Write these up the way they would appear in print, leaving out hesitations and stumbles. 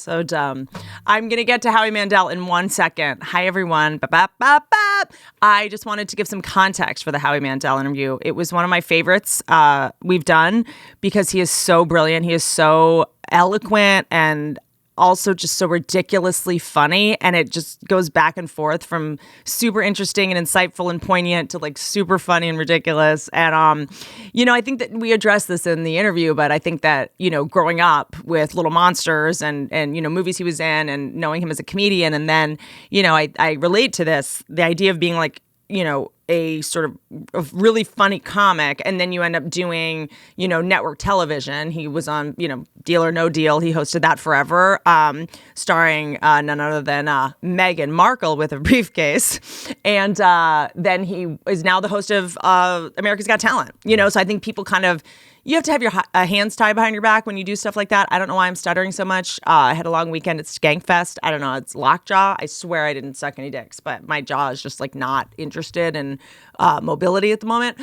So dumb. I'm going to get to Howie Mandel in 1 second. Hi, everyone. Ba-ba-ba-ba. I just wanted to give some context for the Howie Mandel interview. It was one of my favorites we've done because he is so brilliant. He is so eloquent and also just so ridiculously funny, and it just goes back and forth from super interesting and insightful and poignant to like super funny and ridiculous. And I think that we addressed this in the interview, but I think that growing up with Little Monsters and movies he was in, and knowing him as a comedian, and then I relate to this, the idea of being like a sort of a really funny comic, and then you end up doing, network television. He was on, Deal or No Deal. He hosted that forever, starring none other than Meghan Markle with a briefcase. And then he is now the host of America's Got Talent. So I think people kind of, you have to have your hands tied behind your back when you do stuff like that. I don't know why I'm stuttering so much. I had a long weekend at Skankfest. I don't know. It's lockjaw. I swear I didn't suck any dicks, but my jaw is just like not interested in mobility at the moment.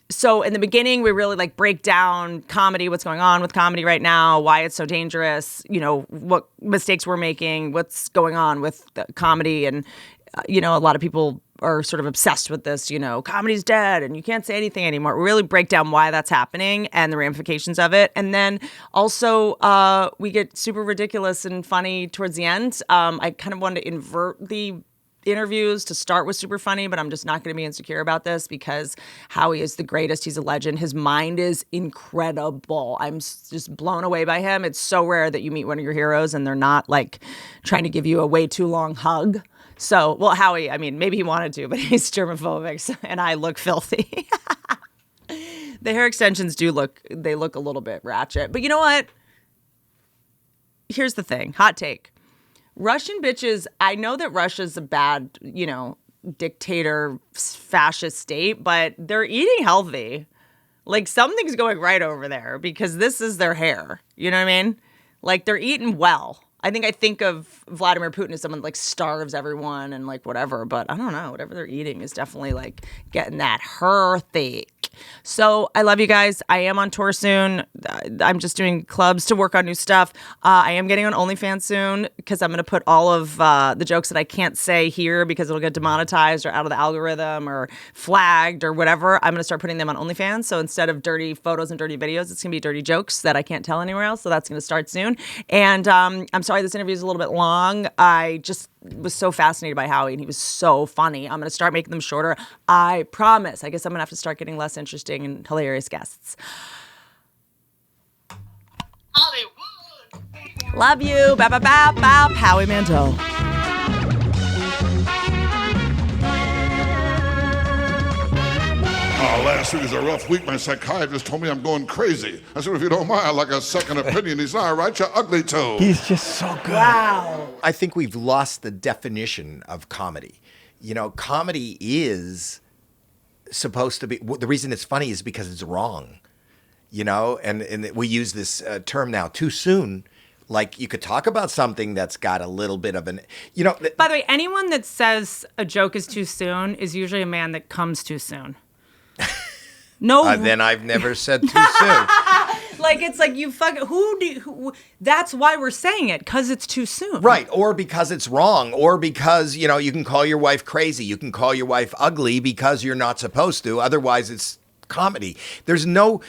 So in the beginning, we really like break down comedy, what's going on with comedy right now, why it's so dangerous, what mistakes we're making, what's going on with the comedy. And, a lot of people are sort of obsessed with this, comedy's dead and you can't say anything anymore. We really break down why that's happening and the ramifications of it. And then also we get super ridiculous and funny towards the end. I kind of wanted to invert the interviews to start with super funny, but I'm just not going to be insecure about this because Howie is the greatest. He's a legend. His mind is incredible. I'm just blown away by him. It's so rare that you meet one of your heroes and they're not like trying to give you a way too long hug. So, well, Howie, I mean, maybe he wanted to, but he's germophobic, and I look filthy. The hair extensions look a little bit ratchet. But you know what? Here's the thing. Hot take. Russian bitches, I know that Russia's a bad, dictator, fascist state, but they're eating healthy. Like, something's going right over there because this is their hair. You know what I mean? Like, they're eating well. I think of Vladimir Putin as someone like starves everyone and like whatever, but I don't know. Whatever they're eating is definitely like getting that healthy. So I love you guys. I am on tour soon. I'm just doing clubs to work on new stuff. I am getting on OnlyFans soon because I'm going to put all of the jokes that I can't say here because it'll get demonetized or out of the algorithm or flagged or whatever. I'm going to start putting them on OnlyFans. So instead of dirty photos and dirty videos, it's going to be dirty jokes that I can't tell anywhere else. So that's going to start soon. And I'm sorry this interview is a little bit long. I just was so fascinated by Howie and he was so funny. I'm going to start making them shorter. I promise. I guess I'm going to have to start getting less interesting and hilarious guests. Hollywood. Love you. Bow, bow, bow, bow. Howie Mandel. Last week was a rough week. My psychiatrist told me I'm going crazy. I said, if you don't mind, I'd like a second opinion. He said, all right, you ugly too. He's just so good. Wow. I think we've lost the definition of comedy. Comedy is supposed to be, the reason it's funny is because it's wrong. And we use this term now, too soon. Like, you could talk about something that's got a little bit of an, By the way, anyone that says a joke is too soon is usually a man that comes too soon. No. Then I've never said too soon. Like, it's like you who that's why we're saying it, because it's too soon. Right, or because it's wrong, or because, you can call your wife crazy, you can call your wife ugly because you're not supposed to, otherwise it's comedy. There's no,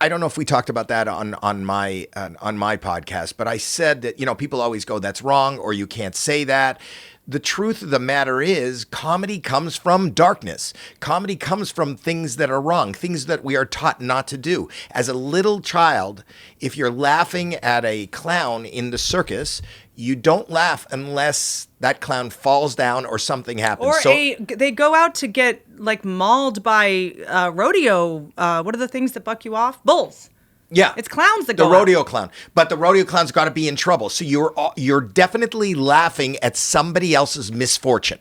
I don't know if we talked about that on my podcast, but I said that, people always go, that's wrong, or you can't say that. The truth of the matter is, comedy comes from darkness. Comedy comes from things that are wrong, things that we are taught not to do. As a little child, if you're laughing at a clown in the circus, you don't laugh unless that clown falls down or something happens. Or they go out to get like mauled by rodeo. What are the things that buck you off? Bulls. Yeah. It's clowns that go The rodeo out. clown. But the rodeo clown's got to be in trouble. So you're definitely laughing at somebody else's misfortune,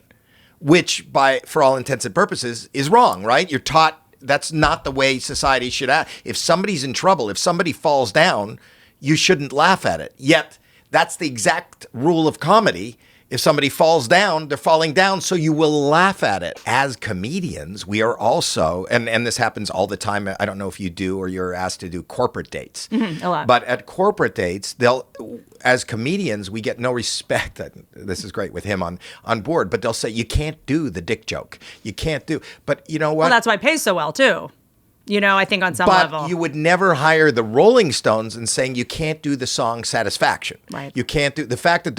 which for all intents and purposes is wrong, right? You're taught that's not the way society should act. If somebody's in trouble, if somebody falls down, you shouldn't laugh at it. Yet that's the exact rule of comedy. If somebody falls down, they're falling down, so you will laugh at it. As comedians, we are also, and this happens all the time. I don't know if you do or you're asked to do corporate dates. A lot. But at corporate dates, as comedians, we get no respect. This is great with him on board, but they'll say, you can't do the dick joke. You can't do, but you know what? Well, that's why it pays so well, too. I think on some level. But you would never hire the Rolling Stones and saying you can't do the song Satisfaction. Right. You can't do the fact that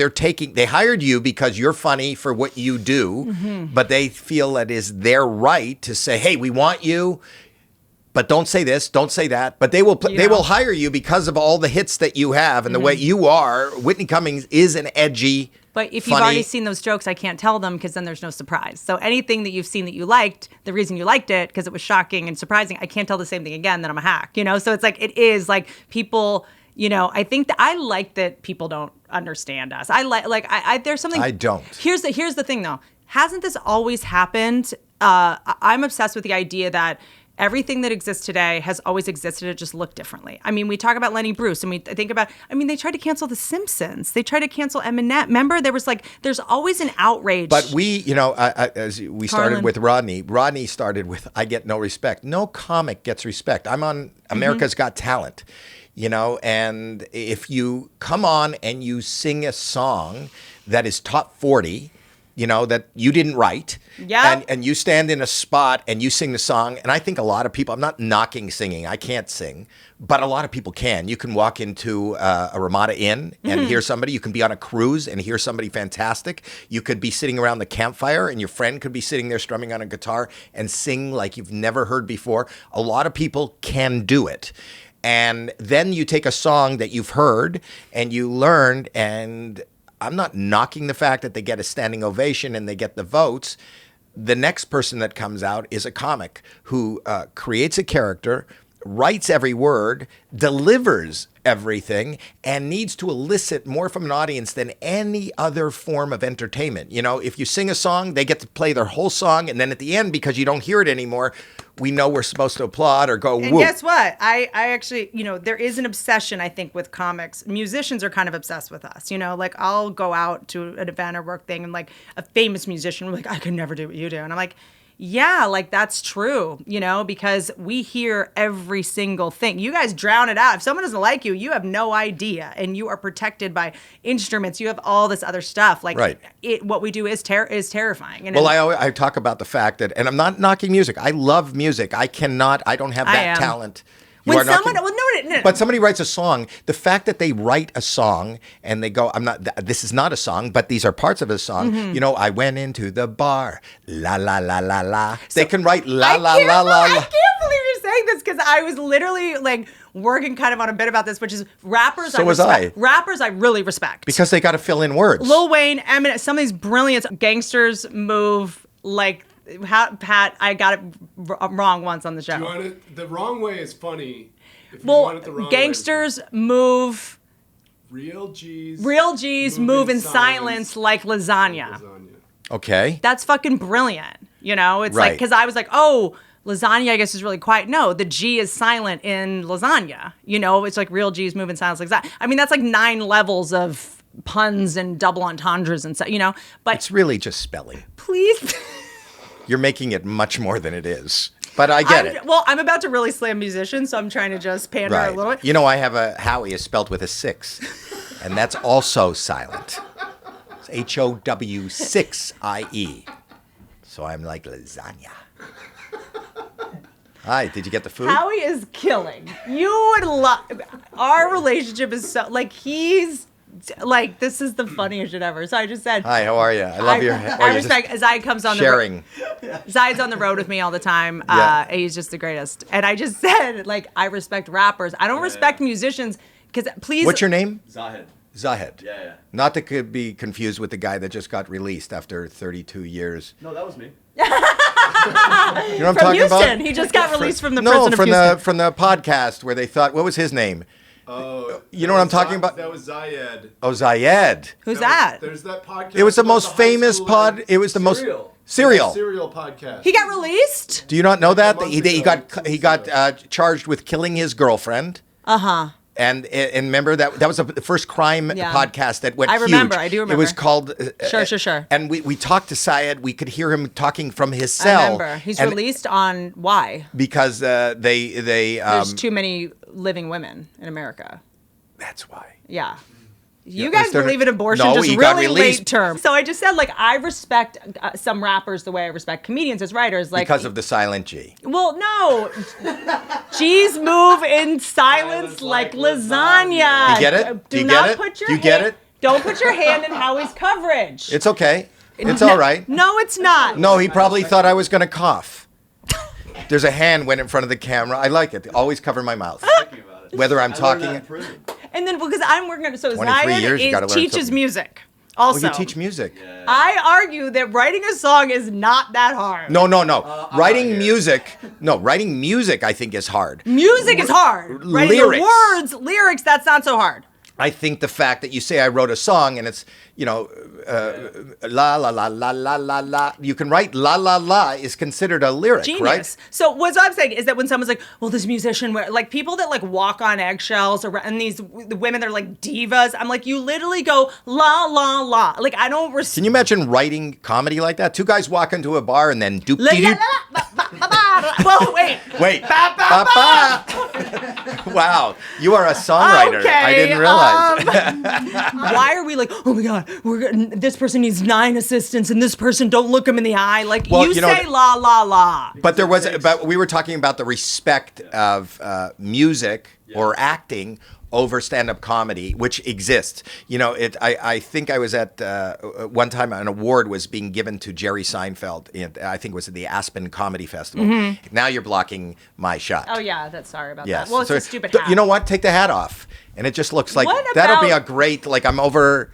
they hired you because you're funny for what you do, but they feel that is their right to say, hey, we want you, but don't say this, don't say that. But they will hire you because of all the hits that you have and the way you are. Whitney Cummings is an edgy. But if you've already seen those jokes, I can't tell them because then there's no surprise. So anything that you've seen that you liked, the reason you liked it, because it was shocking and surprising, I can't tell the same thing again, then I'm a hack, So it's like, it is like people, I think that I like that people don't understand us. There's something. I don't. Here's the thing though. Hasn't this always happened? I'm obsessed with the idea that everything that exists today has always existed. It just looked differently. I mean, we talk about Lenny Bruce and we think about, they tried to cancel The Simpsons. They tried to cancel Eminem. Remember, there's always an outrage. But we, as we started with Rodney started with, I get no respect. No comic gets respect. I'm on America's Got Talent, and if you come on and you sing a song that is top 40, that you didn't write. Yeah. And you stand in a spot and you sing the song. And I think a lot of people, I'm not knocking singing. I can't sing, but a lot of people can. You can walk into a Ramada Inn and hear somebody. You can be on a cruise and hear somebody fantastic. You could be sitting around the campfire and your friend could be sitting there strumming on a guitar and sing like you've never heard before. A lot of people can do it. And then you take a song that you've heard and you learned, and I'm not knocking the fact that they get a standing ovation and they get the votes. The next person that comes out is a comic who creates a character, writes every word, delivers everything, and needs to elicit more from an audience than any other form of entertainment. If you sing a song, they get to play their whole song, and then at the end, because you don't hear it anymore, we know we're supposed to applaud or go, woo. And guess what? I actually, there is an obsession, I think, with comics. Musicians are kind of obsessed with us. Like, I'll go out to an event or work thing, and like a famous musician will be like, I could never do what you do. And I'm like, yeah, like that's true, because we hear every single thing. You guys drown it out. If someone doesn't like you, you have no idea, and you are protected by instruments. You have all this other stuff. Like, right. What we do is terrifying. And well, I talk about the fact that, and I'm not knocking music. I love music. I don't have that talent. When someone, no. But somebody writes a song, the fact that they write a song and they go, this is not a song, but these are parts of a song. I went into the bar, la, la, la, la, la. They can write la, la, la, la, la. I can't believe you're saying this because I was literally like working kind of on a bit about this, which is rappers. So was I. Rappers I really respect. Because they got to fill in words. Lil Wayne, Eminem, some of these brilliant gangsters move like, Pat, I got it wrong once on the show. The wrong way is funny. If you want it the wrong gangsters move. Real G's move in silence like lasagna. Okay. That's fucking brilliant. It's like, because I was like, oh, lasagna, I guess, is really quiet. No, the G is silent in lasagna. It's like real G's move in silence like that. I mean, that's like 9 levels of puns and double entendres and stuff, But it's really just spelling. Please. You're making it much more than it is. But I get it. Well, I'm about to really slam musicians, so I'm trying to just pander a little bit. I have a Howie is spelled with a 6, and that's also silent. It's HOW 6IE. So I'm like lasagna. Hi, did you get the food? Howie is killing. You would love. Our relationship is so he's. Like, this is the funniest shit ever. So I just said, hi, how are you? I love your I respect Zai comes on sharing. The road. Zai's on the road with me all the time. He's just the greatest. And I just said, like, I respect rappers. I don't respect musicians because please. What's your name? Zahed. Yeah. Not to be confused with the guy that just got released after 32 years. No, that was me. You know what I'm from talking Houston. about? He just got released from the prison of Houston. From the podcast where they thought, what was his name? Oh, you know what I'm talking about? That was Zayed. Oh, Zayed. Who's that? There's that podcast. It was the most famous pod. It was the most Serial podcast. He got released. Do you not know that he got charged with killing his girlfriend? Uh-huh. And remember that was the first crime podcast that went huge. I do remember. It was called Sure. And we talked to Syed. We could hear him talking from his cell. I remember. He's released on why? Because they there's too many living women in America. That's why. Yeah. You guys they're- believe in abortion No, just he got really released. late term. So I just said, like, I respect some rappers the way I respect comedians as writers. Like, Because of the silent G. well, no. G's move in silence like lasagna. You get it? Do You not get it? put your You get hand- it? Don't put your hand in Howie's coverage. It's okay. It's No- all right. No, it's not. No, he probably thought I was going to cough. There's a hand went in front of the camera. I like it. Always cover my mouth. Whether I'm talking. And then because I'm working on so 23 years, you gotta learn teaches something. music. Oh, Also, you teach music. I argue that writing a song is not that hard. No. Writing music, I think, is hard. Music is hard. Writing the lyrics, that's not so hard. I think the fact that you say I wrote a song and it's, la la la la la la la. You can write la la la is considered a lyric, Genius. right? So what I'm saying is that when someone's like, well, this musician, like people that like walk on eggshells and the women that are like divas, I'm like, you literally go la la la. Like I don't respect. Can you imagine writing comedy like that? Two guys walk into a bar and then doop La, dee la, doop. la, ba, ba, ba, ba. Well, wait. Wait. Ba, ba, ba. Wow, you are a songwriter. Okay, I didn't realize. Why are we like, oh my God, this person needs 9 assistants and this person, don't look them in the eye. Like Well, you you know, say la la la. But we were talking about the respect of music or acting over stand-up comedy, which exists. I think I was at one time an award was being given to Jerry Seinfeld. I think it was at the Aspen Comedy Festival. Now you're blocking my shot. Oh yeah, sorry about Yes. that. Well, it's So, a stupid hat. You know what? Take the hat off, and it just looks like What that'll be a about- great. Like I'm over.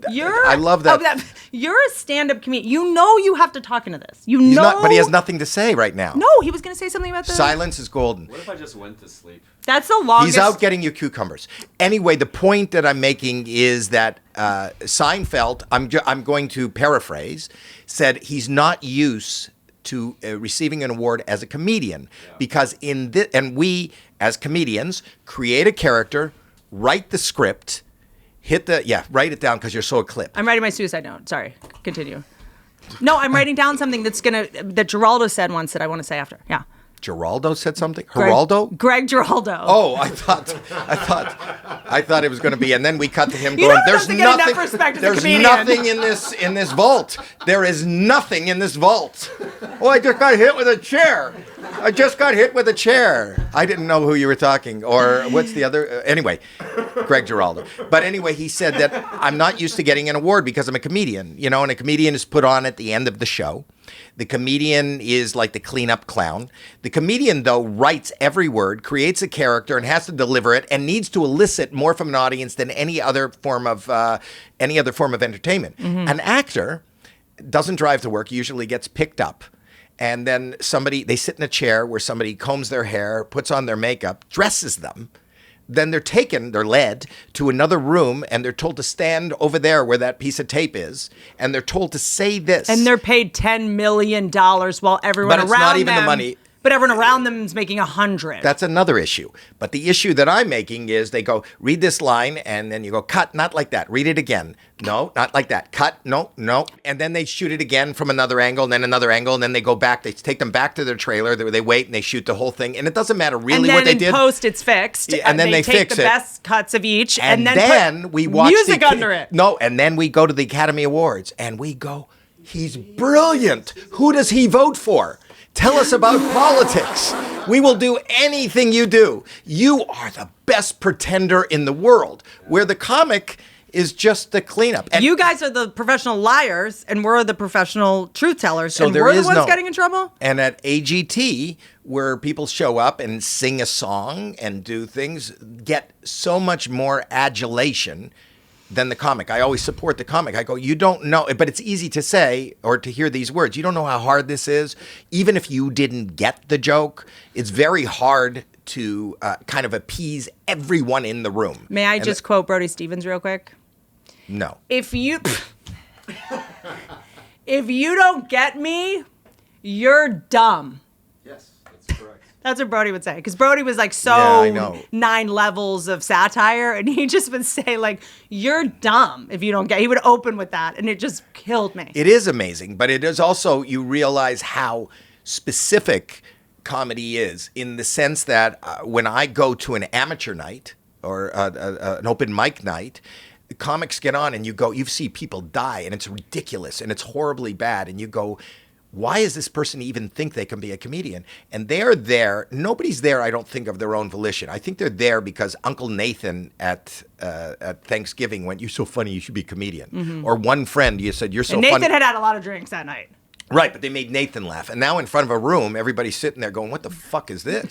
I love that. You're a stand-up comedian. You know you have to talk into this. He's not, but he has nothing to say right now. No, he was going to say something about the Silence is golden. What if I just went to sleep? That's the longest. He's out getting you cucumbers. Anyway, the point that I'm making is that Seinfeld, I'm going to paraphrase, said he's not used to receiving an award as a comedian because and we as comedians create a character, write the script, write it down because you're so eclipsed. I'm writing my suicide note. Sorry, continue. No, I'm writing down something that Geraldo said once that I want to say after. Yeah. Geraldo said something. Geraldo. Greg Geraldo. Oh, I thought it was going to be, and then we cut to him You going. know who There's doesn't get nothing. enough respect as a There's comedian." nothing in this vault. There is nothing in this vault. Oh, I just got hit with a chair. I didn't know who you were talking, or what's the other? Anyway, Greg Giraldo. But anyway, he said that I'm not used to getting an award because I'm a comedian, and a comedian is put on at the end of the show. The comedian is like the cleanup clown. The comedian, though, writes every word, creates a character, and has to deliver it, and needs to elicit more from an audience than any other form of entertainment. Mm-hmm. An actor doesn't drive to work; usually gets picked up, and then they sit in a chair where somebody combs their hair, puts on their makeup, dresses them. Then they're led to another room, and they're told to stand over there where that piece of tape is, and they're told to say this. And they're paid $10 million while everyone But it's around not even them, the money. But everyone around them is making $100. That's another issue. But the issue that I'm making is they go, read this line, and then you go, cut, not like that. Read it again. No, not like that. Cut, no. And then they shoot it again from another angle, and then another angle, and then they go back. They take them back to their trailer. They wait, and they shoot the whole thing. And it doesn't matter really what they did. And then in post, it's fixed. Yeah, and then they take fix the it. best cuts of each, And then then we watch music under it. No, and then we go to the Academy Awards, and we go, he's brilliant. Who does he vote for? Tell us about politics. We will do anything you do. You are the best pretender in the world, where the comic is just the cleanup. And you guys are the professional liars, and we're the professional truth tellers, So and there we're the is ones no- getting in trouble? And at AGT, where people show up and sing a song and do things, get so much more adulation than the comic. I always support the comic. I go, you don't know, but it's easy to say or to hear these words. You don't know how hard this is. Even if you didn't get the joke, it's very hard to kind of appease everyone in the room. May I And just quote Brody Stevens real quick? No. If you don't get me, you're dumb. Yes, that's correct. That's what Brody would say. Because Brody was like I know. 9 levels of satire. And he just would say like, you're dumb if you don't get, he would open with that. And it just killed me. It is amazing, but it is also, you realize how specific comedy is in the sense that when I go to an amateur night or an open mic night, the comics get on and you see people die and it's ridiculous and it's horribly bad. And you go, why does this person even think they can be a comedian? And they're there. Nobody's there, I don't think, of their own volition. I think they're there because Uncle Nathan at Thanksgiving went, "You're so funny, you should be a comedian." Or one friend, you said, "You're so and funny." Nathan had a lot of drinks that night. Right, but they made Nathan laugh. And now in front of a room, everybody's sitting there going, what the fuck is this?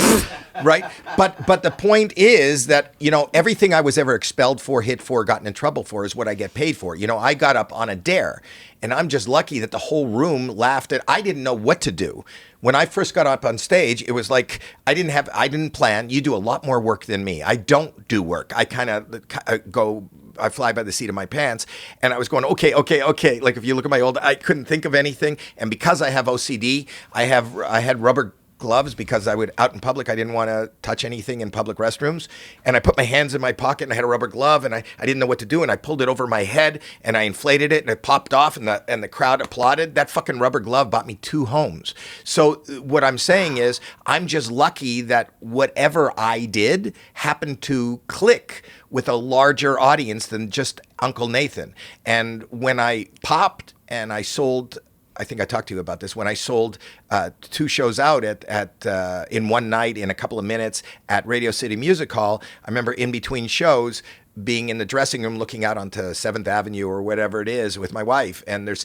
Right? But the point is that, everything I was ever expelled for, hit for, gotten in trouble for is what I get paid for. I got up on a dare. And I'm just lucky that the whole room laughed at. I didn't know what to do. When I first got up on stage, it was like I didn't plan. You do a lot more work than me. I don't do work. I kind of I fly by the seat of my pants, and I was going, okay. Like if you look at my I couldn't think of anything, and because I have OCD, I had rubber gloves because I would out in public. I didn't want to touch anything in public restrooms, and I put my hands in my pocket and I had a rubber glove, and I didn't know what to do, and I pulled it over my head and I inflated it and it popped off, and the crowd applauded. That fucking rubber glove bought me 2 homes. So what I'm saying is I'm just lucky that whatever I did happened to click with a larger audience than just Uncle Nathan. And when I popped and I sold, I think I talked to you about this, when I sold 2 shows out at in one night in a couple of minutes at Radio City Music Hall, I remember in between shows being in the dressing room looking out onto 7th Avenue or whatever it is with my wife, and there's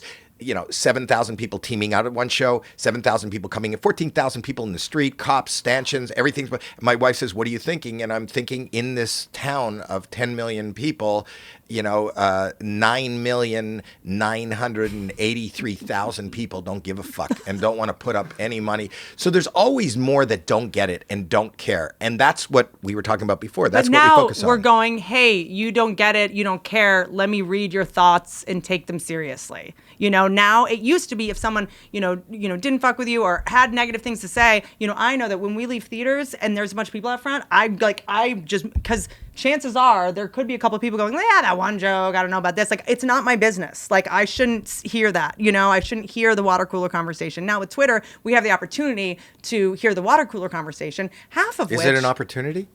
7,000 people teaming out at one show, 7,000 people coming in, 14,000 people in the street, cops, stanchions, everything. My wife says, "What are you thinking?" And I'm thinking, in this town of 10 million people, 9,983,000 people don't give a fuck and don't want to put up any money. So there's always more that don't get it and don't care. And that's what we were talking about before. That's what we focus on. Now we're going, hey, you don't get it, you don't care. Let me read your thoughts and take them seriously. Now it used to be if someone, didn't fuck with you or had negative things to say, I know that when we leave theaters and there's a bunch of people out front, because chances are there could be a couple of people going, yeah, that one joke, I don't know about this. Like, it's not my business. Like, I shouldn't hear that, I shouldn't hear the water cooler conversation. Now with Twitter, we have the opportunity to hear the water cooler conversation, half of which. Is it an opportunity?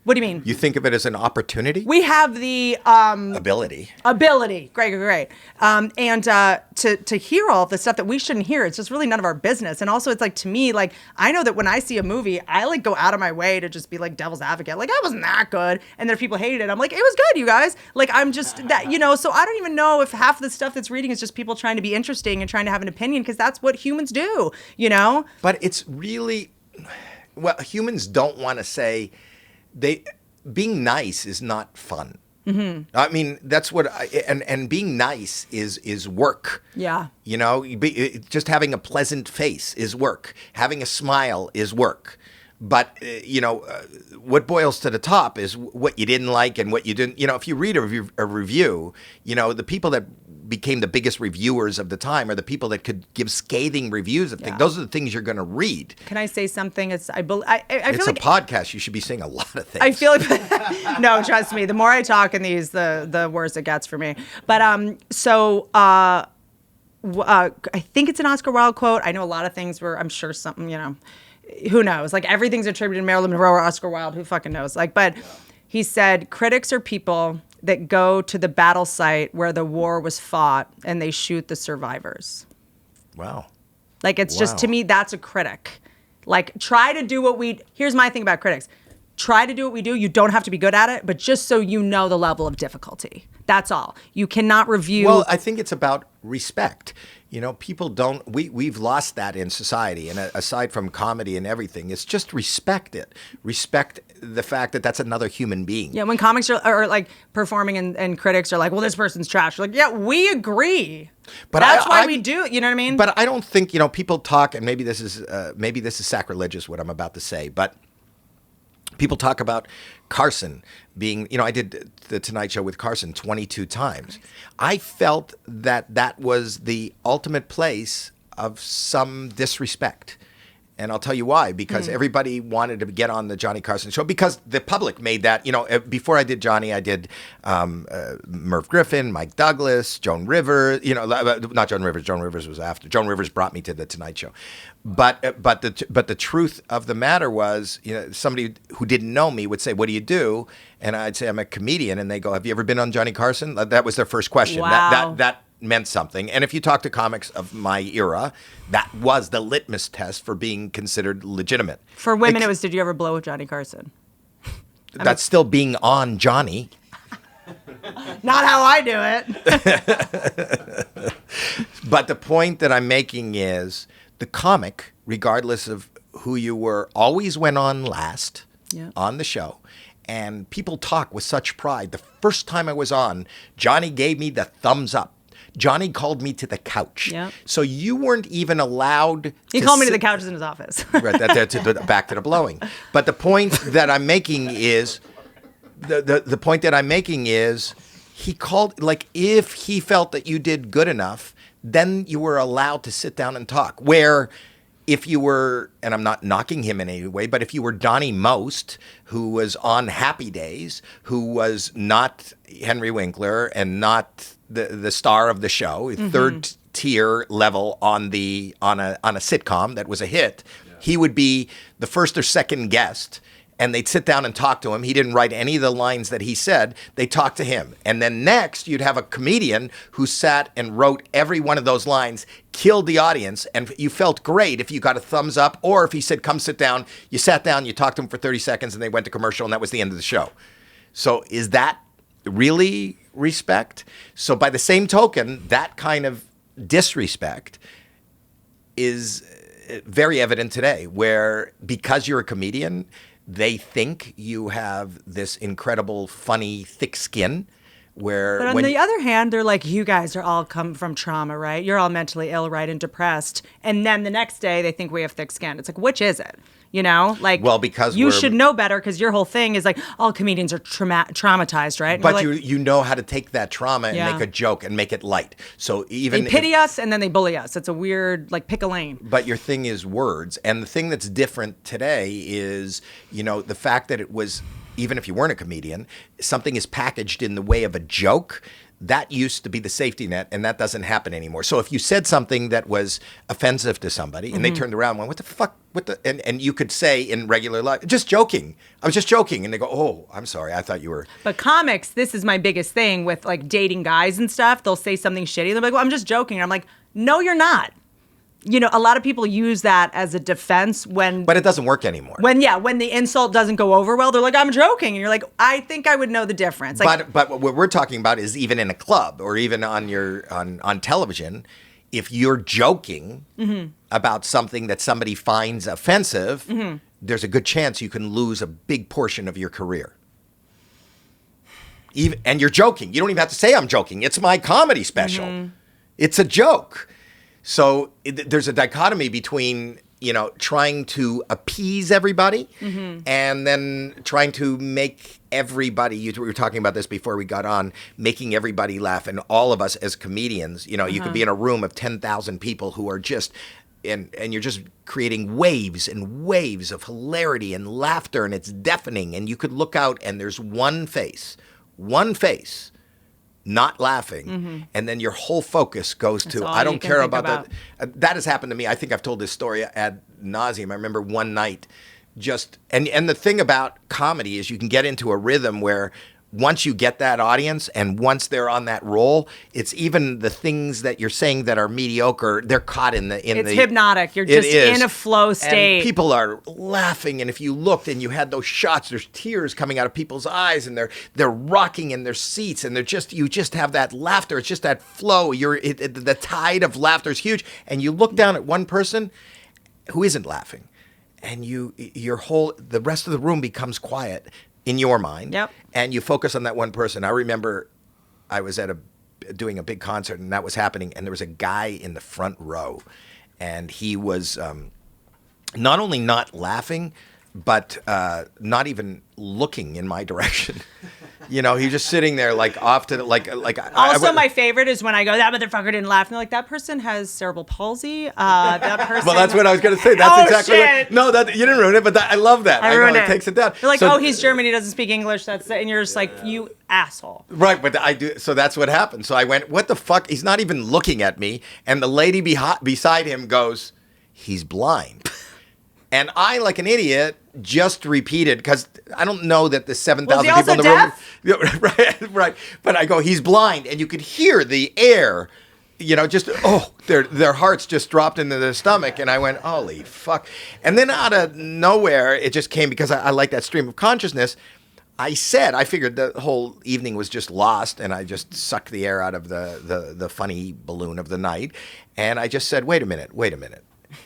What do you mean? You think of it as an opportunity? We have the ability. Great. And to hear all of the stuff that we shouldn't hear, it's just really none of our business. And also, it's like, to me, like, I know that when I see a movie, I like go out of my way to just be like devil's advocate. Like, that wasn't that good. And then if people hated it, I'm like, it was good, you guys. Like, I'm just that, so I don't even know if half the stuff that's reading is just people trying to be interesting and trying to have an opinion, because that's what humans do, But it's really, humans don't want to say. Being nice is not fun. Mm-hmm. I mean, that's what and being nice is work. Yeah. Just having a pleasant face is work. Having a smile is work. But, what boils to the top is what you didn't like and what you didn't. If you read a review, the people that became the biggest reviewers of the time are the people that could give scathing reviews of things. Those are the things you're going to read. Can I say something? I feel it's like a podcast. You should be saying a lot of things. I feel like no, trust me. The more I talk in these, the worse it gets for me. But I think it's an Oscar Wilde quote. I know a lot of things were. I'm sure something. Who knows? Like, everything's attributed to Marilyn Monroe or Oscar Wilde. Who fucking knows? Like, but he said, critics are people that go to the battle site where the war was fought and they shoot the survivors. Wow. Like, it's just, to me, that's a critic. Like, try to do here's my thing about critics. Try to do what we do. You don't have to be good at it, but just so you know the level of difficulty. That's all. You cannot review. Well, I think it's about respect. People don't, we've lost that in society. And aside from comedy and everything, it's just respect it. Respect the fact that that's another human being. Yeah, when comics are like performing and critics are like, well, this person's trash. You're like, yeah, we agree. But that's why we do it. You know what I mean? But I don't think, people talk, and maybe this is sacrilegious what I'm about to say, but people talk about Carson being, I did the Tonight Show with Carson 22 times. I felt that was the ultimate place of some disrespect. And I'll tell you why, because everybody wanted to get on the Johnny Carson show because the public made that, before I did Johnny, I did Merv Griffin, Mike Douglas, Joan Rivers, not Joan Rivers. Joan Rivers was after. Joan Rivers brought me to the Tonight Show. But the truth of the matter was, somebody who didn't know me would say, "What do you do?" And I'd say, "I'm a comedian." And they go, "Have you ever been on Johnny Carson?" That was their first question. Wow. That meant something. And if you talk to comics of my era, that was the litmus test for being considered legitimate. For women, it was, did you ever blow with Johnny Carson? That's still being on Johnny. Not how I do it. But the point that I'm making is the comic, regardless of who you were, always went on last on the show. And people talk with such pride. The first time I was on, Johnny gave me the thumbs up. Johnny called me to the couch. Yep. So you weren't even allowed He called me to the couches in his office. Right, back to the blowing. But the point that I'm making is, the point that I'm making is, he called, like, if he felt that you did good enough, then you were allowed to sit down and talk. Where if you were, and I'm not knocking him in any way, but if you were Donnie Most, who was on Happy Days, who was not Henry Winkler and not the star of the show, third tier level on a sitcom that was a hit, he would be the first or second guest. And they'd sit down and talk to him. He didn't write any of the lines that he said. They talked to him. And then next, you'd have a comedian who sat and wrote every one of those lines, killed the audience, and you felt great if you got a thumbs up, or if he said, "Come sit down." You sat down, you talked to him for 30 seconds, and they went to commercial, and that was the end of the show. So is that really respect? So by the same token, that kind of disrespect is very evident today, where because you're a comedian, they think you have this incredible, funny, thick skin. But on the other hand, they're like, you guys are all come from trauma, right? You're all mentally ill, right? And depressed. And then the next day, they think we have thick skin. It's like, which is it? Well, because you should know better, because your whole thing is like, all comedians are traumatized, right? And but like, you know how to take that trauma and make a joke and make it light. So even they pity us and then they bully us. It's a weird, like, pick a lane. But your thing is words. And the thing that's different today is, the fact that it was, even if you weren't a comedian, something is packaged in the way of a joke. That used to be the safety net, and that doesn't happen anymore. So if you said something that was offensive to somebody, and they turned around and went, "What the fuck? And you could say in regular life, "Just joking. I was just joking." And they go, "Oh, I'm sorry. I thought you were." But comics, this is my biggest thing with, like, dating guys and stuff. They'll say something shitty. They're like, "Well, I'm just joking." And I'm like, "No, you're not." A lot of people use that as a defense But it doesn't work anymore. When the insult doesn't go over well, they're like, "I'm joking." And you're like, "I think I would know the difference." Like, but what we're talking about is even in a club or even on television, if you're joking about something that somebody finds offensive, there's a good chance you can lose a big portion of your career. And you're joking. You don't even have to say I'm joking. It's my comedy special. It's a joke. So there's a dichotomy between, trying to appease everybody and then trying to make everybody, we were talking about this before we got on, making everybody laugh. And all of us as comedians, you could be in a room of 10,000 people who are just, and you're just creating waves and waves of hilarity and laughter, and it's deafening. And you could look out and there's one face not laughing, and then your whole focus goes to, I don't care about that. That has happened to me. I think I've told this story ad nauseum. I remember one night and the thing about comedy is you can get into a rhythm where once you get that audience and once they're on that roll, it's even the things that you're saying that are mediocre, they're caught in the it's hypnotic. You're just in a flow state. And people are laughing, and if you looked and you had those shots, there's tears coming out of people's eyes, and they're rocking in their seats, and you just have that laughter. It's just that flow. The tide of laughter is huge, and you look down at one person who isn't laughing, and the rest of the room becomes quiet in your mind. Yep. And you focus on that one person. I remember I was doing a big concert, and that was happening, and there was a guy in the front row, and he was not only not laughing, but not even looking in my direction. You know, he's just sitting there like off to the, like. Also, my favorite is when I go, that motherfucker didn't laugh. And they're like, that person has cerebral palsy. That person. Well, that's what I was going to say. That's exactly shit. what. No, that you didn't ruin it, but I love that. I ruined know, it. It takes it down. You're like, So- oh, he's German. He doesn't speak English. And you're just like, you asshole. Right, but I do. So that's what happened. So I went, what the fuck? He's not even looking at me. And the lady beside him goes, he's blind. And I, like an idiot, just repeated, because I don't know that the 7,000 Was he people in the also room. Right. But I go, he's blind. And you could hear the air, you know, just, their hearts just dropped into their stomach. And I went, holy fuck. And then out of nowhere, it just came because I like that stream of consciousness. I figured the whole evening was just lost, and I just sucked the air out of the funny balloon of the night. And I just said, wait a minute.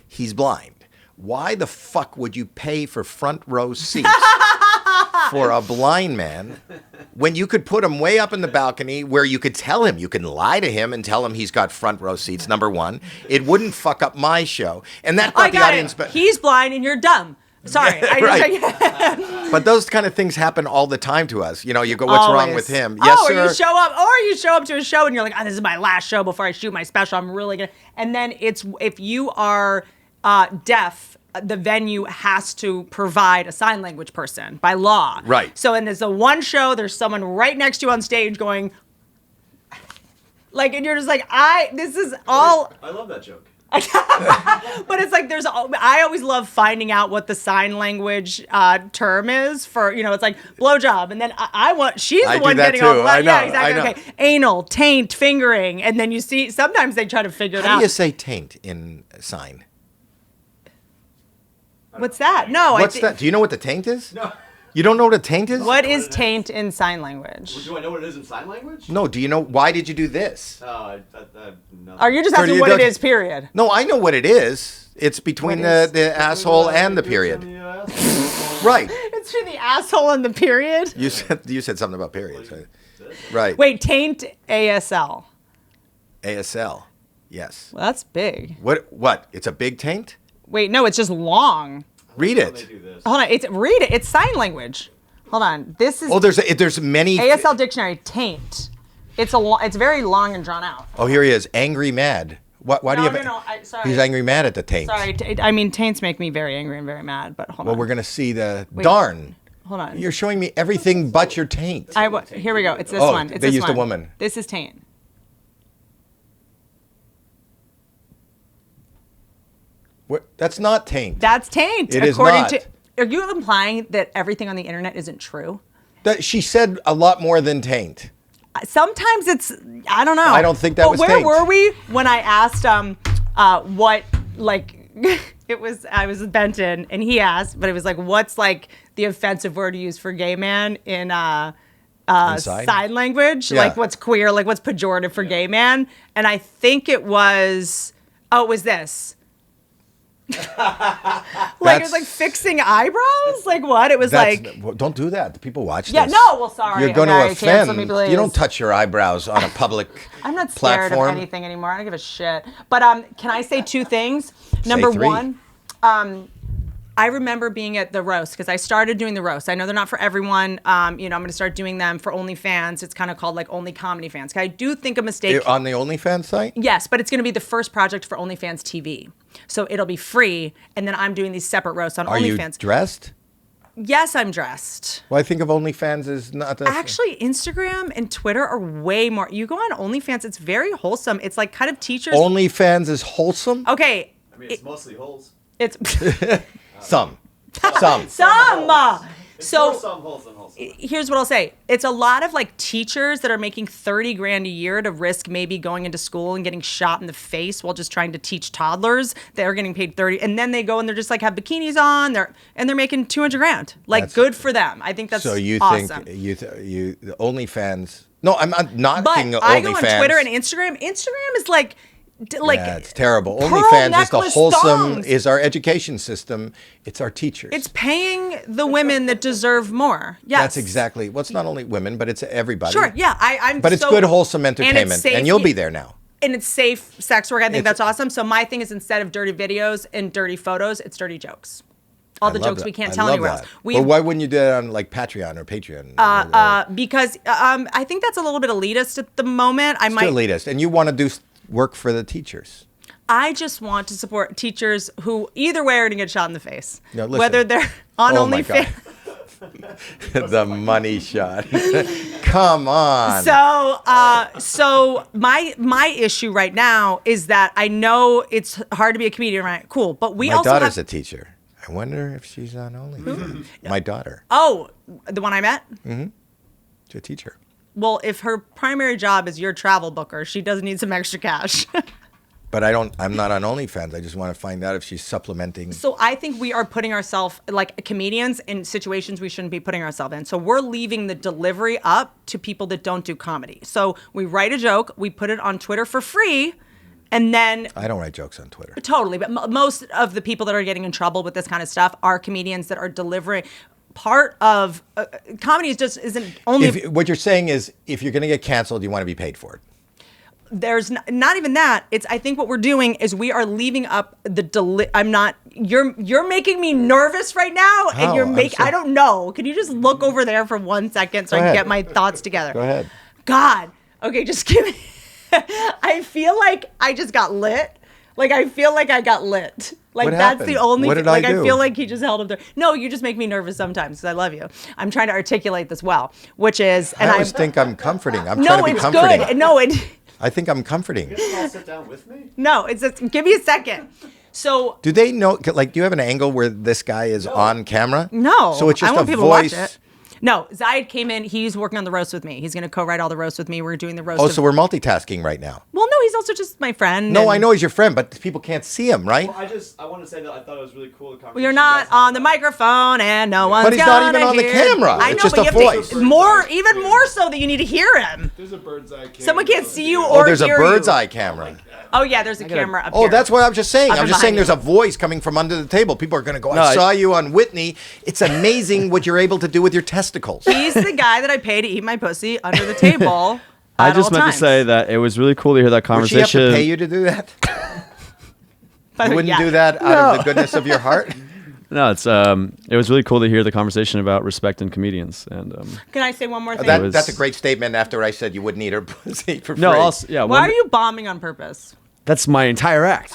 He's blind. Why the fuck would you pay for front row seats for a blind man when you could put him way up in the balcony where you could tell him, you can lie to him and tell him he's got front row seats, number one. It wouldn't fuck up my show. And that got the audience. But he's blind and you're dumb. Sorry. But those kind of things happen all the time to us. You know, you go, what's wrong with him? Yes, sir. Or you show up to a show and you're like, this is my last show before I shoot my special. I'm really going to. And then if you are deaf, the venue has to provide a sign language person by law. Right. So, and there's a one show, there's someone right next to you on stage going, like, and you're just like, this is all. I love that joke. But it's like I always love finding out what the sign language term is for, you know, it's like blowjob, and then she's the one getting all I know, yeah, exactly. I know. Okay, anal, taint, fingering, and then you see sometimes they try to figure it out. How do you say taint in sign? What's that? No, What's that? Do you know what the taint is? No. You don't know what a taint is? What is taint in sign language? Do I know what it is in sign language? No, do you know, why did you do this? No. Are you just asking what it is, period? No, I know what it is. It's between the asshole and the period. Right. It's between the asshole and the period? You said something about periods. Right. Wait, taint ASL. ASL. Yes. Well, that's big. What? It's a big taint? Wait, no, it's just long. Read it. Hold on, read it. It's sign language. Hold on. This is. Oh, there's many. ASL dictionary taint. It's very long and drawn out. Oh, here he is. Angry mad. Why do you have? No. Sorry. He's angry mad at the taint. Sorry. I mean, taints make me very angry and very mad. But hold on. Well, we're gonna see the darn. Hold on. You're showing me everything but your taint. Here we go. It's this Oh, one. It's they this used a one. woman. This is taint. That's not taint. That's taint. It is not. Are you implying that everything on the internet isn't true? She said a lot more than taint. Sometimes it's, I don't know. I don't think that was where taint. were we when I asked what, like, I was with Benton and he asked, but it was like, what's like the offensive word to use for gay man in sign language? Yeah. Like what's queer, like what's pejorative for gay man? And I think it was this. Like it was like fixing eyebrows. Like what? It was like. Well, don't do that. The people watch Yeah. this. No. Well, sorry. You're going to offend. Me, please. You don't touch your eyebrows on a public I'm not scared platform. of anything anymore. I don't give a shit. But can I say two things? Number three. one, I remember being at the roast because I started doing the roast. I know they're not for everyone. I'm going to start doing them for OnlyFans. It's kind of called like Only Comedy Fans. I do think a mistake. On the OnlyFans site? Yes, but it's going to be the first project for OnlyFans TV. So it'll be free, and then I'm doing these separate roasts on OnlyFans. Are you dressed? Yes, I'm dressed. Well, I think of OnlyFans as not. Actually, Instagram and Twitter are way more. You go on OnlyFans, it's very wholesome. It's like kind of teachers. OnlyFans is wholesome? Okay. I mean, it's mostly holes. It's Some. some. So Some wholesome. here's what I'll say. It's a lot of like teachers that are making $30,000 a year to risk maybe going into school and getting shot in the face while just trying to teach toddlers. They're getting paid 30, and then they go and they're just like have bikinis on. They're making $200,000. Like good for them. I think that's so you awesome. think the OnlyFans? No, I'm not But knocking I go on OnlyFans. Twitter and Instagram. Instagram is like yeah, it's terrible. pearl OnlyFans is the necklace wholesome, thongs. is our education system. It's our teachers. It's paying the women that deserve more. Yes. That's exactly. Well, it's not only women, but it's everybody. Sure, yeah. I'm But it's so- good, wholesome and it's entertainment. safe- And you'll be there now. And it's safe sex work. I think It's- that's awesome. So my thing is instead of dirty videos and dirty photos, it's dirty jokes. All the I love jokes that. we can't I tell love anywhere that. else. Well, why wouldn't you do it on like Patreon or Patreon? Because I think that's a little bit elitist at the moment. It's still elitist, and you want to do work for the teachers. I just want to support teachers who either way are going to get shot in the face. No, listen. Whether they're on Oh my God. OnlyFans. The money shot. Come on. So my issue right now is that I know it's hard to be a comedian, right? Cool, but we My also daughter's have. a teacher. I wonder if she's on OnlyFans. My daughter. Oh, the one I met. She's a teacher. Well, if her primary job is your travel booker, she does need some extra cash. But I'm not on OnlyFans. I just want to find out if she's supplementing. So I think we are putting ourselves, like comedians, in situations we shouldn't be putting ourselves in. So we're leaving the delivery up to people that don't do comedy. So we write a joke, we put it on Twitter for free, and then I don't write jokes on Twitter. totally. But most of the people that are getting in trouble with this kind of stuff are comedians that are delivering. Part of comedy isn't only. What you're saying is, if you're going to get canceled, you want to be paid for it. There's not even that. It's I think what we're doing is we are leaving up the I'm not. You're making me nervous right now, and How? you're making. I don't know. Can you just look over there for 1 second so I can ahead. get my thoughts together? Go ahead. God. Okay, just give me. I feel like I just got lit. Like I feel like I got lit. Like What that's happened? the only. What did like I do? feel like he just held up there. No, you just make me nervous sometimes because I love you. I'm trying to articulate this well, which is. I always think I'm comforting. I'm trying No, to be it's comforting. good. No, it. I think I'm comforting. You guys all sit down with me? No, give me a second. So Do they know? Like, do you have an angle where this guy is on camera? no, So it's just I want a people voice. to watch it. No, Zayed came in. He's working on the roast with me. He's going to co-write all the roast with me. We're doing the roast. Oh, so we're multitasking right now. Well, no, he's also just my friend. No, and- I know he's your friend, but people can't see him, right? Well, I want to say that I thought it was really cool. The Well, conversation you're you not guys had on the about- microphone, and no one's But he's not even gonna on the hear- camera. I It's know, just but a you have voice. to, even more so that you need to hear him. There's a bird's eye camera. Someone can't see you Oh, or there's a hear bird's you. eye camera. Oh yeah, there's a camera up Oh, here. that's what I'm just saying. Up I'm just behind saying there's you. a voice coming from under the table. People are going to go, No, I saw you on Whitney. It's amazing what you're able to do with your testicles. He's the guy that I pay to eat my pussy under the table. I at just all meant times. to say that it was really cool to hear that Would she have conversation. to pay you to do that? By the You way, wouldn't yeah. do that out of the goodness of your heart? No, it was really cool to hear the conversation about respect in comedians. And Can I say one more thing? was- That's a great statement after I said you wouldn't eat her pussy for free. no, also, yeah. Why one- are you bombing on purpose? That's my entire act.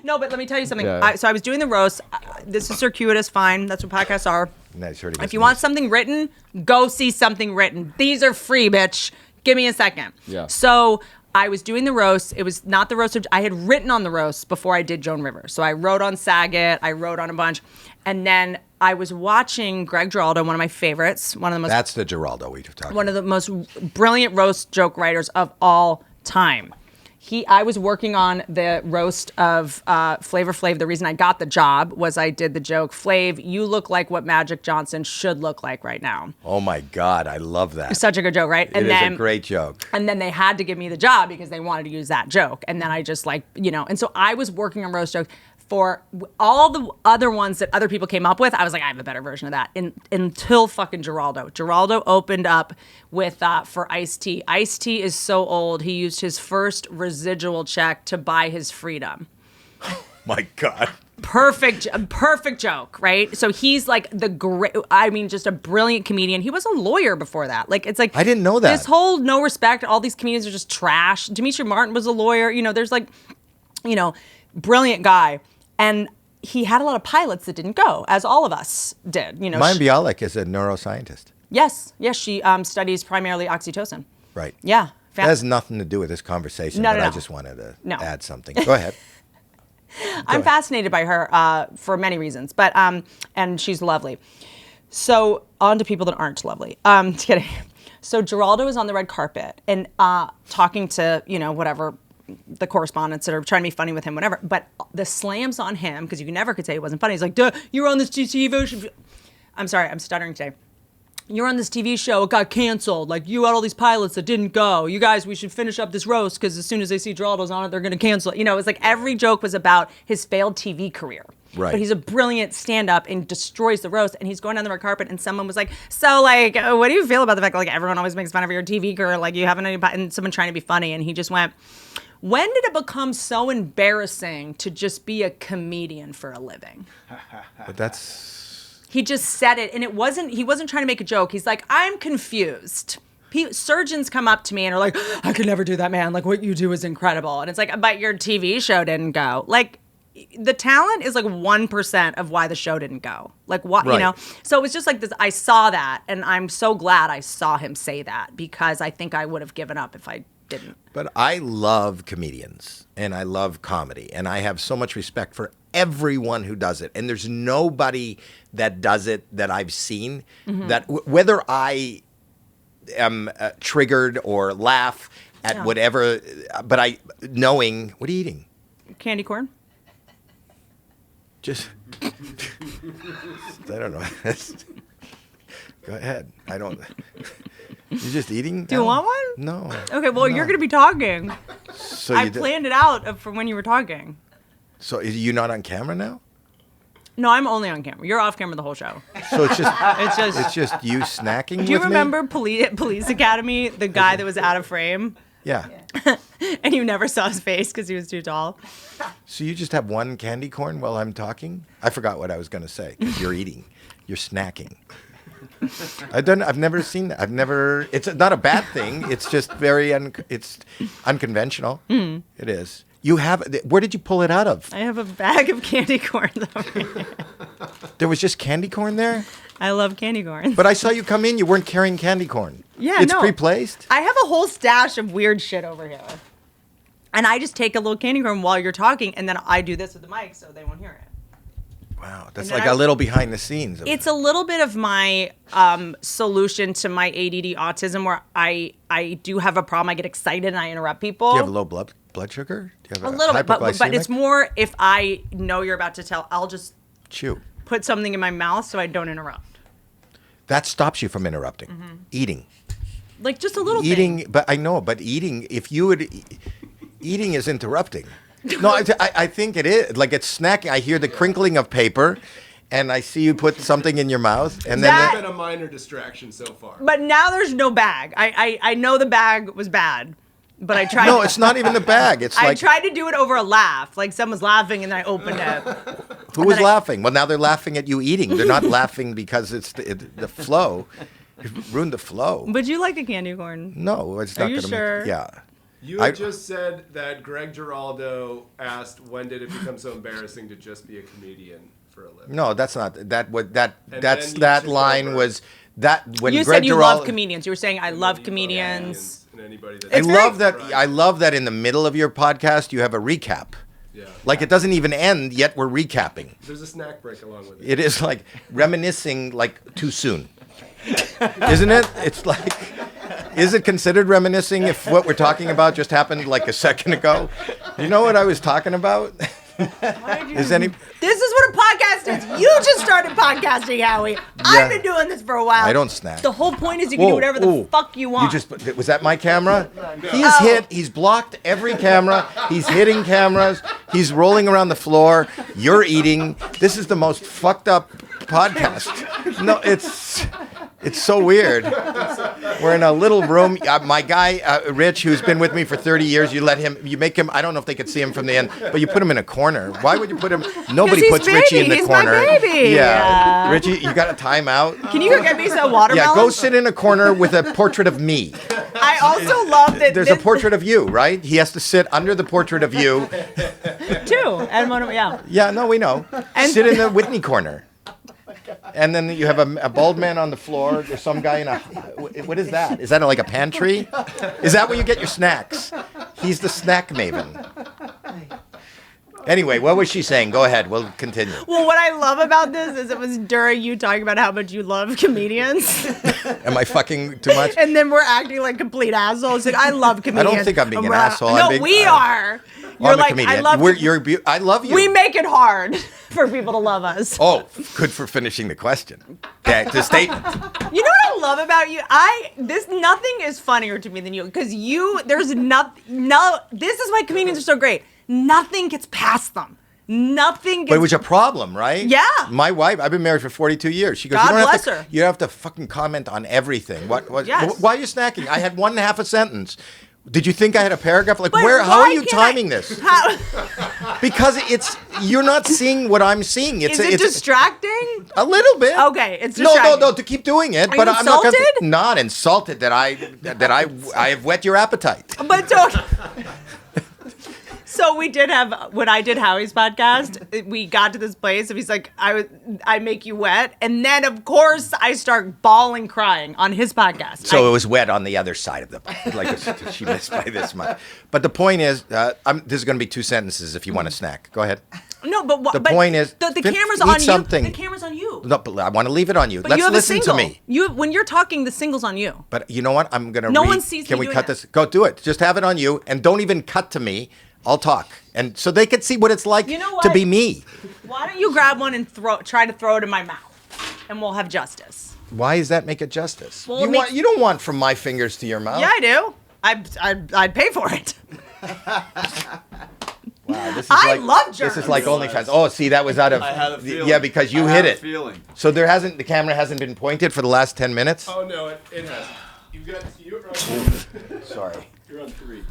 No, but let me tell you something. Yeah. So I was doing the roast. This is circuitous, fine. That's what podcasts are. Nice, heard he If you gets want something written, go see something written. These are free, bitch. Give me a second. Yeah. So I was doing the roast. It was not the roast. I had written on the roast before I did Joan Rivers. So I wrote on Saget. I wrote on a bunch. And then I was watching Greg Giraldo, one of my favorites. That's the Geraldo we talked about. One of the most brilliant roast joke writers of all time. I was working on the roast of Flavor Flav. The reason I got the job was I did the joke, Flav, you look like what Magic Johnson should look like right now. Oh my God, I love that. Such a good joke, right? It is a great joke. And then they had to give me the job because they wanted to use that joke. And then I just and so I was working on roast jokes. For all the other ones that other people came up with, I was like, I have a better version of that. Until fucking Giraldo. Giraldo opened up with for Ice-T. Ice-T is so old, he used his first residual check to buy his freedom. My God. Perfect joke, right? So he's like just a brilliant comedian. He was a lawyer before that. Like, it's like, I didn't know that. This whole no respect, all these comedians are just trash. Demetri Martin was a lawyer. There's brilliant guy. And he had a lot of pilots that didn't go, as all of us did. Maya Bialik is a neuroscientist. Yes, she studies primarily oxytocin. Right. Yeah. That has nothing to do with this conversation, No, but no, I no. just wanted to No. add something. Go ahead. I'm fascinated by her for many reasons, but and she's lovely. So on to people that aren't lovely. Just kidding. So Giraldo is on the red carpet and talking to whatever the correspondents that are trying to be funny with him, whatever. But the slams on him because you never could say it wasn't funny. He's like, "Duh, you were on this TV show." I'm sorry, I'm stuttering today. You're on this TV show, it got canceled. Like, you had all these pilots that didn't go. You guys, we should finish up this roast because as soon as they see Giraldo's on it, they're going to cancel it. It was like every joke was about his failed TV career. Right. But he's a brilliant stand-up and destroys the roast. And he's going down the red carpet and someone was like, so, like, what do you feel about the fact that, like, everyone always makes fun of your TV career? Like, you haven't any... And someone trying to be funny. And he just went, When did it become so embarrassing to just be a comedian for a living? But that's... He just said it, and he wasn't trying to make a joke. He's like, I'm confused. Surgeons come up to me and are like, I could never do that, man. Like, what you do is incredible. And it's like, but your TV show didn't go. Like, the talent is like 1% of why the show didn't go. Like, what, Right. you know? So it was just like this. I saw that, and I'm so glad I saw him say that, because I think I would have given up if I didn't. But I love comedians and I love comedy, and I have so much respect for everyone who does it. And there's nobody that does it that I've seen that whether I am triggered or laugh at whatever, but knowing, what are you eating? Candy corn? Just, I don't know. Go ahead. I don't. You're just eating? Do you want one? No. Okay, well, you're going to be talking. So I planned it out from when you were talking. So are you not on camera now? No, I'm only on camera. You're off camera the whole show. So it's just It's just you snacking. Do you with remember Me? Police Academy, the guy that was out of frame? Yeah. And you never saw his face because he was too tall? So you just have one candy corn while I'm talking? I forgot what I was going to say. 'Cause you're eating. You're snacking. I've never seen that. It's not a bad thing. It's just it's unconventional. It is. Where did you pull it out of? I have a bag of candy corns over here. There was just candy corn there? I love candy corns. But I saw you come in, you weren't carrying candy corn. Yeah, It's no. pre-placed? I have a whole stash of weird shit over here. And I just take a little candy corn while you're talking, and then I do this with the mic so they won't hear it. Wow, that's And then like a little behind the scenes. It's a little bit of my solution to my ADD autism, where I do have a problem. I get excited and I interrupt people. Do you have low blood sugar? Do you have A little bit, but it's hypoglycemic? more if I know you're about to tell, I'll just Chew. put something in my mouth so I don't interrupt. That stops you from interrupting. Eating. Like just a little Eating, thing. but I know, but eating, if you would, eating is interrupting. No, I think it is. Like it's snacking. I hear the crinkling of paper, and I see you put something in your mouth, and then It's been a minor distraction so far. But now there's no bag. I know the bag was bad, but I tried. no, it's not even the bag. It's I like, tried to do it over a laugh. Like someone's laughing and then I opened it. who was laughing? Well, now they're laughing at you eating. They're not laughing because it's the flow. You ruined the flow. Would you like a candy corn? No, it's not you going to sure? make. Yeah. You had just said that Greg Giraldo asked, when did it become so embarrassing to just be a comedian for a living? No, that's not that. What then that's you that took line over. was that when You Greg said you Giraldo, love comedians. You were saying I love comedians. And anybody that I love that in the middle of your podcast you have a recap. Yeah. Like it doesn't even end yet we're recapping. There's a snack break along with it. It is like reminiscing like too soon. Isn't it? It's like, is it considered reminiscing if what we're talking about just happened like a second ago? You know what I was talking about? Is any? This is what a podcast is. You just started podcasting, Howie. I've been doing this for a while. I don't snack. The whole point is you can do whatever the fuck you want. Was that my camera? He's blocked every camera. He's hitting cameras. He's rolling around the floor. You're eating. This is the most fucked up podcast. No, it's so weird. We're in a little room. My guy, Rich, who's been with me for 30 years, you make him, I don't know if they could see him from the end, but you put him in a corner. Why would you put him? Nobody he's puts Richie in the he's corner. My baby. Yeah. Richie, you got a timeout. Can you go get me some watermelon? Yeah, go sit in a corner with a portrait of me. I also love that There's a portrait of you, right? He has to sit under the portrait of you. too. And one of, yeah. Yeah, no, we know. Sit in the Whitney corner. And then you have a bald man on the floor. There's some guy in a... What is that? Is that like a pantry? Is that where you get your snacks? He's the snack maven. Anyway, what was she saying? Go ahead. We'll continue. Well, what I love about this is it was during you talking about how much you love comedians. Am I fucking too much? And then we're acting like complete assholes. Like, I love comedians. I don't think I'm being an we're- asshole. No, I'm being, we are. You're I'm a like, comedian. I love I love you. We make it hard for people to love us. Oh, good for finishing the question. Okay, the statement. You know what I love about you? Nothing is funnier to me than you, because this is why comedians are so great. Nothing gets past them. Nothing gets... But it was a problem, right? Yeah. My wife, I've been married for 42 years. She goes, God you don't bless have her. You have to fucking comment on everything. Yes. Why are you snacking? I had one half a sentence. Did you think I had a paragraph? Like, But how why are you can't I- timing this? How, Because you're not seeing what I'm seeing. is it distracting? a little bit. Okay, it's distracting. No, to keep doing it. Are but you I'm not insulted? not insulted that I have whet your appetite. But so we did have, when I did Howie's podcast, we got to this place and he's like, I make you wet. And then, of course, I start bawling, crying on his podcast. So it was wet on the other side of the, like she missed by this much. But the point is, this is going to be 2 sentences if you want a snack. Go ahead. No, but The point is, the camera's eat on something. you. The camera's on you. No, but I want to leave it on you. But Let's you have listen a single. to me. When you're talking, the single's on you. But you know what? I'm going to No one sees Can me we doing cut that. this? Go do it. Just have it on you and don't even cut to me. I'll talk. And so they could see what it's like You know to what? be me. Why don't you grab one and try to throw it in my mouth, and we'll have justice. Why does that make it justice? Well, it makes- You don't want from my fingers to your mouth. Yeah, I do. I'd pay for it. Wow, this is I like, love This germs. is like OnlyFans. Oh, see, that was out of. I had a feeling. Yeah, because you I hit had a it. feeling. So the camera hasn't been pointed for the last 10 minutes. Oh no, it has. You're on. Sorry, You're on 3.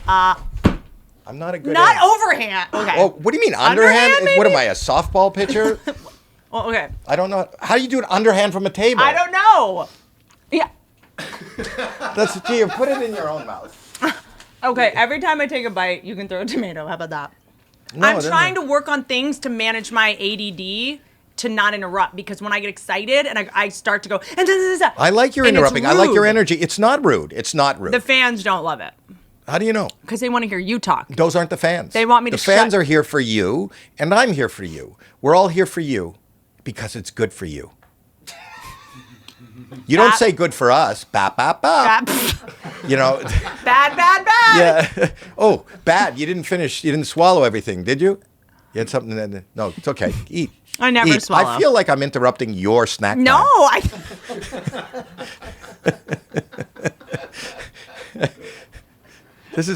I'm not a good. Not aim. overhand. Okay. Oh, what do you mean Underhand, underhand? What am maybe? I, a softball pitcher? Well, okay. I don't know. How do you do an underhand from a table? I don't know. Yeah. That's gee, put it in your own mouth. Okay. Every time I take a bite, you can throw a tomato. How about that? No, I'm that's trying not- to work on things to manage my ADD to not interrupt, because when I get excited and I start to go, I like your and it's interrupting. I like your rude. energy. It's not rude. It's not rude. The fans don't love it How do you know? because they want to hear you talk. Those aren't the fans. They want me to The fans shut- are here for you, and I'm here for you. We're all here for you because it's good for you. You don't say good for us. Bap, bap, bap. Bad, You know, bad, bad. yeah. Oh, bad. You didn't finish. You didn't swallow everything, did you? You had something that. No, it's okay. Eat. I never Eat. swallow. I feel like I'm interrupting your snack No, time.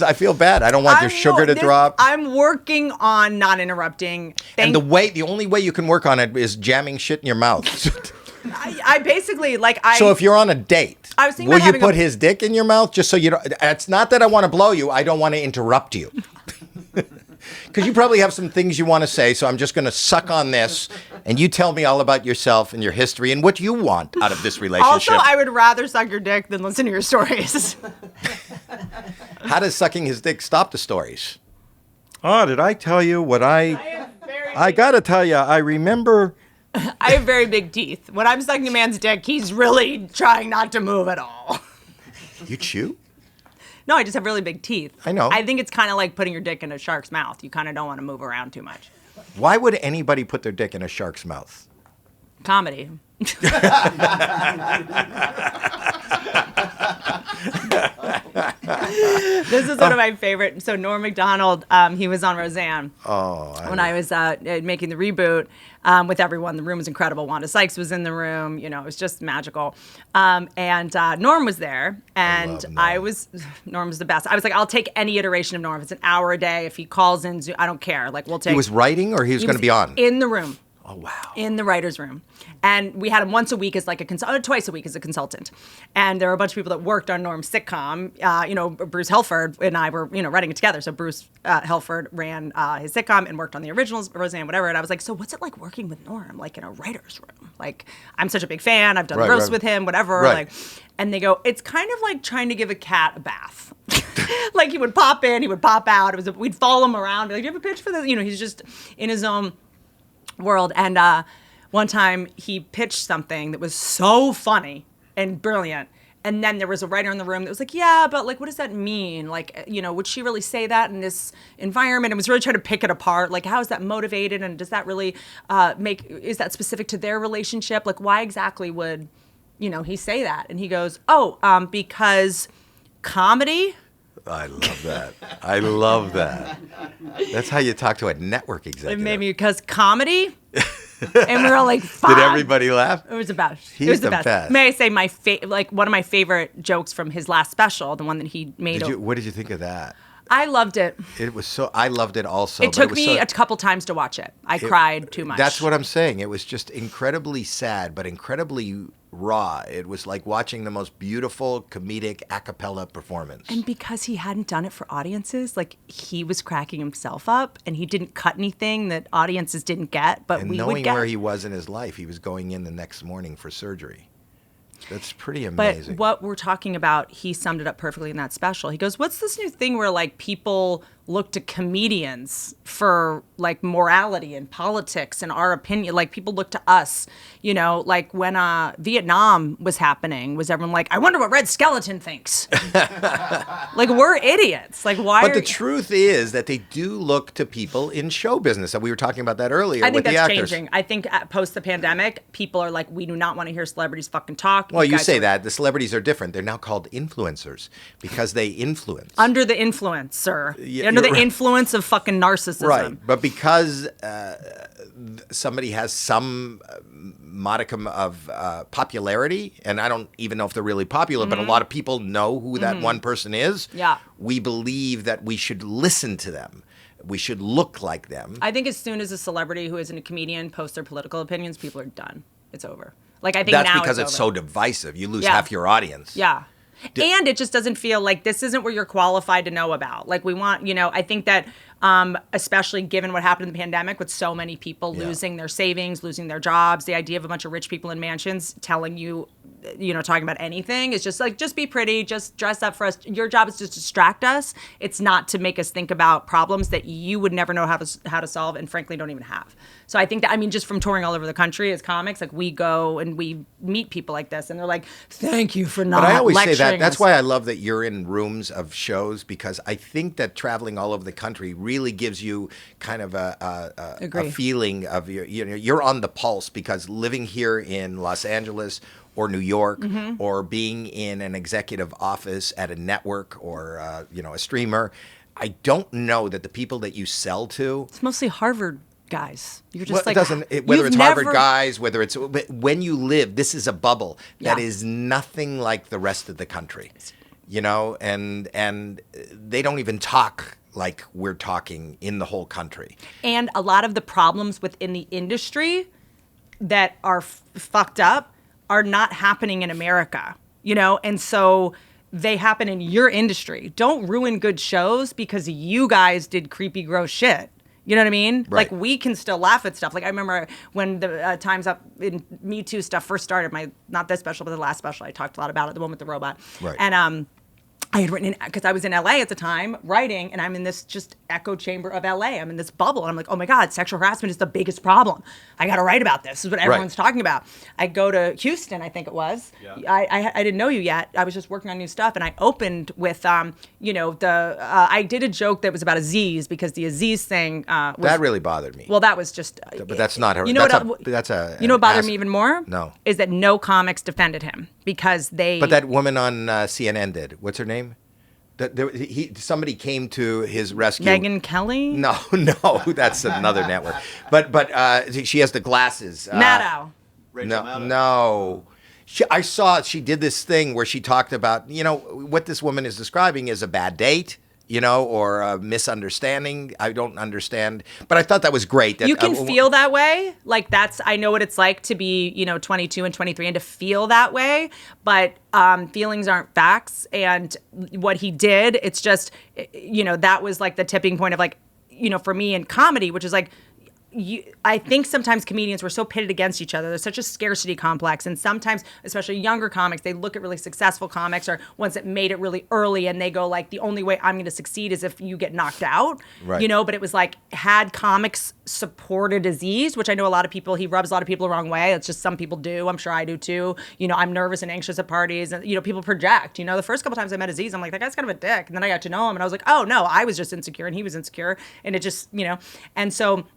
I feel bad. I don't want your sugar to drop. I'm working on not interrupting. And the only way you can work on it is jamming shit in your mouth. I basically So if you're on a date, I was thinking will about you having put a- his dick in your mouth just so you don't? It's not that I want to blow you. I don't want to interrupt you. Because you probably have some things you want to say, so I'm just going to suck on this, and you tell me all about yourself and your history and what you want out of this relationship. Also, I would rather suck your dick than listen to your stories. How does sucking his dick stop the stories? Oh, did I tell you what I got to tell you, I remember. I have very big teeth. When I'm sucking a man's dick, he's really trying not to move at all. You chew? No, I just have really big teeth. I know. I think it's kind of like putting your dick in a shark's mouth. You kind of don't want to move around too much. Why would anybody put their dick in a shark's mouth? Comedy. This is one of my favorite. So Norm Macdonald, he was on Roseanne. When I was making the reboot with everyone. The room was incredible. Wanda Sykes was in the room. You know, it was just magical. And Norm was there, and Norm was the best. I was like, I'll take any iteration of Norm. If it's an hour a day. If he calls in, I don't care. Like, we'll take. He was writing, or he was going to be on? In the room. Oh, wow. In the writer's room. And we had him once a week as like twice a week as a consultant. And there were a bunch of people that worked on Norm's sitcom. Bruce Helford and I were, writing it together. So Bruce Helford ran his sitcom and worked on the originals, Roseanne, whatever. And I was like, so what's it like working with Norm, like in a writer's room? Like, I'm such a big fan. I've done roasts with him, whatever. Right. Like, and they go, it's kind of like trying to give a cat a bath. Like, he would pop in, he would pop out. We'd follow him around. Be like, do you have a pitch for this? He's just in his own world. And one time he pitched something that was so funny and brilliant, and then there was a writer in the room that was like, yeah, but like, what does that mean? Like, would she really say that in this environment? And was really trying to pick it apart. Like, how is that motivated, and does that really is that specific to their relationship? Like, why exactly would he say that? And he goes, because comedy. I love that. I love that. That's how you talk to a network executive. It made me, because comedy. And we were all like, fuck. Did everybody laugh? It was the best. He's It was the best. May I say one of my favorite jokes from his last special, the one that he made. What did you think of that? I loved it. It was so. I loved it also. It but took was me so- a couple times to watch it. I cried too much. That's what I'm saying. It was just incredibly sad, but incredibly raw. It was like watching the most beautiful comedic a cappella performance. And because he hadn't done it for audiences, like he was cracking himself up, and he didn't cut anything that audiences didn't get, but And we knowing would get. where he was in his life, he was going in the next morning for surgery. That's pretty But amazing. what we're talking about, he summed it up perfectly in that special. He goes, "What's this new thing where like people look to comedians for like morality and politics and our opinion? Like people look to us, you know, like when Vietnam was happening, was everyone like, I wonder what Red Skeleton thinks? Like we're idiots. Like why? But the truth is that they do look to people in show business. And we were talking about that earlier I think with the that's actors. changing. I think post the pandemic, people are like, we do not want to hear celebrities fucking talk. Well, you guys say are that. The celebrities are different. They're now called influencers because they influence. under the influence, sir. Yeah, Under the you're right. influence of fucking narcissism. Right. But because somebody has some modicum of popularity, and I don't even know if they're really popular, but a lot of people know who that one person is. Yeah. We believe that we should listen to them. We should look like them. I think as soon as a celebrity who isn't a comedian posts their political opinions, people are done. It's over. Like I think That's now because it's so over. divisive. You lose Yeah. half your audience. Yeah. And it just doesn't feel like this isn't where you're qualified to know about. Like we want, you know, I think that especially given what happened in the pandemic with so many people Yeah. losing their savings, losing their jobs, the idea of a bunch of rich people in mansions telling you, you know, talking about anything is just like, just be pretty, just dress up for us. Your job is to distract us. It's not to make us think about problems that you would never know how to solve and frankly don't even have. So I think that, I mean, just from touring all over the country as comics, like we go and we meet people like this and they're like, thank you for not But I always say that. lecturing That's us. why I love that you're in rooms of shows because I think that traveling all over the country really gives you kind of a Agree. feeling of you're on the pulse because living here in Los Angeles or New York Mm-hmm. or being in an executive office at a network or a streamer, I don't know that the people that you sell to. It's mostly Harvard guys. You're just Well, like, it doesn't. Whether you've it's Harvard never- guys, whether it's when you live, this is a bubble that Yeah. is nothing like the rest of the country, and they don't even talk like we're talking in the whole country. And a lot of the problems within the industry that are fucked up are not happening in America, you know? And so they happen in your industry. Don't ruin good shows because you guys did creepy, gross shit. You know what I mean? Right. Like we can still laugh at stuff. Like I remember when the Time's Up in Me Too stuff first started, not this special, but the last special, I talked a lot about it, the one with the robot. Right. And I had written because I was in LA at the time writing, and I'm in this just echo chamber of LA. I'm in this bubble, and I'm like, oh my God, sexual harassment is the biggest problem. I got to write about this. This is what everyone's talking about. I go to Houston, I think it was. Yeah. I didn't know you yet. I was just working on new stuff, and I opened with, I did a joke that was about Aziz because the Aziz thing was. That really bothered me. Well, that was just. But that's not her. You know that's a. You know what bothered an me even more? No. Is that no comics defended him because they. But that woman on CNN did. What's her name? Somebody came to his rescue. Megyn Kelly? No, that's another network. But she has the glasses. Maddow. No. I saw she did this thing where she talked about, what this woman is describing is a bad date, or a misunderstanding. I don't understand. But I thought that was great. That, You can feel that way. Like I know what it's like to be, 22 and 23 and to feel that way. But feelings aren't facts. And what he did, it's just, that was like the tipping point of like, for me in comedy, which is like, I think sometimes comedians were so pitted against each other. There's such a scarcity complex. And sometimes, especially younger comics, they look at really successful comics or ones that made it really early and they go like, the only way I'm going to succeed is if you get knocked out. Right. But it was like, had comics supported Aziz, which I know he rubs a lot of people the wrong way. It's just some people do. I'm sure I do too. I'm nervous and anxious at parties and, people project. The first couple times I met Aziz, I'm like, that guy's kind of a dick. And then I got to know him and I was like, oh no, I was just insecure and he was insecure. And it just, and so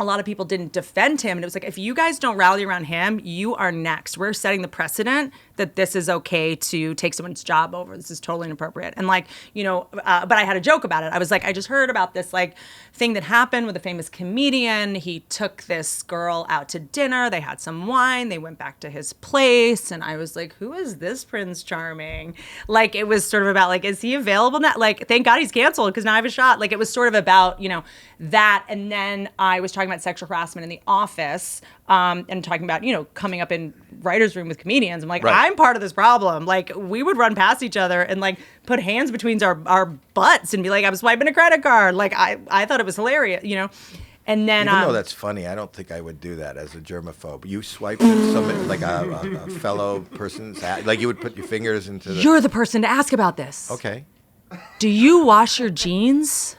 a lot of people didn't defend him. And it was like, if you guys don't rally around him, you are next. We're setting the precedent that this is okay to take someone's job over. This is totally inappropriate. And like, but I had a joke about it. I was like, I just heard about this like thing that happened with a famous comedian. He took this girl out to dinner. They had some wine. They went back to his place. And I was like, who is this Prince Charming? Like, it was sort of about like, is he available now? Like, thank God he's canceled because now I have a shot. Like, it was sort of about, that. And then I was talking about sexual harassment in the office and talking about, coming up in writer's room with comedians. I'm like, I'm part of this problem. Like, we would run past each other and like put hands between our butts and be like, I'm swiping a credit card. Like, I thought it was hilarious, And then, even though that's funny, I don't think I would do that as a germaphobe. You swipe at somebody, like a fellow person's hat, like you would put your fingers into the... You're the person to ask about this. Okay. Do you wash your jeans?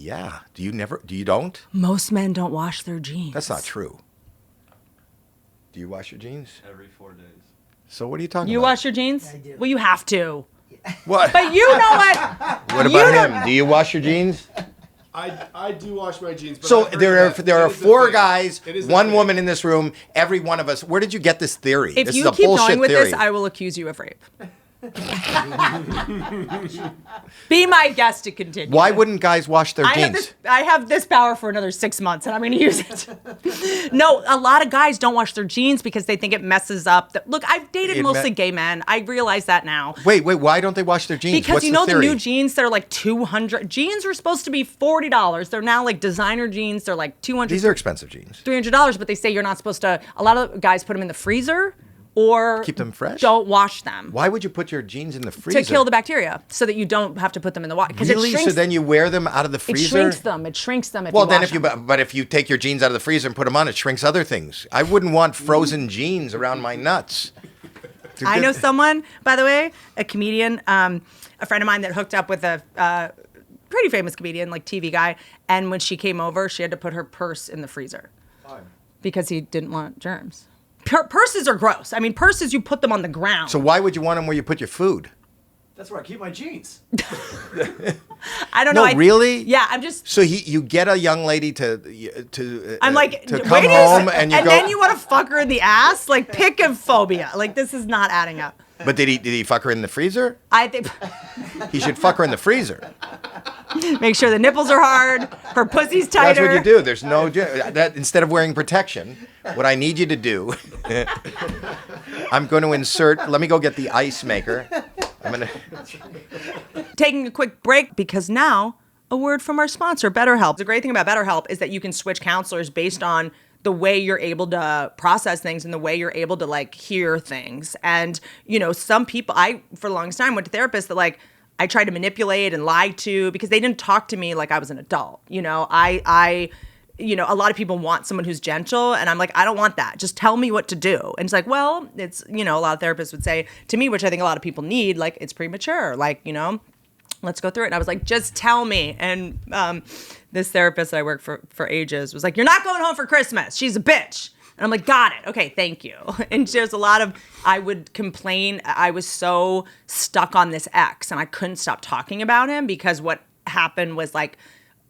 Yeah. Do you don't? Most men don't wash their jeans. That's not true. Do you wash your jeans? Every 4 days. So what are you talking You about? wash your jeans? I do. Well, you have to. What? But you know what? What about him? Do you wash your jeans? I do wash my jeans. But So I've heard there that are it is a 4 thing. guys, It is a 1 thing. woman in this room, every one of us. Where did you get this theory? If This you is a keep bullshit going with theory. this, I will accuse you of rape. Be my guest to continue. Why wouldn't guys wash their jeans? I have this power for another 6 months, and I'm going to use it. No, a lot of guys don't wash their jeans because they think it messes up. Look, I've dated mostly gay men. I realize that now. Wait, why don't they wash their jeans? Because What's the theory? new jeans that are like $200. Jeans were supposed to be $40. They're now like designer jeans. They're like $200. These are expensive jeans. $300, but they say you're not supposed to. A lot of guys put them in the freezer or Keep them fresh? Don't wash them. Why would you put your jeans in the freezer? To kill the bacteria, so that you don't have to put them in the water. Really? So then you wear them out of the it freezer? shrinks them. It shrinks them. Well, then but if you take your jeans out of the freezer and put them on, it shrinks other things. I wouldn't want frozen jeans around my nuts. I know someone, by the way, a comedian, a friend of mine that hooked up with a pretty famous comedian, like TV guy, and when she came over, she had to put her purse in the freezer. Why? Because he didn't want germs. Purses are gross. I mean, purses, you put them on the ground. So why would you want them where you put your food? That's where I keep my jeans. I don't know. Really? Yeah, I'm just. So you get a young lady to I'm like, to wait come a home sec- and you go. then you want to fuck her in the ass? Like, pick a phobia. Like, this is not adding up. But did he fuck her in the freezer? I think. He should fuck her in the freezer. Make sure the nipples are hard, her pussy's tighter. That's what you do. There's no that instead of wearing protection, what I need you to do, I'm going to insert. Let me go get the ice maker. I'm gonna. Taking a quick break because now a word from our sponsor, BetterHelp. The great thing about BetterHelp is that you can switch counselors based on the way you're able to process things and the way you're able to like hear things. And some people, I for the longest time went to therapists that like I tried to manipulate and lie to because they didn't talk to me like I was an adult. A lot of people want someone who's gentle, and I'm like, I don't want that. Just tell me what to do. And it's like, well, it's, a lot of therapists would say to me, which I think a lot of people need, like, it's premature. Like, let's go through it. And I was like, just tell me. And this therapist that I worked for ages was like, you're not going home for Christmas. She's a bitch. And I'm like, got it. Okay, thank you. And there's a lot of, I would complain. I was so stuck on this ex, and I couldn't stop talking about him because what happened was like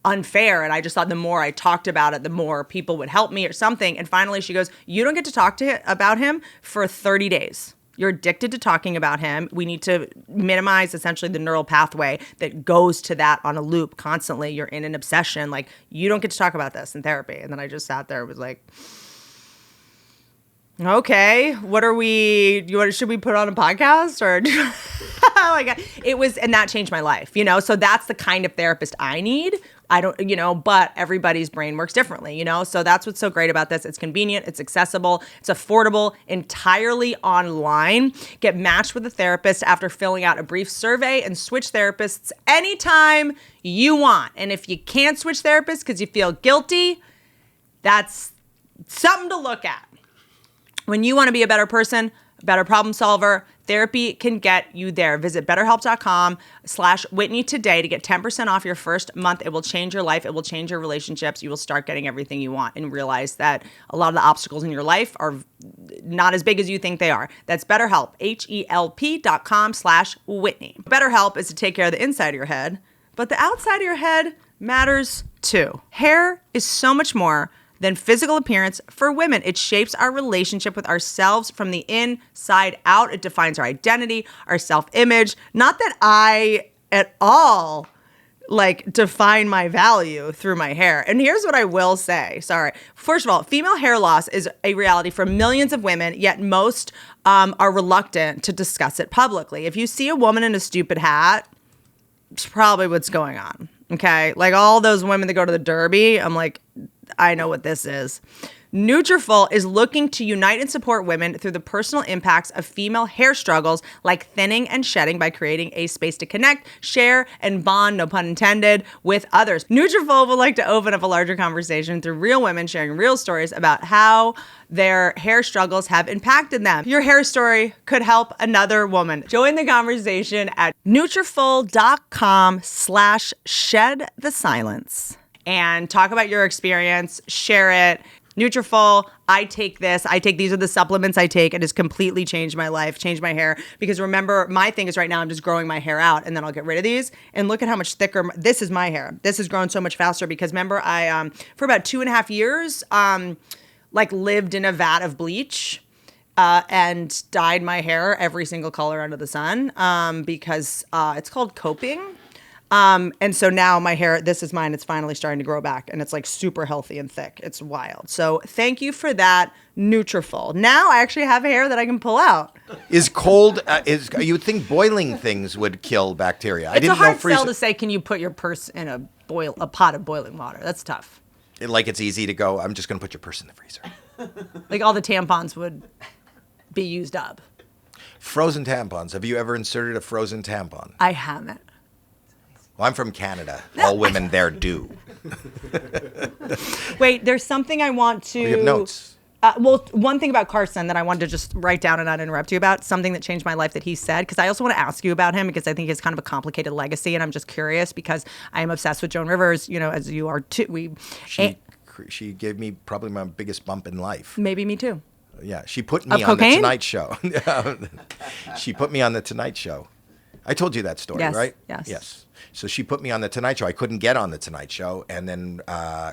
unfair. And I just thought the more I talked about it, the more people would help me or something. And finally she goes, you don't get to talk about him for 30 days. You're addicted to talking about him. We need to minimize essentially the neural pathway that goes to that on a loop constantly. You're in an obsession. Like, you don't get to talk about this in therapy. And then I just sat there and was like, okay, should we put on a podcast or? Oh my God. It was, and that changed my life, so that's the kind of therapist I need. I don't, but everybody's brain works differently, so that's what's so great about this. It's convenient, it's accessible, it's affordable, entirely online. Get matched with a therapist after filling out a brief survey and switch therapists anytime you want. And if you can't switch therapists because you feel guilty, that's something to look at. When you want to be a better person, a better problem solver, therapy can get you there. Visit BetterHelp.com/Whitney today to get 10% off your first month. It will change your life. It will change your relationships. You will start getting everything you want and realize that a lot of the obstacles in your life are not as big as you think they are. That's BetterHelp, HELP.com/Whitney. BetterHelp is to take care of the inside of your head, but the outside of your head matters too. Hair is so much more than physical appearance for women. It shapes our relationship with ourselves from the inside out. It defines our identity, our self-image. Not that I at all define my value through my hair. And here's what I will say. Sorry. First of all, female hair loss is a reality for millions of women, yet most are reluctant to discuss it publicly. If you see a woman in a stupid hat, it's probably what's going on. Okay? Like all those women that go to the Derby, I'm like, I know what this is. Nutrafol is looking to unite and support women through the personal impacts of female hair struggles like thinning and shedding by creating a space to connect, share, and bond, no pun intended, with others. Nutrafol would like to open up a larger conversation through real women sharing real stories about how their hair struggles have impacted them. Your hair story could help another woman. Join the conversation at Nutrafol.com/shed-the-silence and talk about your experience, share it. Nutrafol, I take this. These are the supplements I take. It has completely changed my life, changed my hair. Because remember, my thing is right now I'm just growing my hair out, and then I'll get rid of these. And look at how much thicker this is my hair. This has grown so much faster because remember, I for about 2.5 years, lived in a vat of bleach. And dyed my hair every single color under the sun because it's called coping. And so now my hair, this is mine, it's finally starting to grow back and it's super healthy and thick. It's wild. So thank you for that, Nutrafol. Now I actually have hair that I can pull out. Is cold, you would think boiling things would kill bacteria. It's a hard sell to say, can you put your purse in a pot of boiling water? That's tough. It's easy to go, I'm just going to put your purse in the freezer. All the tampons would be used up. Frozen tampons. Have you ever inserted a frozen tampon? I haven't. Well, I'm from Canada. All women there do. Wait, there's something I want to... You have notes. One thing about Carson that I wanted to just write down and not interrupt you about, something that changed my life that he said, because I also want to ask you about him because I think it's kind of a complicated legacy, and I'm just curious because I am obsessed with Joan Rivers, as you are too. She gave me probably my biggest bump in life. Maybe me too. Yeah, she put me on the Tonight Show. She put me on the Tonight Show. I told you that story, right? Yes. So she put me on the Tonight Show. I couldn't get on the Tonight Show, and then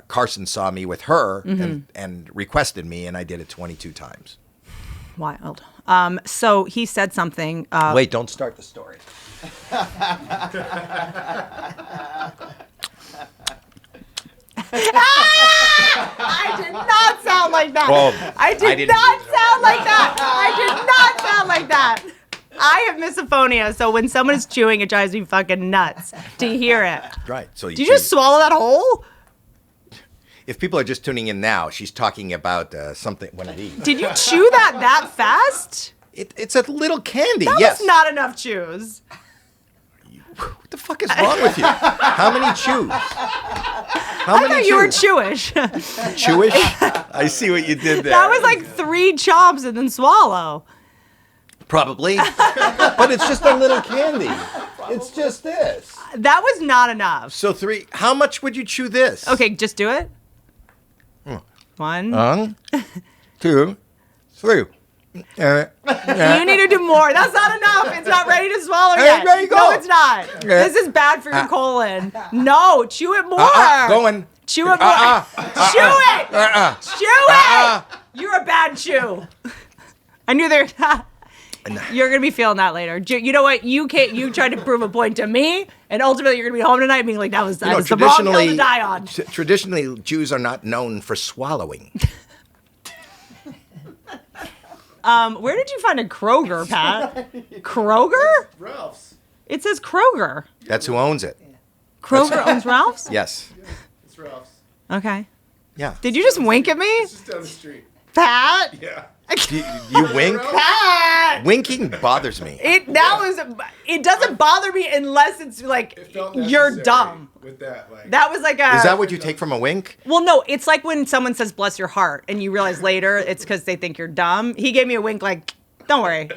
Carson saw me with her and requested me, and I did it 22 times. Wild. So he said something. Wait, don't start the story. I did not sound like that. Well, I did not sound like that. I did not sound like that. I have misophonia, so when someone is chewing, it drives me fucking nuts to hear it. Right. So did you just swallow that whole? If people are just tuning in now, she's talking about something when I eat. Did you chew that fast? It's a little candy. That yes. was not enough chews. What the fuck is wrong with you? How many chews? How many I thought chews? you were Jewish. Jewish? I see what you did there. That was 3 chomps and then swallow. Probably. But it's just a little candy. It's just this. That was not enough. So 3. How much would you chew this? Okay, just do it. 1. 2. 3. You need to do more. That's not enough. It's not ready to swallow yet. There you go. No, it's not. This is bad for your colon. No, chew it more. Going. Chew it more. Chew it. Chew it. You're a bad chew. I knew there. You're gonna be feeling that later. You know what? You tried to prove a point to me, and ultimately you're gonna be home tonight being like, that was the wrong hill to die on. Traditionally, Jews are not known for swallowing. Where did you find a Kroger, Pat? Kroger? Ralph's. It says Kroger. That's who owns it. Kroger owns Ralph's? Yes. It's Ralph's. Okay. Yeah. Did you just wink at me? It's just down the street. Pat? Yeah. You wink? Pat! Winking bothers me. It doesn't bother me unless it's It felt you're necessary dumb. with that. That was like a... Is that what you take from a wink? Well, no, it's like when someone says bless your heart and you realize later it's because they think you're dumb. He gave me a wink like, don't worry.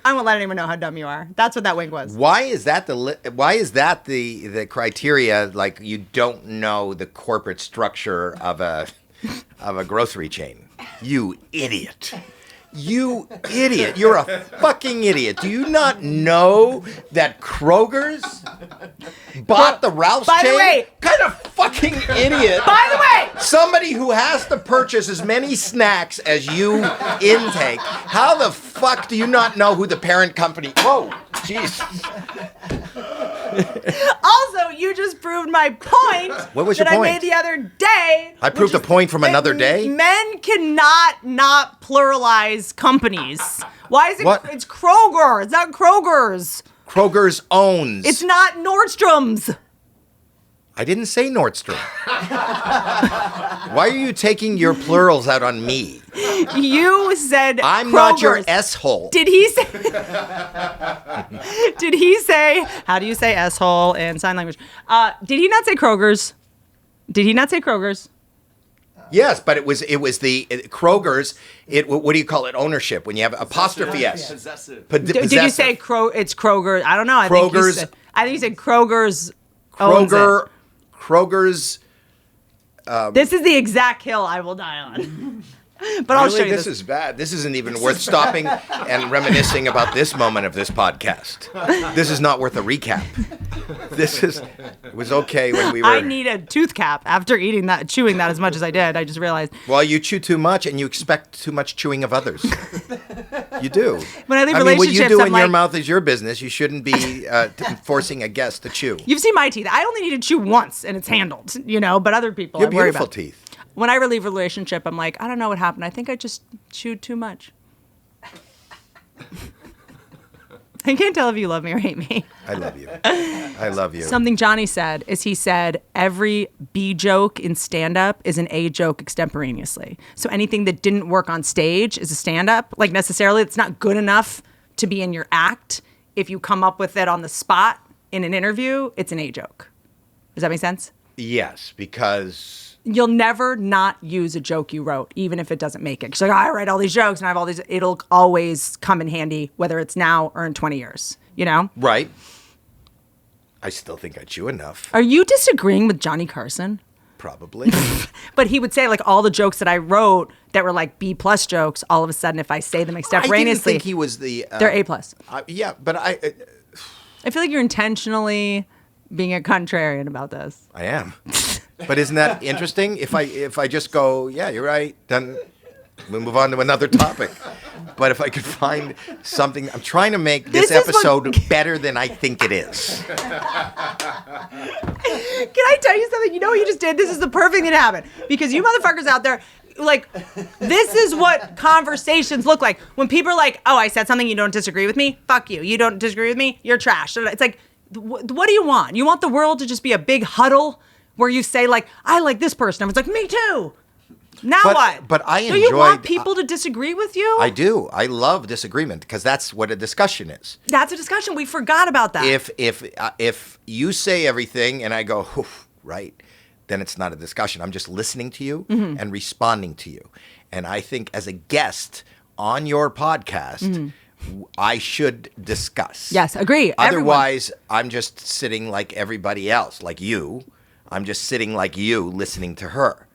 I won't let anyone know how dumb you are. That's what that wink was. Why is that the criteria? Like you don't know the corporate structure of a grocery chain. You idiot. You idiot. You're a fucking idiot. Do you not know that Kroger's Bought the Ralph's By the chain? way- Kind of fucking idiot. By the way, Somebody who has to purchase as many snacks as you intake. How the fuck do you not know who the parent company? Whoa, jeez. also, you just proved my point What was that your I point? made the other day. I proved which a is point from that another day? Men cannot not pluralize companies. Why is it? What? It's Kroger. It's not Kroger's. Kroger's owns. It's not Nordstrom's. I didn't say Nordstrom. Why are you taking your plurals out on me? You said I'm not your Kroger's. S-hole. Did he say? Did he say? How do you say s-hole in sign language? Did he not say Kroger's? Did he not say Kroger's? Yes, but it was the Kroger's. What do you call it? Ownership when you have apostrophe s. Possessive. Did you say It's Kroger? I don't know. I Kroger's- think you said Kroger's. owns it. Kroger's. This is the exact hill I will die on. But I'll show Really, you this is bad. This isn't even worth stopping and reminiscing about this moment of this podcast. This is not worth a recap. It was okay when we were. I need a tooth cap after chewing that as much as I did. I just realized. Well, you chew too much and you expect too much chewing of others. You do. When I leave what you relationships, do I'm in your like- mouth is your business. You shouldn't be forcing a guest to chew. You've seen my teeth. I only need to chew once and it's handled, but other people You're I worry beautiful about. teeth. When I relieve a relationship, I'm like, I don't know what happened. I think I just chewed too much. I can't tell if you love me or hate me. I love you. I love you. Something Johnny said is he said every B joke in stand-up is an A joke extemporaneously. So anything that didn't work on stage is a stand-up. Like necessarily, it's not good enough to be in your act. If you come up with it on the spot in an interview, it's an A joke. Does that make sense? Yes, because You'll never not use a joke you wrote, even if it doesn't make it. 'Cause you're like, I write all these jokes and I have all these. It'll always come in handy, whether it's now or in 20 years. right. I still think I chew enough. Are you disagreeing with Johnny Carson? Probably. But he would say like all the jokes that I wrote that were like B+ jokes. All of a sudden, if I say them I didn't extemporaneously, think he was the. they're A+. Yeah, but I feel like you're intentionally being a contrarian about this. I am. But isn't that interesting? If I just go, yeah, you're right, then we'll move on to another topic. But if I could find something, I'm trying to make this This is what- episode better than I think it is. Can I tell you something? You know what you just did? This is the perfect thing to happen. Because you motherfuckers out there, like, this is what conversations look like. When people are like, oh, I said something, you don't disagree with me? Fuck you. You don't disagree with me? You're trash. It's like, what do you want? You want the world to just be a big huddle where you say, like, I like this person. Everyone's like, me too. Now what? But I Do you want enjoyed- people to disagree with you? I do. I love disagreement because that's what a discussion is. That's a discussion. We forgot about that. If you say everything and I go, "Oof, right, then it's not a discussion. I'm just listening to you Mm-hmm. and responding to you. And I think as a guest on your podcast, I should discuss. Mm-hmm. Yes, agree. Everyone. Otherwise, I'm just sitting like everybody else, like you. I'm just sitting like you, listening to her.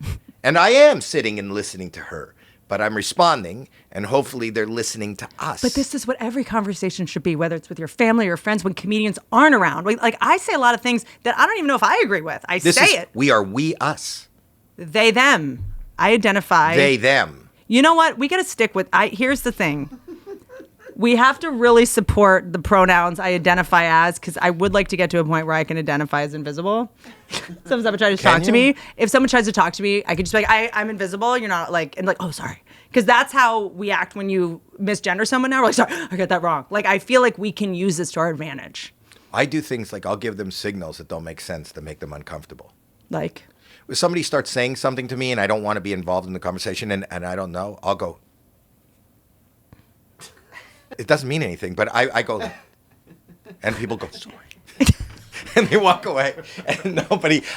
And I am sitting and listening to her. But I'm responding, and hopefully they're listening to us. But this is what every conversation should be, whether it's with your family or friends when comedians aren't around. Like, I say a lot of things that I don't even know if I agree with. I say it. We are we, us. They, them. I identify. They, them. You know what? We got to stick with. Here's the thing. We have to really support the pronouns I identify as, because I would like to get to a point where I can identify as invisible. Someone tries to talk to me. If someone tries to talk to me, I could just be like, I'm invisible. You're not like, and like, oh, sorry. Because that's how we act when you misgender someone now. We're like, sorry, I got that wrong. Like, I feel like we can use this to our advantage. I do things like I'll give them signals that don't make sense to make them uncomfortable. Like, If somebody starts saying something to me and I don't want to be involved in the conversation and I don't know, I'll go. It doesn't mean anything, but I go, and people go, sorry. And they walk away. And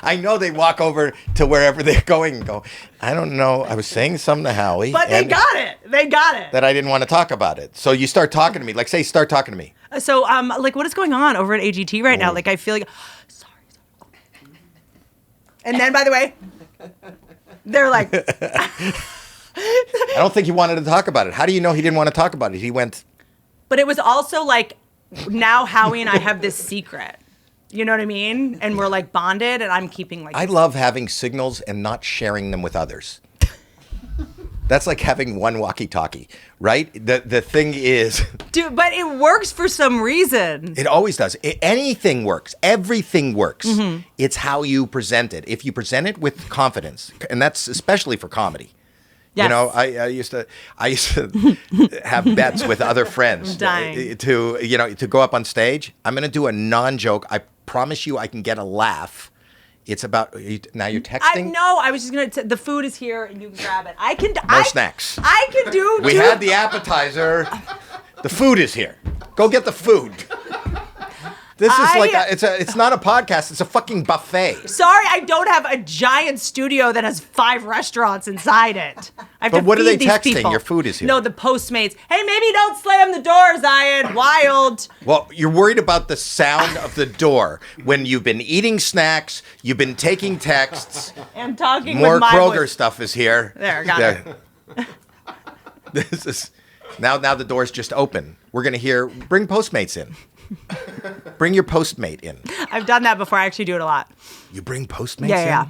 I know they walk over to wherever they're going and go, I don't know. I was saying something to Howie. but they and got it. They got it. that I didn't want to talk about it. So you start talking to me. Like, say, start talking to me. So, like, what is going on over at AGT right now? Like, I feel like, sorry. And then, by the way, they're like, I don't think he wanted to talk about it. How do you know he didn't want to talk about it? He went, but it was also like, now Howie and I have this secret. You know what I mean? And we're like bonded, and I'm keeping like. I love having signals and not sharing them with others. That's like having one walkie-talkie, right? The thing is... Dude, but it works for some reason. It always does. Anything works. Everything works. It's how you present it. If you present it with confidence, and that's especially for comedy. Yes. You know, I used to have bets with other friends to go up on stage. I'm going to do a non-joke. I promise you I can get a laugh. It's about now you're texting. I know. I was just gonna. The food is here, and you can grab it. I can. No snacks. I can do. We had the appetizer. The food is here. Go get the food. This is it's not a podcast. It's a fucking buffet. Sorry, I don't have a giant studio that has 5 restaurants inside it. I have But to what are they feed these texting? people. Your food is here. No, the Postmates. Hey, maybe don't slam the door, Zion. Wild. Well, you're worried about the sound of the door when you've been eating snacks, you've been taking texts. I'm talking More with my Kroger voice. stuff is here. There, got it. This is now the door's just open. We're gonna bring Postmates in. Bring your Postmate in. I've done that before. I actually do it a lot. You bring Postmates Yeah, in? yeah.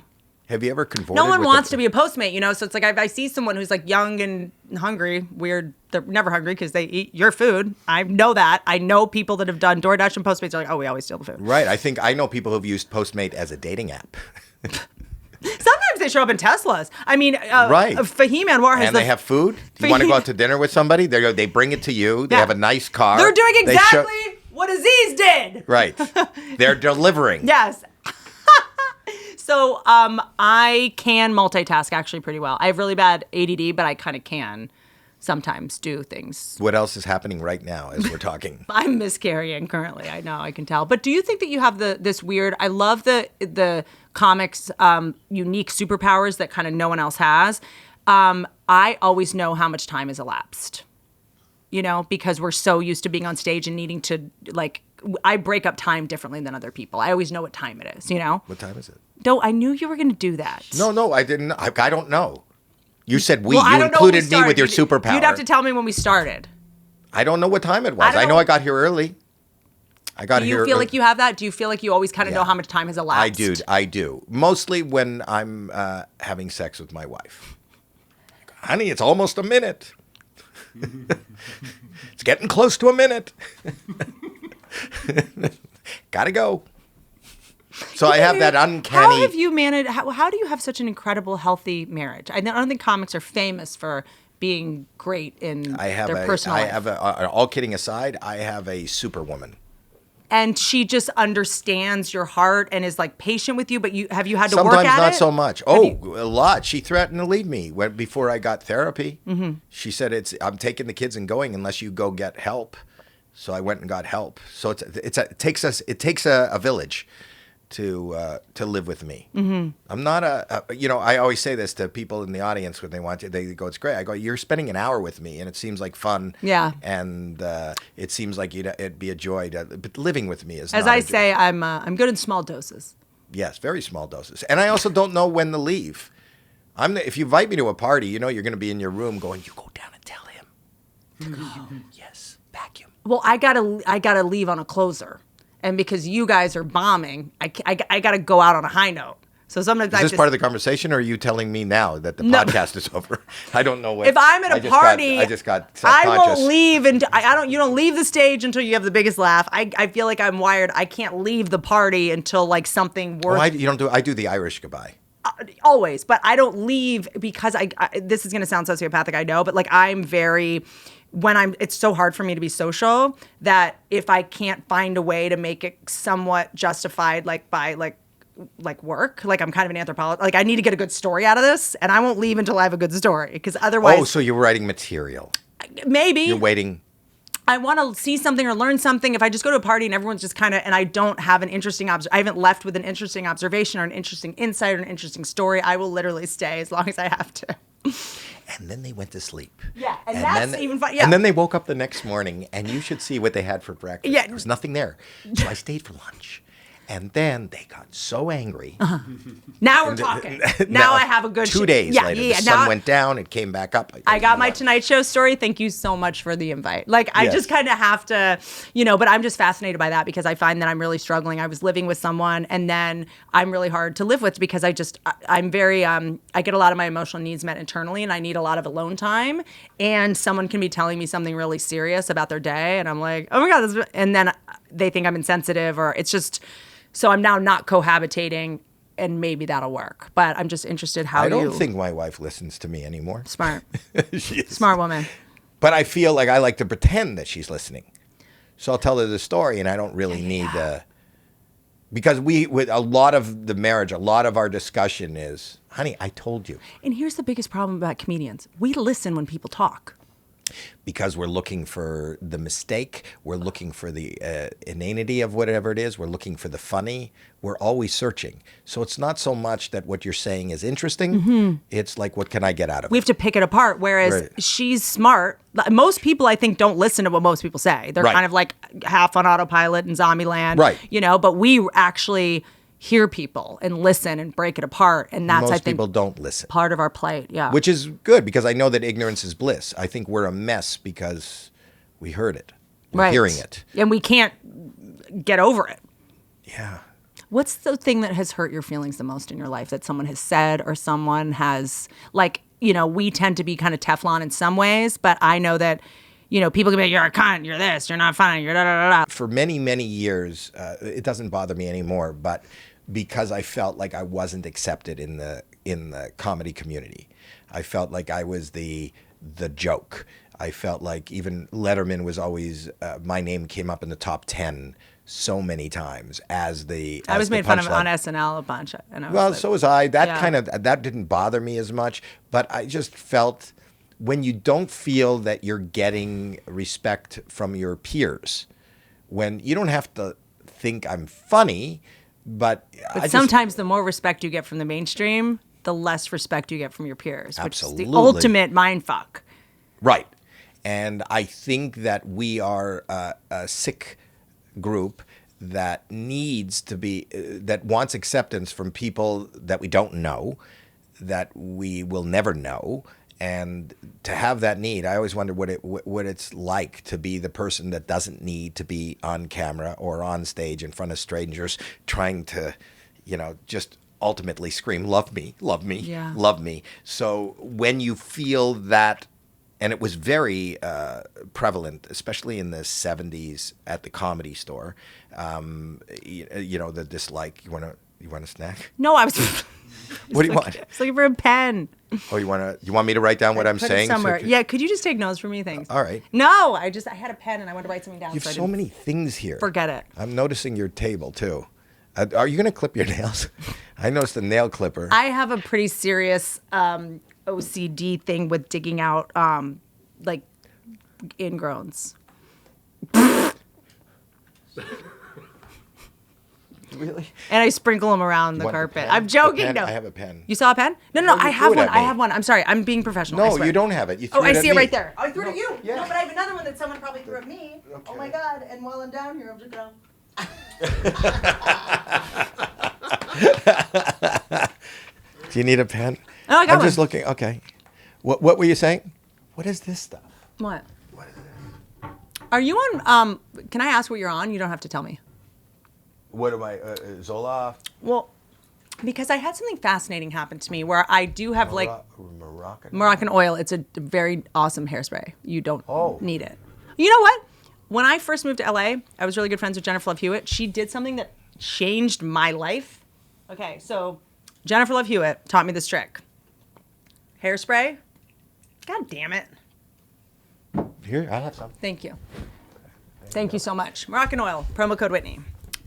Have you ever convorted No one with wants to be a Postmate, you know? So it's like I see someone who's like young and hungry. Weird. They're never hungry because they eat your food. I know that. I know people that have done DoorDash and Postmates are like, oh, we always steal the food. Right. I know people who've used Postmate as a dating app. Sometimes they show up in Teslas. I mean, Right. Fahim Anwar has And they have food. You want to go out to dinner with somebody? They bring it to you. They Yeah. have a nice car. They're doing They exactly what Aziz did. Right. They're delivering. Yes. So I can multitask actually pretty well. I have really bad ADD, but I kind of can sometimes do things. What else is happening right now as we're talking? I'm miscarrying currently. I know, I can tell. But do you think that you have this weird? I love the comics unique superpowers that kind of no one else has. I always know how much time has elapsed. You know, because we're so used to being on stage and needing to I break up time differently than other people. I always know what time it is. You know. What time is it? No, I knew you were going to do that. No, I didn't. I don't know. You said we. Well, I You don't know when we included me with your started. superpower. You'd have to tell me when we started. I don't know what time it was. don't I know know. I got here early. I got Do here. you feel like you have that? Do you feel like you always kind of know Yeah. how much time has elapsed? I do. Mostly when I'm having sex with my wife. Honey, it's almost a minute. It's getting close to a minute. Gotta go. So I have that uncanny. How have you managed? How do you have such an incredible, healthy marriage? I don't think comics are famous for being great in their personal life. All kidding aside, I have a superwoman. And she just understands your heart and is like patient with you. But have you had to Sometimes work at it? not so much. Oh, a lot. She threatened to leave me before I got therapy. Mm-hmm. She said, I'm taking the kids and going unless you go get help. So I went and got help. So it takes a village to live with me. Mm-hmm. I'm not I always say this to people in the audience when they want to. They go, it's great. I go, you're spending an hour with me, and it seems like fun. Yeah. And it seems like it'd be a joy but living with me is. As not I a joy. say, I'm good in small doses. Yes, very small doses. And I also don't know when to leave. If you invite me to a party, you know you're going to be in your room going, you go down and tell him. Yes, vacuum. Well, I gotta leave on a closer, and because you guys are bombing, I gotta go out on a high note. So sometimes Is this part of the conversation, or are you telling me now that the podcast is over? I don't know what. If I'm at a party, I just got I self-conscious. won't leave, and you don't leave the stage until you have the biggest laugh. I feel like I'm wired. I can't leave the party until like something worth. I do the Irish goodbye. Always, but I don't leave because this is gonna sound sociopathic, I know, but like I'm very. It's so hard for me to be social that if I can't find a way to make it somewhat justified, like by like work, like I'm kind of an anthropologist, like I need to get a good story out of this, and I won't leave until I have a good story, because otherwise. Oh, so you're writing material. Maybe. You're waiting. I want to see something or learn something. If I just go to a party and everyone's just kind of, and I don't have an interesting, I haven't left with an interesting observation or an interesting insight or an interesting story, I will literally stay as long as I have to. And then they went to sleep. Yeah, and that's even fun. Yeah. And then they woke up the next morning, and you should see what they had for breakfast. Yeah. There was nothing there. So I stayed for lunch. And then they got so angry. Now we're talking. Now I have a good 2 days later, the sun went down, it came back up. I got my Tonight Show story. Thank you so much for the invite. Like, I just kind of have to, but I'm just fascinated by that because I find that I'm really struggling. I was living with someone and then I'm really hard to live with because I'm very, I get a lot of my emotional needs met internally and I need a lot of alone time. And someone can be telling me something really serious about their day and I'm like, oh my God, and then they think I'm insensitive or it's just, so I'm now not cohabitating and maybe that'll work. But I'm just interested how I don't think my wife listens to me anymore. Smart. She is. Smart woman. But I feel like I like to pretend that she's listening. So I'll tell her the story and I don't really need because with a lot of the marriage, a lot of our discussion is, honey, I told you. And here's the biggest problem about comedians. We listen when people talk. Because we're looking for the mistake, we're looking for the inanity of whatever it is, we're looking for the funny, we're always searching. So it's not so much that what you're saying is interesting, it's like, what can I get out of it? We have to pick it apart, whereas she's smart. Most people, I think, don't listen to what most people say. They're kind of like half on autopilot in Zombieland, but we actually hear people and listen and break it apart. And that's, Most I think, people don't listen. Part of our plight, Which is good because I know that ignorance is bliss. I think we're a mess because we heard it. We're hearing it. And we can't get over it. Yeah. What's the thing that has hurt your feelings the most in your life that someone has said or someone has, like, we tend to be kind of Teflon in some ways, but I know that, people can be like, you're a cunt, you're this, you're not funny, you're da-da-da-da. For many, many years, it doesn't bother me anymore, but because I felt like I wasn't accepted in the comedy community. I felt like I was the joke. I felt like even Letterman was always, my name came up in the top 10 so many times as the I was made fun of on SNL a bunch. And so was I. That didn't bother me as much, but I just felt when you don't feel that you're getting respect from your peers, when you don't have to think I'm funny, but sometimes the more respect you get from the mainstream, the less respect you get from your peers, which Absolutely. is the ultimate mindfuck. Right. And I think that we are a sick group that needs to be, that wants acceptance from people that we don't know, that we will never know. And to have that need, I always wonder what it's like to be the person that doesn't need to be on camera or on stage in front of strangers trying to, just ultimately scream, love me, love me, love me. So when you feel that, and it was very prevalent, especially in the 70s at the Comedy Store, the dislike, you want a snack? No, I was... What do you want? I was looking for a pen. Oh, you want me to write down what I'm saying? Somewhere. Yeah, could you just take notes for me? Thanks. All right. No, I had a pen and I wanted to write something down. You have so many things here. Forget it. I'm noticing your table too. Are you going to clip your nails? I noticed the nail clipper. I have a pretty serious OCD thing with digging out like ingrowns. Really? And I sprinkle them around the carpet. I'm joking. No, I have a pen. You saw a pen? No, I have one. I have one. I'm sorry. I'm being professional. No, you don't have it. You threw I it see at it me. right there. I threw it at you. Yeah. No, but I have another one that someone probably threw at me. Okay. Oh my God. And while I'm down here, I'm just going Do you need a pen? Oh, I got I'm one. just looking. Okay. What were you saying? What is this stuff? What? What is it? Are you on, can I ask what you're on? You don't have to tell me. What am I? Zola? Well, because I had something fascinating happen to me where I do have Moroccan oil. It's a very awesome hairspray. You don't need it. You know what? When I first moved to LA, I was really good friends with Jennifer Love Hewitt. She did something that changed my life. Okay, so Jennifer Love Hewitt taught me this trick. Hairspray. God damn it. Here, I have some. Thank you. Thank you so much. Moroccan oil, promo code Whitney.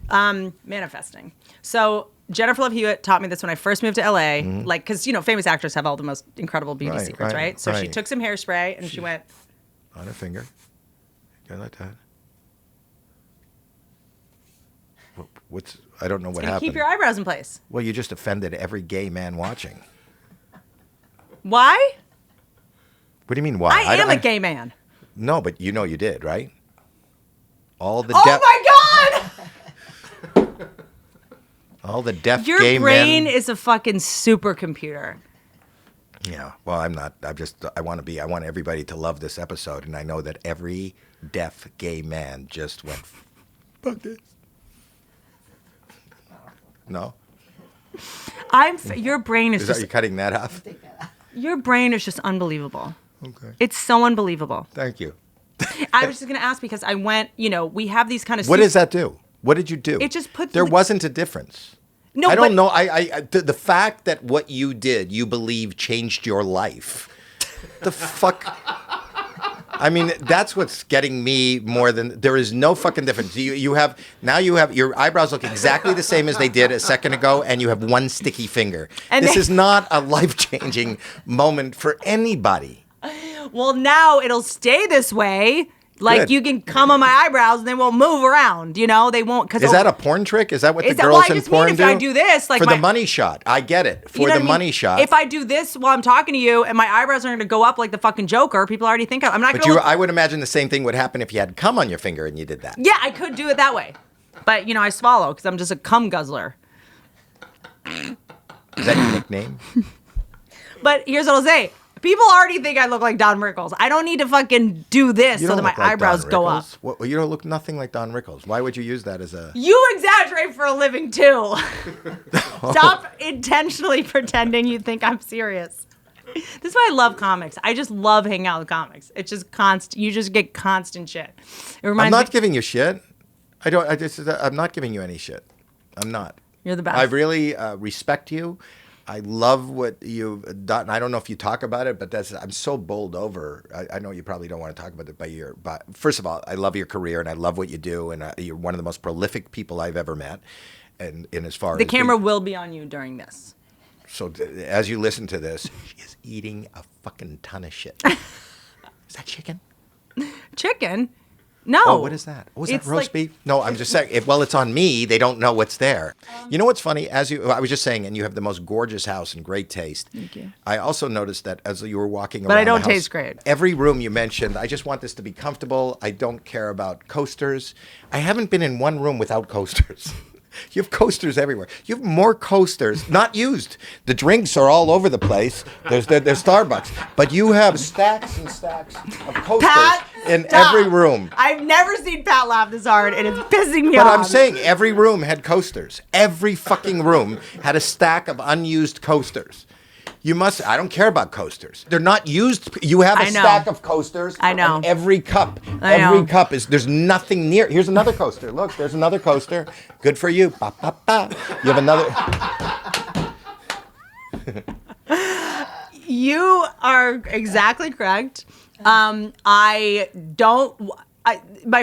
Manifesting. So Jennifer Love Hewitt taught me this when I first moved to LA, because, famous actors have all the most incredible beauty secrets, right? So she took some hairspray and she went. On her finger. Go like that. I don't know what happened. Keep your eyebrows in place. Well, you just offended every gay man watching. Why? What do you mean, why? I am a gay man. No, but you know you did, right? All the Oh my God! All the deaf Your gay brain men. is a fucking supercomputer. Yeah. Well, I'm not. I want everybody to love this episode, and I know that every deaf gay man just went, fuck this. No? Your brain is Are just you cutting that off? your brain is just unbelievable. Okay. It's so unbelievable. Thank you. I was just gonna ask because I went, we have these kind of What does that do? What did you do? It just puts There wasn't a difference. No, I don't but- know. The fact that what you did, you believe, changed your life. The fuck. I mean, that's what's getting me more than there is no fucking difference. You have your eyebrows look exactly the same as they did a second ago, and you have one sticky finger. And this they- is not a life-changing moment for anybody. Well, now it'll stay this way. Like Good. you can come on my eyebrows and they won't move around. They won't. Cause Is that a porn trick? Is that what the Is that- well, girls I in just mean porn if do? I do this, like for my- the money shot. I get it. For you know the what I mean? money shot. If I do this while I'm talking to you and my eyebrows are going to go up like the fucking Joker, people already think I'm not But going to. I would imagine the same thing would happen if you had cum on your finger and you did that. Yeah, I could do it that way, but I swallow because I'm just a cum guzzler. Is that your nickname? But here's what I'll say. People already think I look like Don Rickles. I don't need to fucking do this You so don't that my look like eyebrows Don go up. Rickles. Well, you don't look nothing like Don Rickles. Why would you use that as a... You exaggerate for a living too. Stop intentionally pretending you think I'm serious. This is why I love comics. I just love hanging out with comics. It's just constant. You just get constant shit. It reminds I'm not me. giving you shit. I'm not giving you any shit. I'm not. You're the best. I really respect you. I love what you've done. I don't know if you talk about it, but I'm so bowled over. I know you probably don't want to talk about it, but first of all, I love your career and I love what you do, and you're one of the most prolific people I've ever met. And in as far The as camera will be on you during this. So as you listen to this, she is eating a fucking ton of shit. Is that chicken? Chicken? No. Oh, what is that? Oh, is that It's roast like- beef? No, I'm just saying. Well, it's on me. They don't know what's there. You know what's funny? I was just saying, and you have the most gorgeous house and great taste. Thank you. I also noticed that as you were walking around But I don't the house, taste great. Every room you mentioned, I just want this to be comfortable. I don't care about coasters. I haven't been in one room without coasters. You have coasters everywhere. You have more coasters, not used. The drinks are all over the place. There's Starbucks. But you have stacks and stacks of coasters Pat, in stop. every room. I've never seen Pat laugh this hard, and it's pissing me But off. I'm saying every room had coasters. Every fucking room had a stack of unused coasters. I don't care about coasters. They're not used. You have a I know. stack of coasters. I know. On every cup. I Every know. cup there's nothing near. Here's another coaster. Look, there's another coaster. Good for you. Ba, ba, ba. You have another. You are exactly correct. My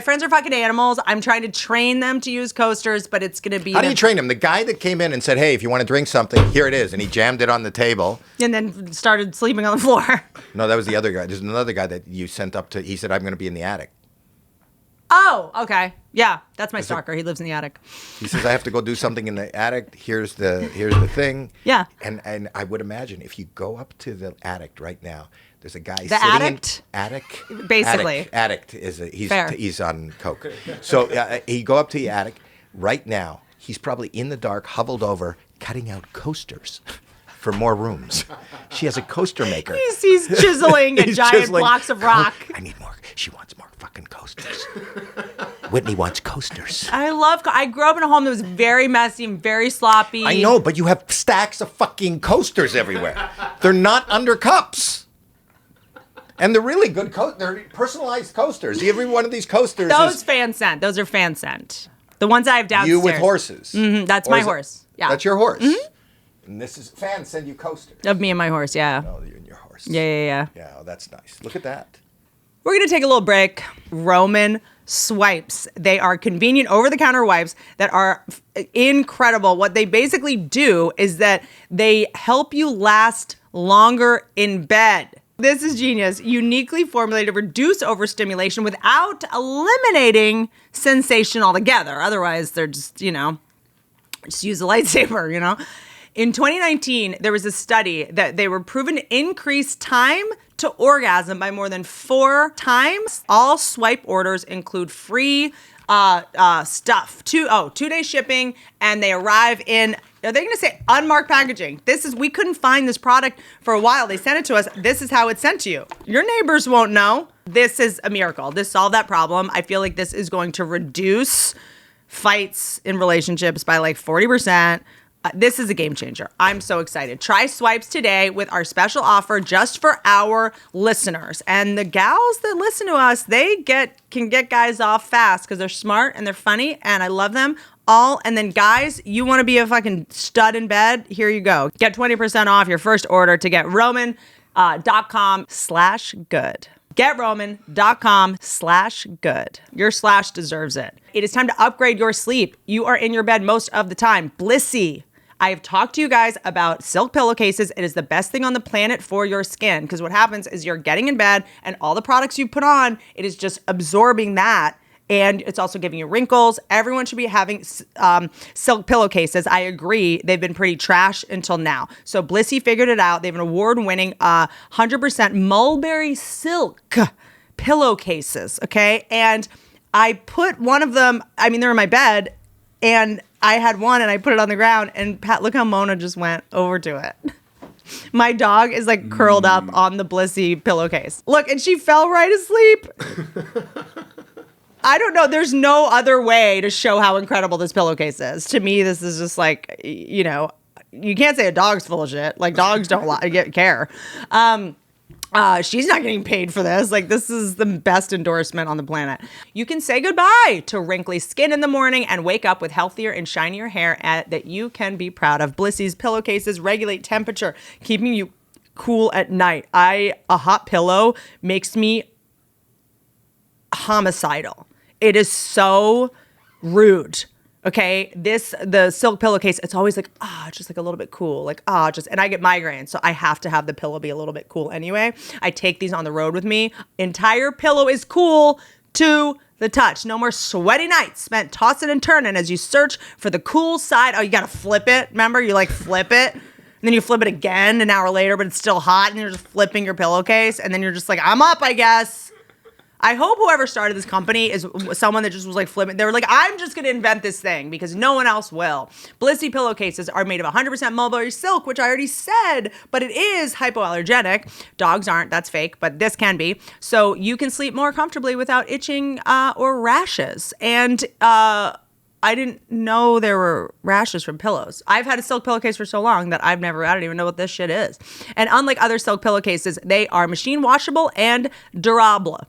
friends are fucking animals. I'm trying to train them to use coasters, but it's going to be... How do you train him? The guy that came in and said, hey, if you want to drink something, here it is. And he jammed it on the table. And then started sleeping on the floor. No, that was the other guy. There's another guy that you sent up to. He said, I'm going to be in the attic. Oh, okay. Yeah, that's my stalker. He lives in the attic. He says, I have to go do something in the attic. Here's the thing. Yeah. And I would imagine if you go up to the attic right now, there's a guy The sitting addict? Attic? Basically. Addict is Fair. he's on coke. So he go up to the attic right now. He's probably in the dark, huddled over, cutting out coasters for more rooms. She has a coaster maker. He's chiseling He's giant chiseling. blocks of rock. I need more. She wants more fucking coasters. Whitney wants coasters. I grew up in a home that was very messy and very sloppy. I know, but you have stacks of fucking coasters everywhere. They're not under cups. And they're really good they're personalized coasters. Every one of these coasters Those is fan sent. Those are fan sent. The ones I have downstairs. you with horses. That's Or my is it- horse. Yeah. That's your horse. And this is fans send you coasters. Of me and my horse, yeah. Oh, you and your horse. Yeah. Yeah, oh, that's nice. Look at that. We're going to take a little break. Roman swipes. They are convenient over-the-counter wipes that are incredible. What they basically do is that they help you last longer in bed. This is genius. Uniquely formulated to reduce overstimulation without eliminating sensation altogether. Otherwise, they're just use a lightsaber, In 2019, there was a study that they were proven to increase time to orgasm by more than 4 times. All swipe orders include free stuff. 2-day shipping, and they arrive in, are they going to say unmarked packaging? We couldn't find this product for a while. They sent it to us. This is how it's sent to you. Your neighbors won't know. This is a miracle. This solved that problem. I feel like this is going to reduce fights in relationships by like 40%. This is a game changer. I'm so excited. Try swipes today with our special offer just for our listeners. And the gals that listen to us, they can get guys off fast because they're smart and they're funny and I love them all. And then guys, you want to be a fucking stud in bed? Here you go. Get 20% off your first order to GetRoman.com/good. GetRoman.com/good. Your slash deserves it. It is time to upgrade your sleep. You are in your bed most of the time. Blissy. I have talked to you guys about silk pillowcases. It is the best thing on the planet for your skin because what happens is you're getting in bed and all the products you put on, it is just absorbing that. And it's also giving you wrinkles. Everyone should be having silk pillowcases. I agree. They've been pretty trash until now. So Blissy figured it out. They have an award-winning 100% mulberry silk pillowcases, okay? And I put one of them, they're in my bed, and I had one and I put it on the ground, and Pat, look how Mona just went over to it. My dog is like curled up on the Blissy pillowcase. Look, and she fell right asleep. I don't know. There's no other way to show how incredible this pillowcase is. To me, this is just like, you can't say a dog's full of shit. Like, dogs don't care. She's not getting paid for this. Like, this is the best endorsement on the planet. You can say goodbye to wrinkly skin in the morning and wake up with healthier and shinier hair that you can be proud of. Blissy's pillowcases regulate temperature, keeping you cool at night. A hot pillow makes me homicidal. It is so rude. Okay, the silk pillowcase, it's always like, just like a little bit cool. Like, and I get migraines, so I have to have the pillow be a little bit cool anyway. I take these on the road with me. Entire pillow is cool to the touch. No more sweaty nights spent tossing and turning as you search for the cool side. Oh, you gotta flip it. Remember, you like flip it. And then you flip it again an hour later, but it's still hot, and you're just flipping your pillowcase, and then you're just like, I'm up, I guess. I hope whoever started this company is someone that just was like flipping. They were like, I'm just going to invent this thing because no one else will. Blissy pillowcases are made of 100% mulberry silk, which I already said, but it is hypoallergenic. Dogs aren't. That's fake, but this can be. So you can sleep more comfortably without itching or rashes. And I didn't know there were rashes from pillows. I've had a silk pillowcase for so long that I don't even know what this shit is. And unlike other silk pillowcases, they are machine washable and durable.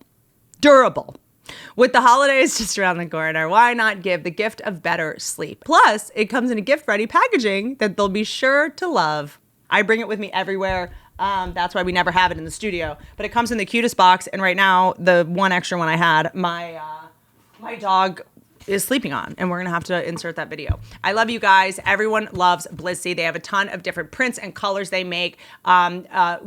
With the holidays just around the corner, why not give the gift of better sleep? Plus, it comes in a gift-ready packaging that they'll be sure to love. I bring it with me everywhere. That's why we never have it in the studio. But it comes in the cutest box, and right now, the one extra one I had, my dog is sleeping on, and we're gonna have to insert that video. I love you guys. Everyone loves Blissy. They have a ton of different prints and colors they make.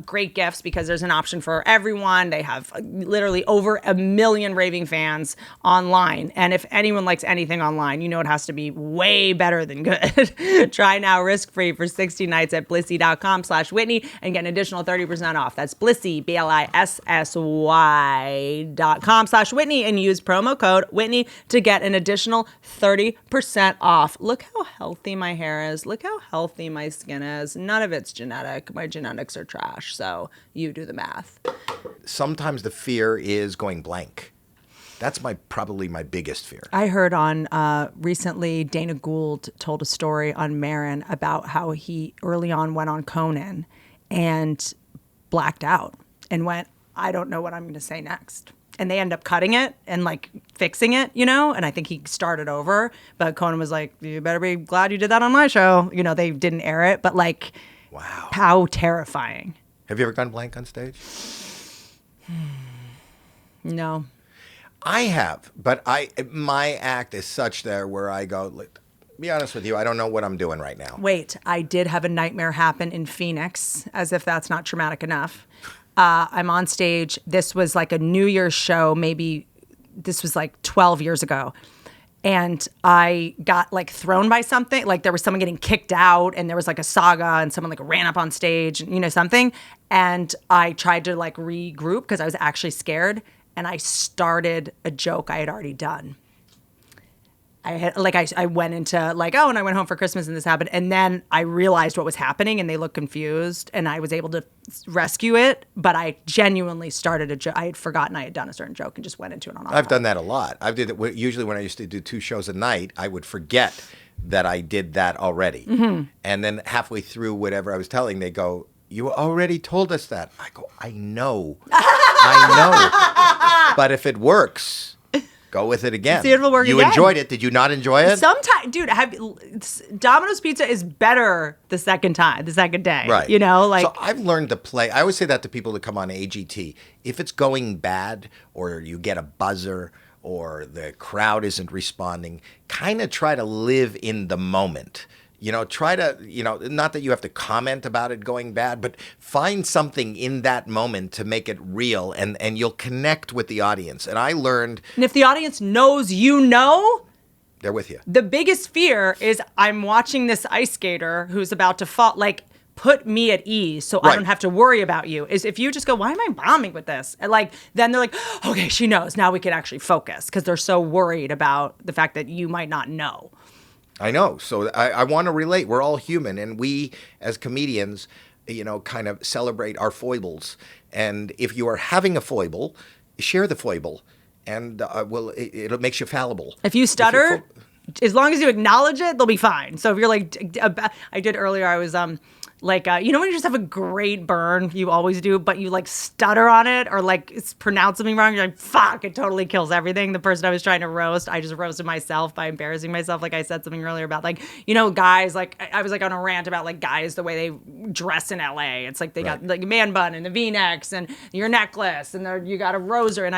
Great gifts because there's an option for everyone. They have literally over 1 million raving fans online. And if anyone likes anything online, you know it has to be way better than good. Try now risk-free for 60 nights at blissy.com/Whitney and get an additional 30% off. That's Blissy, BLISSY.com/Whitney and use promo code Whitney to get an additional 30% off. Look how healthy my hair is. Look how healthy my skin is. None of it's genetic. My genetics are trash. So you do the math. Sometimes the fear is going blank. That's probably my biggest fear. I heard on recently, Dana Gould told a story on Marin about how he early on went on Conan and blacked out and went, I don't know what I'm going to say next. And they end up cutting it and like fixing it, and I think he started over. But Conan was like, you better be glad you did that on my show. They didn't air it, but like, wow, how terrifying. Have you ever gone blank on stage? No. I have, but my act is such there where I go, look, be honest with you, I don't know what I'm doing right now. Wait, I did have a nightmare happen in Phoenix, as if that's not traumatic enough. I'm on stage. This was like a New Year's show. Maybe this was like 12 years ago. And I got like thrown by something. Like there was someone getting kicked out and there was like a saga and someone like ran up on stage, something. And I tried to like regroup because I was actually scared. And I started a joke I had already done. I went into like, oh, and I went home for Christmas and this happened. And then I realized what was happening and they looked confused and I was able to rescue it. But I genuinely started a joke. I had forgotten I had done a certain joke and just went into it on. I've done that a lot. I did it usually when I used to do 2 shows a night. I would forget that I did that already. And then halfway through whatever I was telling, they go, "You already told us that." I go, "I know. I know. But if it works, go with it again." See if it'll work You again. enjoyed it. Did you not enjoy it? Sometimes, dude, Domino's Pizza is better the second day. Right. You know, like so I've learned to play. I always say that to people that come on AGT. If it's going bad or you get a buzzer or the crowd isn't responding, kind of try to live in the moment. You know, try to, not that you have to comment about it going bad, but find something in that moment to make it real and you'll connect with the audience. And I learned. And if the audience knows They're with you. the biggest fear is I'm watching this ice skater who's about to fall, like, put me at ease so I Right. don't have to worry about you. Is if you just go, why am I bombing with this? And like, then they're like, okay, she knows. Now we can actually focus because they're so worried about the fact that you might not know. I know. So I want to relate. We're all human. And we, as comedians, kind of celebrate our foibles. And if you are having a foible, share the foible. And it makes you fallible. If you stutter, as long as you acknowledge it, they'll be fine. So if you're like, I did earlier, I was like, when you just have a great burn, you always do, but you like stutter on it or like pronounce something wrong, you're like, fuck, it totally kills everything. The person I was trying to roast, I just roasted myself by embarrassing myself. Like I said something earlier about like, guys, like I was like on a rant about like guys, the way they dress in LA. It's like they got like a man bun and the V-necks and your necklace and you got a rosary. And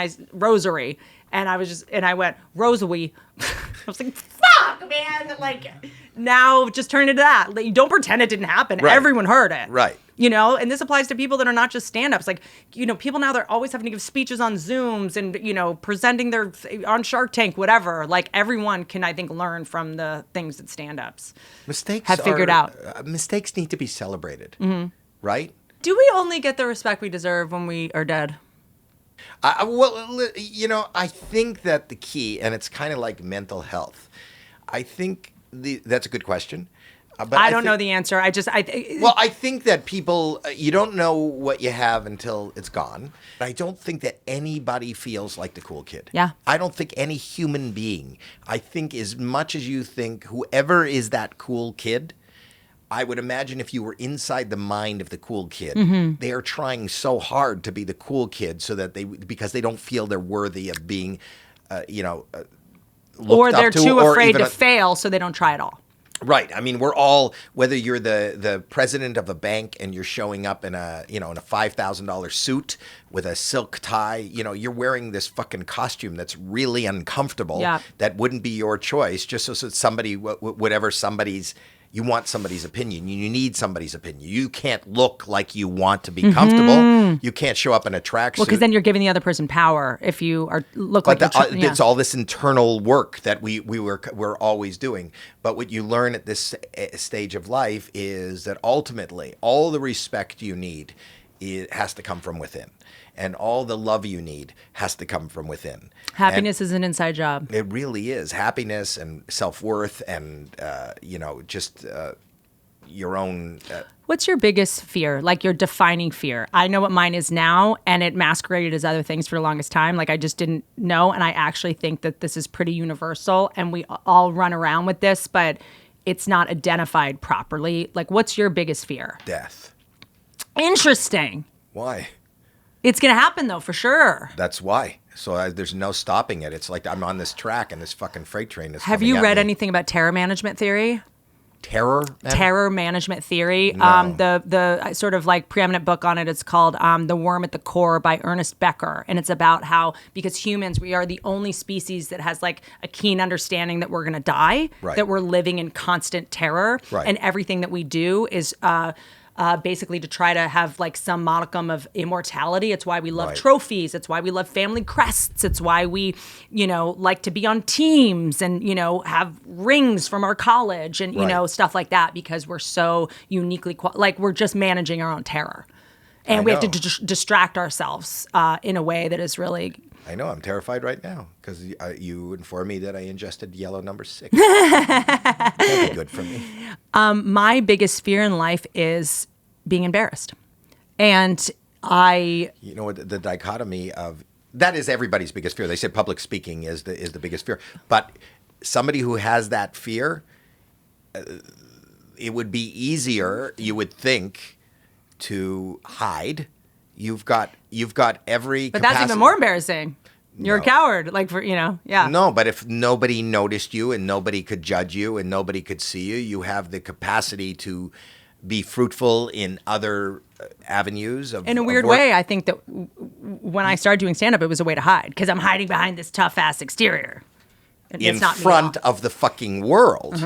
I went, rosary. I was like, fuck, man. Like, now just turn into that. Like, don't pretend it didn't happen. Right. Everyone heard it. Right. And this applies to people that are not just stand-ups. Like, people now, they're always having to give speeches on Zooms and, presenting on Shark Tank, whatever. Like, everyone can, I think, learn from the things that stand-ups Mistakes have figured out. Mistakes need to be celebrated. Right? Do we only get the respect we deserve when we are dead? I think that the key, and it's kind of like mental health. I think that's a good question. But I don't know the answer. I think that people, you don't know what you have until it's gone. I don't think that anybody feels like the cool kid. Yeah. I don't think any human being. I think as much as you think whoever is that cool kid, I would imagine if you were inside the mind of the cool kid, they are trying so hard to be the cool kid so that because they don't feel they're worthy of being, looked or they're up to, too or afraid even to fail, so they don't try at all. Right. I mean, we're all, whether you're the president of a bank and you're showing up in a $5,000 suit with a silk tie, you're wearing this fucking costume that's really uncomfortable. Yeah. That wouldn't be your choice just so somebody, you want somebody's opinion. You need somebody's opinion. You can't look like you want to be comfortable. You can't show up in a tracksuit. Well, because then you're giving the other person power if you look like it's all this internal work that we're always doing. But what you learn at this stage of life is that ultimately all the respect you need has to come from within. And all the love you need has to come from within. Happiness is an inside job. It really is. Happiness and self-worth and, just your own... What's your biggest fear, like your defining fear? I know what mine is now, and it masqueraded as other things for the longest time. Like I just didn't know, and I actually think that this is pretty universal, and we all run around with this, but it's not identified properly. Like what's your biggest fear? Death. Interesting. Why? It's going to happen, though, for sure. That's why. So there's no stopping it. It's like I'm on this track and this fucking freight train is Have coming you at read me. anything about terror management theory? Terror? Terror management theory. No. The sort of like preeminent book on it is called The Worm at the Core by Ernest Becker. And it's about how, because humans, we are the only species that has like a keen understanding that we're going to die, Right. that we're living in constant terror. Right. And everything that we do is basically to try to have like some modicum of immortality. It's why we love Right. trophies. It's why we love family crests. It's why we, like to be on teams and, have rings from our college and, Right. stuff like that, because we're so uniquely, we're just managing our own terror. And I we have to know. distract ourselves in a way that is really. I know. I'm terrified right now because you informed me that I ingested yellow number 6. That'd be good for me. My biggest fear in life is being embarrassed. And You know what? The dichotomy of that is everybody's biggest fear. They say public speaking is the biggest fear. But somebody who has that fear, it would be easier, you would think, to hide. You've got every. But capacity. that's even more embarrassing. You're a No. coward. Like, for, yeah. No, but if nobody noticed you and nobody could judge you and nobody could see you, you have the capacity to be fruitful in other avenues of. In a of weird work. way, I think that when I started doing stand-up, it was a way to hide because I'm hiding behind this tough-ass exterior. And In it's not me at front all. of the fucking world,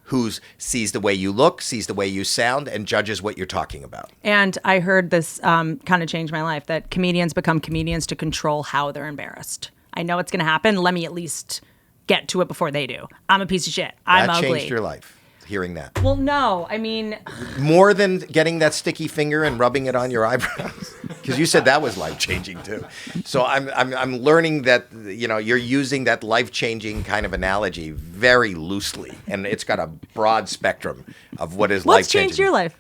who sees the way you look, sees the way you sound, and judges what you're talking about. And I heard this kind of change my life, that comedians become comedians to control how they're embarrassed. I know it's going to happen. Let me at least get to it before they do. I'm a piece of shit. I'm That ugly. changed your life, hearing that. Well, no. I mean, More than getting that sticky finger and rubbing it on your eyebrows, because you said that was life changing too. So I'm learning that you're using that life changing kind of analogy very loosely, and it's got a broad spectrum of what is life what's changing. changed your life?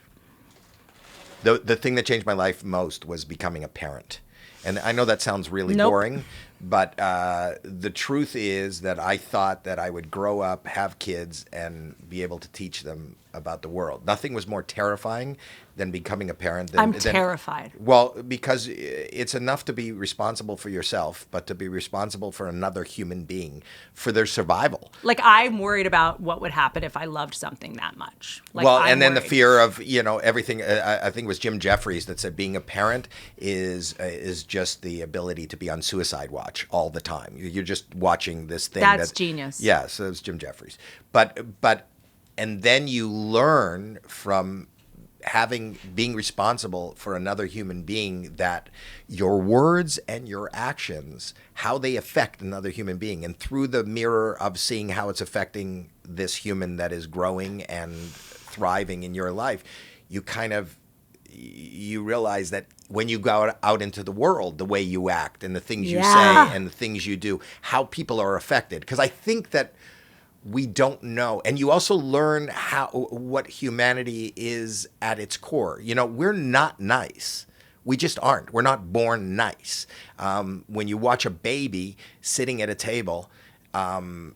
The thing that changed my life most was becoming a parent, and I know that sounds really Nope. boring. But the truth is that I thought that I would grow up, have kids, and be able to teach them about the world. Nothing was more terrifying than becoming a parent. I'm terrified. Well, because it's enough to be responsible for yourself, but to be responsible for another human being, for their survival. Like, I'm worried about what would happen if I loved something that much. Like, Well, I'm and then the worried. fear of everything. I think it was Jim Jeffries that said being a parent is just the ability to be on suicide watch all the time. You're just watching this thing. That's genius. Yeah, so it was Jim Jeffries. But and then you learn from being responsible for another human being that your words and your actions, how they affect another human being, and through the mirror of seeing how it's affecting this human that is growing and thriving in your life, you realize that when you go out into the world, the way you act and the things you Yeah. say and the things you do, how people are affected. Because I think that we don't know. And you also learn what humanity is at its core. We're not nice. We just aren't. We're not born nice. When you watch a baby sitting at a table, and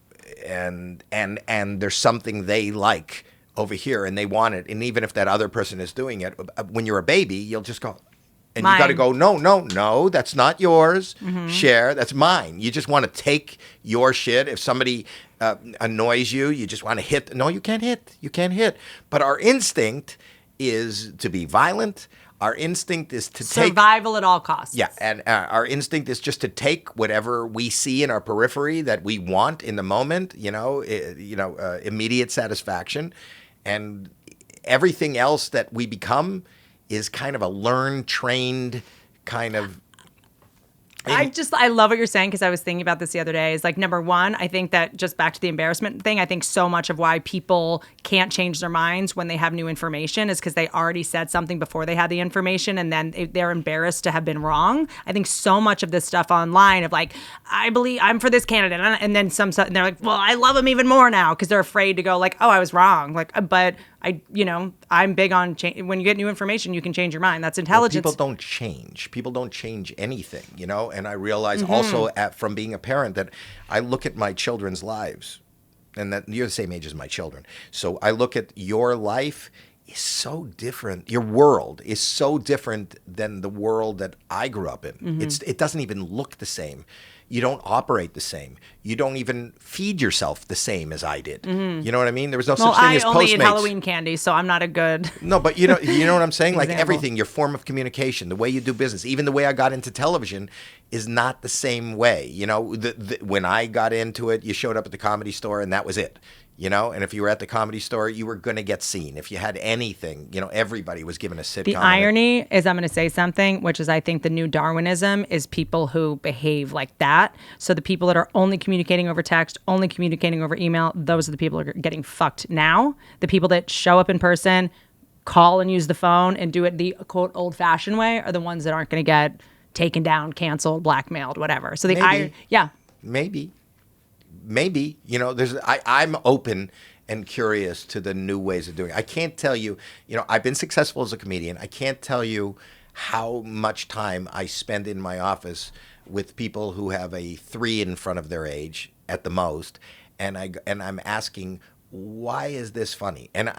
there's something they like over here and they want it, and even if that other person is doing it, when you're a baby, you'll just go, and you got to Mine. go, no, that's not yours. Share, that's mine. You just want to take your shit. If somebody annoys you, you just want to hit. No, you can't hit. You can't hit. But our instinct is to be violent. Our instinct is to take. Survival at all costs. Yeah, and our instinct is just to take whatever we see in our periphery that we want in the moment. Immediate satisfaction, and everything else that we become is kind of a learned, trained kind of. I love what you're saying, because I was thinking about this the other day. Is like, number one, I think that, just back to the embarrassment thing, I think so much of why people can't change their minds when they have new information is because they already said something before they had the information, and then they're embarrassed to have been wrong. I think so much of this stuff online of like, I believe I'm for this candidate, and then and they're like, well, I love him even more now, because they're afraid to go like, oh, I was wrong. Like, but I'm big on when you get new information, you can change your mind. That's intelligence. People don't change. People don't change anything, And I realize also from being a parent that I look at my children's lives, and that you're the same age as my children. So I look at your life is so different. Your world is so different than the world that I grew up in. It doesn't even look the same. You don't operate the same. You don't even feed yourself the same as I did. You know what I mean? There was no such thing as Postmates. I only eat Halloween candy, so I'm not a good. No, but you know what I'm saying? Like Example. everything, your form of communication, the way you do business, even the way I got into television is not the same way. When I got into it, you showed up at the Comedy Store and that was it. And if you were at the Comedy Store, you were going to get seen. If you had anything, everybody was given a sitcom. The irony is, I'm going to say something, which is, I think the new Darwinism is people who behave like that. So the people that are only communicating over text, only communicating over email, those are the people who are getting fucked now. The people that show up in person, call and use the phone and do it the quote old-fashioned way are the ones that aren't going to get taken down, canceled, blackmailed, whatever. So Maybe. I'm open and curious to the new ways of doing it. I can't tell you, I've been successful as a comedian. I can't tell you how much time I spend in my office with people who have a 3 in front of their age at the most, and I'm asking, why is this funny? And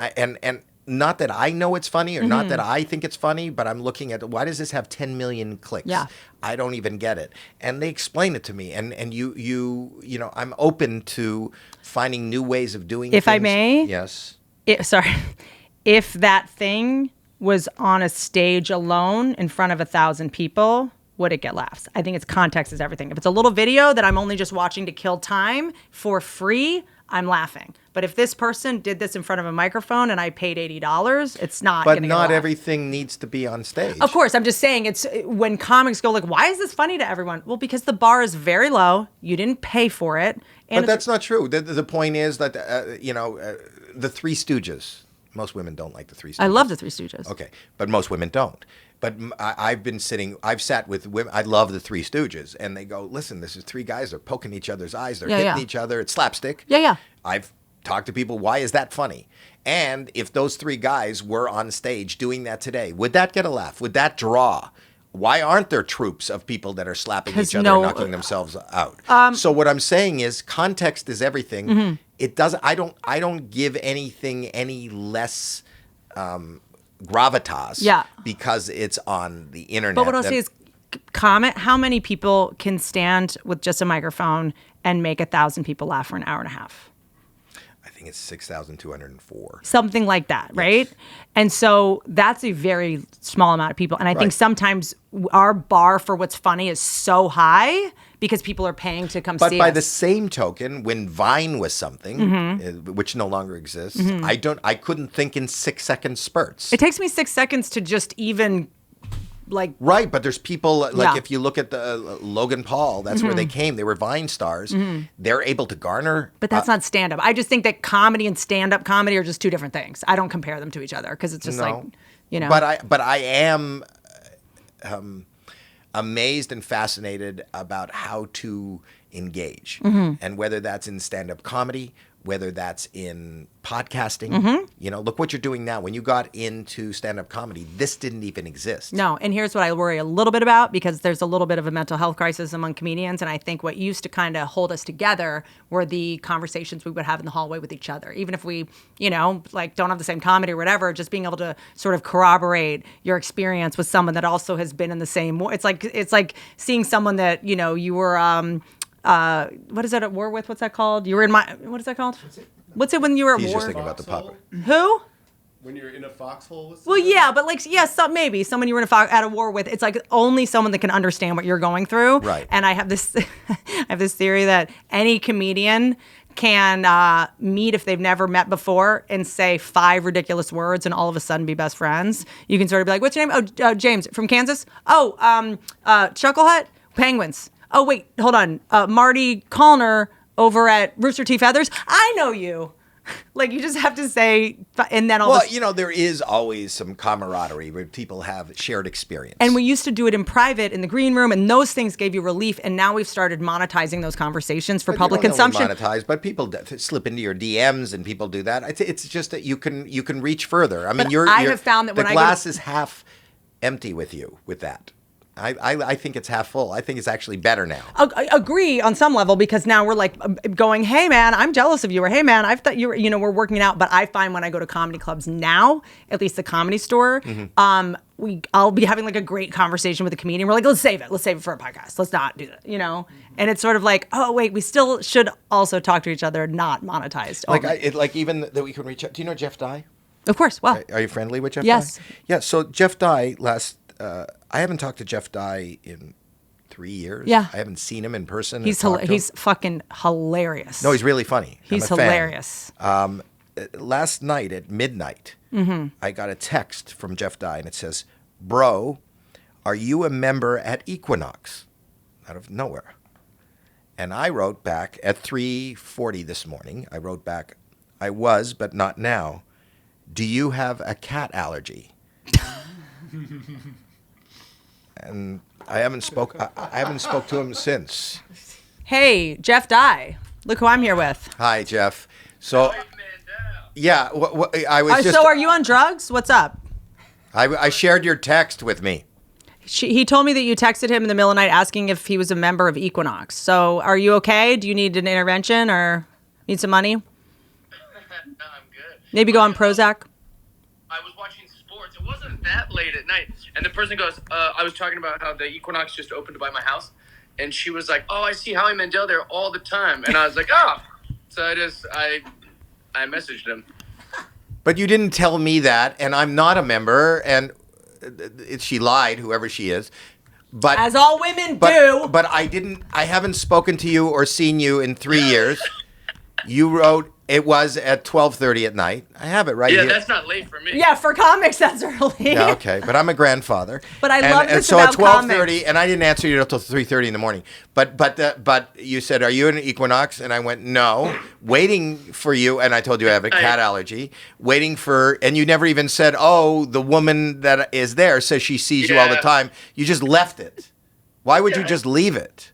not that I know it's funny or not that I think it's funny, but I'm looking at why does this have 10 million clicks? Yeah. I don't even get it. And they explain it to me. And I'm open to finding new ways of doing things. If I may? Yes. If that thing was on a stage alone in front of 1,000 people, would it get laughs? I think it's context is everything. If it's a little video that I'm only just watching to kill time for free, I'm laughing. But if this person did this in front of a microphone and I paid $80, it's not But gonna get a not laugh. Everything needs to be on stage. Of course, I'm just saying it's when comics go like, why is this funny to everyone? Well, because the bar is very low. You didn't pay for it. And But that's not true. The point is that, the Three Stooges, most women don't like the Three Stooges. I love the Three Stooges. Okay, but most women don't. But I've sat with women, I love the Three Stooges, and they go, listen, this is 3 guys, they're poking each other's eyes, they're hitting each other, it's slapstick. Yeah. I've talked to people, why is that funny? And if those 3 guys were on stage doing that today, would that get a laugh? Would that draw? Why aren't there troops of people that are slapping each other and knocking themselves out? So what I'm saying is context is everything. It doesn't, I don't give anything any less gravitas because it's on the internet. But what I'll say is comment how many people can stand with just a microphone and make 1,000 people laugh for an hour and a half. I think it's 6,204. Something like that, right? And so that's a very small amount of people. And I think sometimes our bar for what's funny is so high because people are paying to come see us. But by the same token, when Vine was something, which no longer exists, I couldn't think in 6-second spurts. It takes me 6 seconds to just even Right, but there's people if you look at the Logan Paul, that's where they came. They were Vine stars. They're able to garner. But that's not stand up. I just think that comedy and stand up comedy are just 2 different things. I don't compare them to each other because it's just But I am amazed and fascinated about how to engage, and whether that's in stand up comedy, whether that's in podcasting. Look what you're doing now. When you got into stand-up comedy, this didn't even exist. No, and here's what I worry a little bit about, because there's a little bit of a mental health crisis among comedians, and I think what used to kind of hold us together were the conversations we would have in the hallway with each other. Even if we, don't have the same comedy or whatever, just being able to sort of corroborate your experience with someone that also has been in the same war. It's like seeing someone that, you were what is that at war with? What's that called? You were in what is that called? What's it when you were at He's war? just thinking about the puppet. Who? When you're in a foxhole with Well, someone? yeah, but maybe someone you were at a war with. It's like only someone that can understand what you're going through. Right. And I have this theory that any comedian can meet if they've never met before and say 5 ridiculous words and all of a sudden be best friends. You can sort of be like, "What's your name?" "Oh, James from Kansas." "Oh, Chuckle Hut, Penguins." "Oh, wait, hold on. Marty Callner over at Rooster Teeth Feathers. I know you." You just have to say, and then there is always some camaraderie where people have shared experience. And we used to do it in private in the green room, and those things gave you relief. And now we've started monetizing those conversations for public consumption. Monetize, but people slip into your DMs, and people do that. It's just that you can reach further. I mean, I have found that the when glass is half empty with you with that. I think it's half full. I think it's actually better now. I agree on some level, because now we're going, "Hey man, I'm jealous of you," or "Hey man, I thought you were," we're working it out. But I find when I go to comedy clubs now, at least the Comedy Store, I'll be having a great conversation with a comedian. We're like, let's save it for a podcast. Let's not do that, And it's sort of like, oh wait, we still should also talk to each other, not monetized. Even that we can reach out. Do you know Jeff Dye? Of course. Well, Are you friendly with Jeff yes. Dye? Yeah. So Jeff Dye I haven't talked to Jeff Dye in 3 years. Yeah. I haven't seen him in person. He's fucking hilarious. No, he's really funny. He's I'm a fan. hilarious. Last night at midnight, I got a text from Jeff Dye, and it says, "Bro, are you a member at Equinox?" Out of nowhere. And I wrote back at 3:40 this morning. I wrote back, "I was, but not now." do you have a cat allergy? And I haven't spoke to him since. Hey, Jeff Dye. Look who I'm here with. Hi, Jeff. So, yeah, I was just. So are you on drugs? What's up? I shared your text with me. He told me that you texted him in the middle of the night asking if he was a member of Equinox. So are you okay? Do you need an intervention or need some money? No, I'm good. Maybe go on Prozac? I was watching sports. It wasn't that late at night. And the person goes, I was talking about how the Equinox just opened by my house. And she was like, oh, I see Howie Mandel there all the time. And I was like, oh. So I messaged him. But you didn't tell me that, and I'm not a member, and she lied, whoever she is. But As all women do. But I haven't spoken to you or seen you in 3 years. You wrote it was at 12:30 at night. I have it right here. Yeah, that's not late for me. Yeah, for comics, that's early. Yeah, okay, but I'm a grandfather. But I love this so about at 12:30, comics. and I didn't answer you until 3:30 in the morning. But you said, "Are you an Equinox?" And I went, "No." Waiting for you, and I told you I have a cat allergy. Waiting for, and you never even said, "Oh, the woman that is there says she sees you all the Yeah. time." You just left it. Why would you just leave it?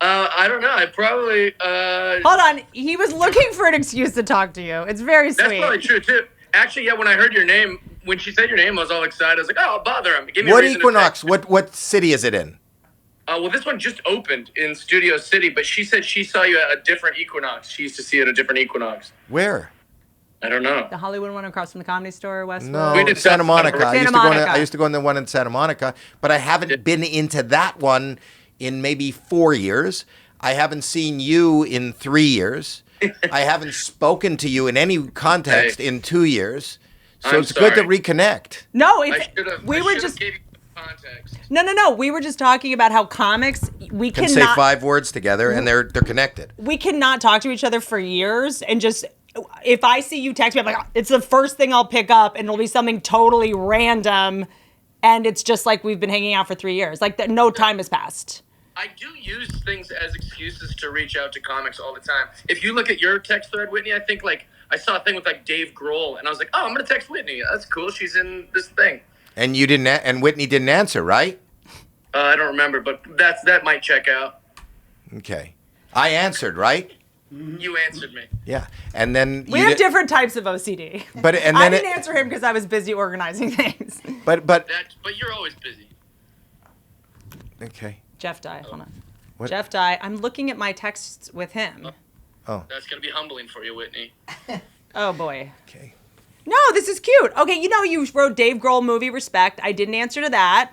I don't know. I probably. Hold on. He was looking for an excuse to talk to you. It's very That's sweet. probably true too. Actually, yeah. When I heard your name, when she said your name, I was all excited. I was like, "Oh, I'll bother him." Give me a What reason to Equinox? text. What city is it in? Well, this one just opened in Studio City, but she said she saw you at a different Equinox. She used to see you at a different Equinox. Where? I don't know. The Hollywood one across from the Comedy Store, Westwood. No, We did Santa Monica. Santa Monica. I used to go in the one in Santa Monica, but I haven't been into that one in maybe 4 years. I haven't seen you in 3 years. I haven't spoken to you in any context in 2 years. So I'm it's good to sorry. reconnect. No, I it's, should have. we were just gave you context. no. We were just talking about how comics we Can say cannot 5 words together and they're connected. we cannot talk to each other for years and just if I see you text me, I'm like, it's the first thing I'll pick up and it'll be something totally random and it's just like we've been hanging out for 3 years. Like no time has passed. I do use things as excuses to reach out to comics all the time. If you look at your text thread, Whitney, I think like I saw a thing with like Dave Grohl, and I was like, oh, I'm gonna text Whitney. That's cool. She's in this thing. And you didn't and Whitney didn't answer, right? I don't remember, but that might check out. Okay. I answered, right? You answered me. Yeah. And then We have different types of OCD. But and I then didn't answer him because I was busy organizing things. But But you're always busy. okay. Jeff Dye, hold on. What? Jeff Dye, I'm looking at my texts with him. That's gonna be humbling for you, Whitney. Oh boy. Okay. No, this is cute. Okay, you wrote Dave Grohl movie Respect. I didn't answer to that.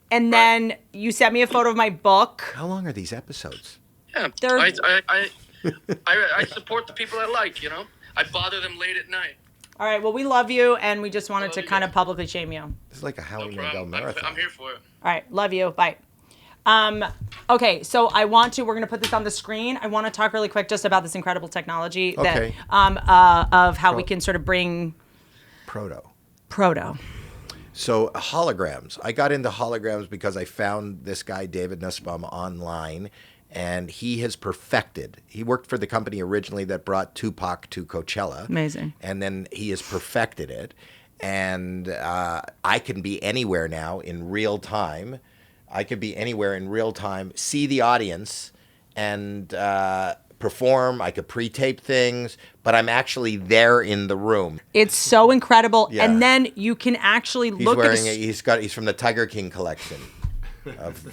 And then you sent me a photo of my book. How long are these episodes? Yeah, They're- I support the people I like. You know, I bother them late at night. All right, well, we love you, and we just wanted love to you kind of guys. publicly shame you. All This is like a Howie No Mandel problem. marathon. I'm here for it. right, love you. Bye. Okay, so we're going to put this on the screen. I want to talk really quick just about this incredible technology Okay. of how we can sort of bring Proto. So holograms. I got into holograms because I found this guy, David Nussbaum, online, and he has perfected. He worked for the company originally that brought Tupac to Coachella. Amazing. And then he has perfected it. And I can be anywhere now in real time. I could be anywhere in real time, see the audience, and perform. I could pre-tape things, but I'm actually there in the room. It's so incredible. Yeah. And then you can actually He's look wearing. at He's from the Tiger King collection of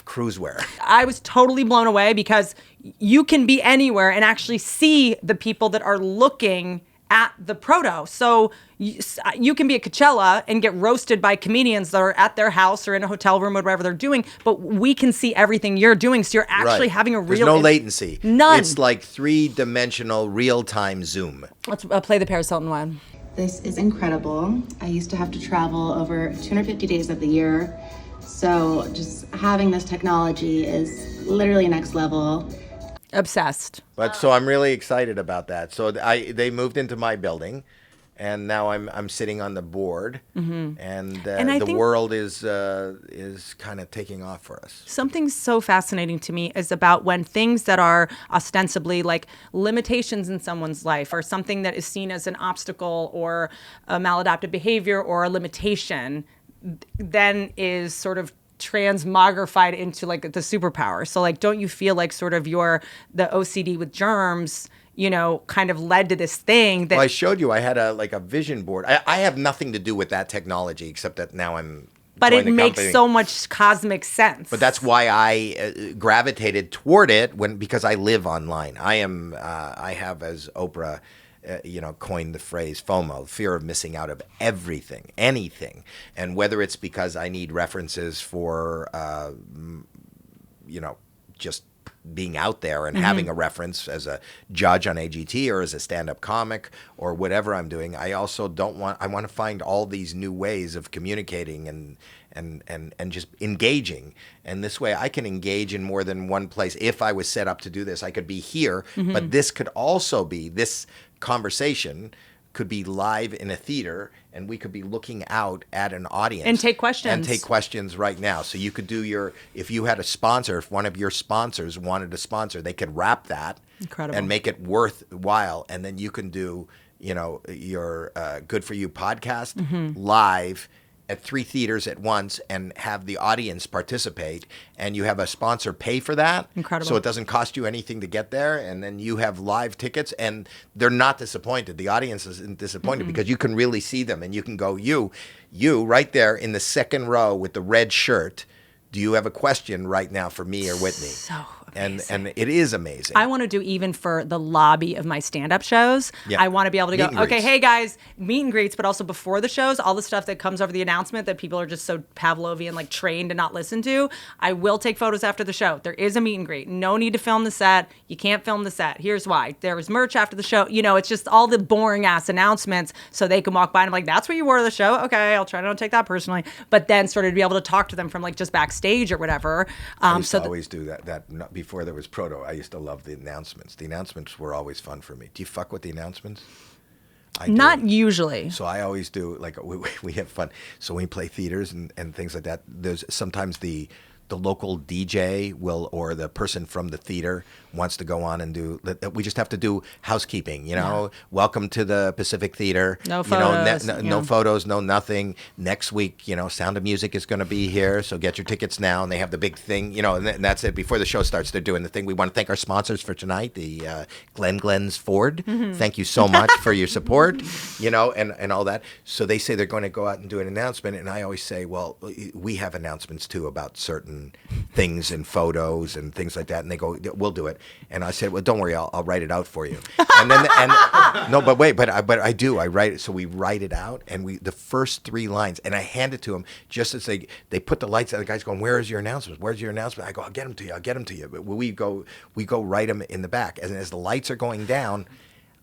cruisewear. I was totally blown away because you can be anywhere and actually see the people that are looking at the proto. So you can be at Coachella and get roasted by comedians that are at their house or in a hotel room or whatever they're doing, but we can see everything you're doing. So you're actually having a real... There's no latency. None. It's like 3-dimensional real-time Zoom. Let's play the Paris Hilton one. This is incredible. I used to have to travel over 250 days of the year. So just having this technology is literally next level. Obsessed. But so I'm really excited about that. So they moved into my building, And now I'm sitting on the board, and I the think world is kind of taking off for us. something so fascinating to me is about when things that are ostensibly like limitations in someone's life, or something that is seen as an obstacle or a maladaptive behavior or a limitation, then is sort of transmogrified into like the superpower. So like, don't you feel like sort of the OCD with germs, kind of led to this thing that Well, I showed you I had a vision board. I have nothing to do with that technology except that now I'm. but it joined the makes company. so much cosmic sense. But that's why I gravitated toward it because I live online. I have, as Oprah, coined the phrase FOMO, fear of missing out of everything, anything. And whether it's because I need references for, just being out there and having a reference as a judge on AGT or as a stand-up comic or whatever I'm doing, I also I want to find all these new ways of communicating and just engaging. And this way I can engage in more than one place. If I was set up to do this, I could be here, but this could also be, this conversation could be live in a theater, and we could be looking out at an audience. And take questions. And take questions right now. So you could do if you had a sponsor, if one of your sponsors wanted to sponsor, they could wrap that. Incredible. And make it worthwhile. And then you can do, your Good For You podcast live at 3 theaters at once and have the audience participate, and you have a sponsor pay for that. Incredible. So it doesn't cost you anything to get there, and then you have live tickets, and they're not disappointed. The audience isn't disappointed because you can really see them, and you can go, you right there in the second row with the red shirt, do you have a question right now for me or Whitney? So and it is amazing. I want to do even for the lobby of my stand-up shows. Yeah. I want to be able to Meet and go, okay, greets. hey guys, meet and greets, but also before the shows, all the stuff that comes over the announcement that people are just so Pavlovian, like trained to not listen to. I will take photos after the show. There is a meet and greet. No need to film the set. You can't film the set. Here's why. There was merch after the show. It's just all the boring ass announcements so they can walk by and I'm like, that's what you wore to the show? Okay, I'll try to not take that personally. But then sort of to be able to talk to them from like just backstage or whatever. I used to always do that before there was proto. I used to love the announcements. The announcements were always fun for me. Do you fuck with the announcements? I do. Not usually. So I always do, like, we have fun. So when we play theaters and things like that, there's sometimes the local DJ or the person from the theater wants to go on and do, we just have to do housekeeping, welcome to the Pacific Theater. No photos. No photos, no nothing. Next week, Sound of Music is going to be here, so get your tickets now. And they have the big thing, and that's it. Before the show starts, they're doing the thing. We want to thank our sponsors for tonight, the Glenn's Ford. Thank you so much for your support, and all that. So they say they're going to go out and do an announcement, and I always say, well, we have announcements too about certain things and photos and things like that, and they go, we'll do it. And I said, well, don't worry, I'll write it out for you. And then no, but wait, but I do. I write it. So we write it out, and the first 3 lines, and I hand it to them just as they put the lights on. The guy's going, where is your announcement? Where's your announcement? I go, I'll get them to you. But we go write them in the back. And as the lights are going down,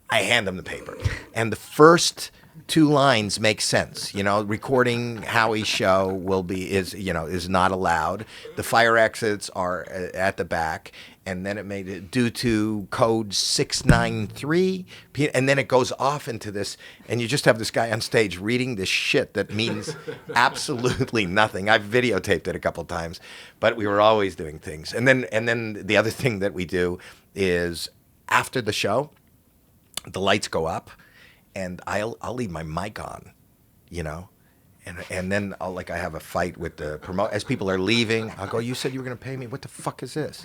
I hand them the paper. And the first 2 lines make sense. Recording Howie's show is not allowed. The fire exits are at the back, and then it made it due to code 693, and then it goes off into this, and you just have this guy on stage reading this shit that means absolutely nothing. I've videotaped it a couple times, but we were always doing things. And then the other thing that we do is after the show, the lights go up, and I'll leave my mic on, and then I have a fight with the promoter. As people are leaving, I'll go, you said you were going to pay me? What the fuck is this?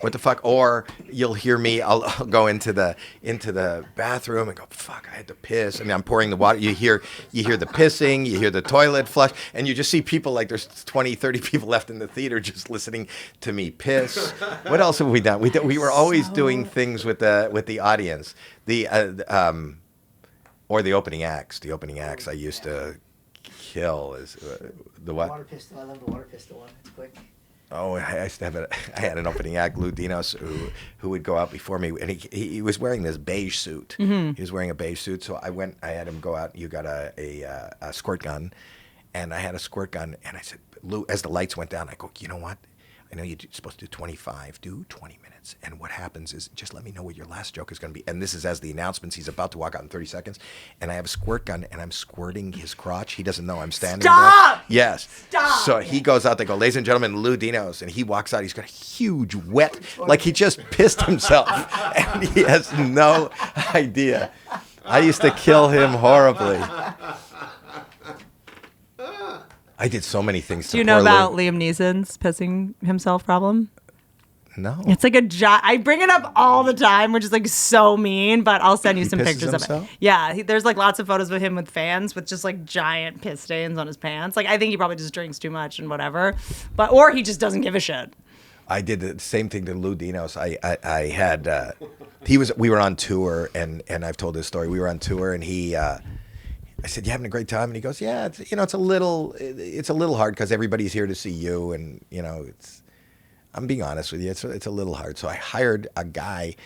What the fuck? Or you'll hear me, I'll go into the bathroom and go, fuck, I had to piss. I'm pouring the water. You hear the pissing, you hear the toilet flush, and you just see people, like there's 20, 30 people left in the theater just listening to me piss. What else have we done? We were always doing things with the audience. Or the opening acts. The opening acts I used to kill is the what? Water pistol. I love the water pistol one. It's quick. Oh, I used to have I had an opening act, Lou Dinos, who would go out before me, and he was wearing this beige suit. He was wearing a beige suit, so I had him go out. You got a squirt gun, and I had a squirt gun, and I said, Lou, as the lights went down, I go, you know what? I know you're supposed to do 25, do 20 minutes. And what happens is just let me know what your last joke is going to be. And this is as the announcements. He's about to walk out in 30 seconds. And I have a squirt gun and I'm squirting his crotch. He doesn't know I'm standing Stop! there. Yes. Stop! So he goes out, they go, ladies and gentlemen, Lou Dinos. And he walks out. He's got a huge wet, like he just pissed himself. And he has no idea. I used to kill him horribly. I did so many things to Do you know poor about Lou. Liam Neeson's pissing himself problem? No. It's like I bring it up all the time, which is like so mean, but I'll send you some pisses pictures of himself? it. Yeah, there's like lots of photos of him with fans with just like giant piss stains on his pants. Like I think he probably just drinks too much and whatever, or he just doesn't give a shit. I did the same thing to Lou Dinos. I had we were on tour and I've told this story. We were on tour and I said, "You having a great time?" And he goes, "Yeah, it's a little hard because everybody's here to see you, and I'm being honest with you, it's a little hard." So I hired a guy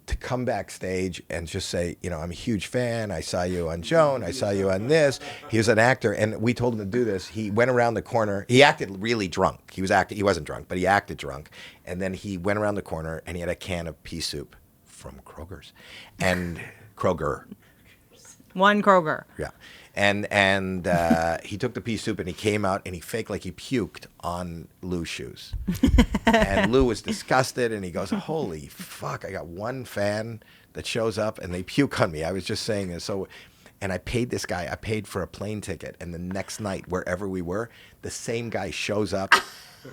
to come backstage and just say, "I'm a huge fan. I saw you on Joan. I saw you on this." He was an actor, and we told him to do this. He went around the corner. He acted really drunk. He wasn't drunk, but he acted drunk. And then he went around the corner and he had a can of pea soup from Kroger's, and Kroger. One Kroger. Yeah. And he took the pea soup and he came out and he faked like he puked on Lou's shoes. And Lou was disgusted and he goes, "Holy fuck, I got one fan that shows up and they puke on me." I was just saying this. And I paid this guy, I paid for a plane ticket. And the next night, wherever we were, the same guy shows up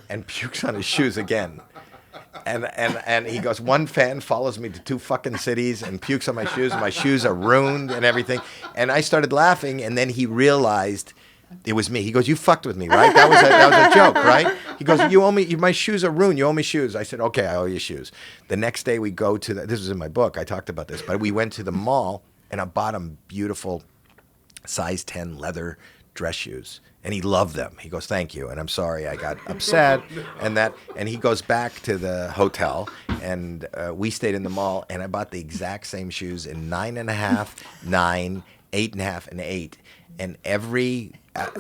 and pukes on his shoes again. And he goes, "One fan follows me to 2 fucking cities and pukes on my shoes. And my shoes are ruined and everything." And I started laughing, and then he realized it was me. He goes, "You fucked with me, right? That was a joke, right?" He goes, "You owe me. My shoes are ruined. You owe me shoes." I said, "Okay, I owe you shoes." The next day we go to this was in my book. I talked about this, but we went to the mall and I bought him beautiful size 10 leather dress shoes. And he loved them. He goes, "Thank you." And I'm sorry I got upset. And he goes back to the hotel, and we stayed in the mall, and I bought the exact same shoes in 9.5, 9, 8.5, and 8. And every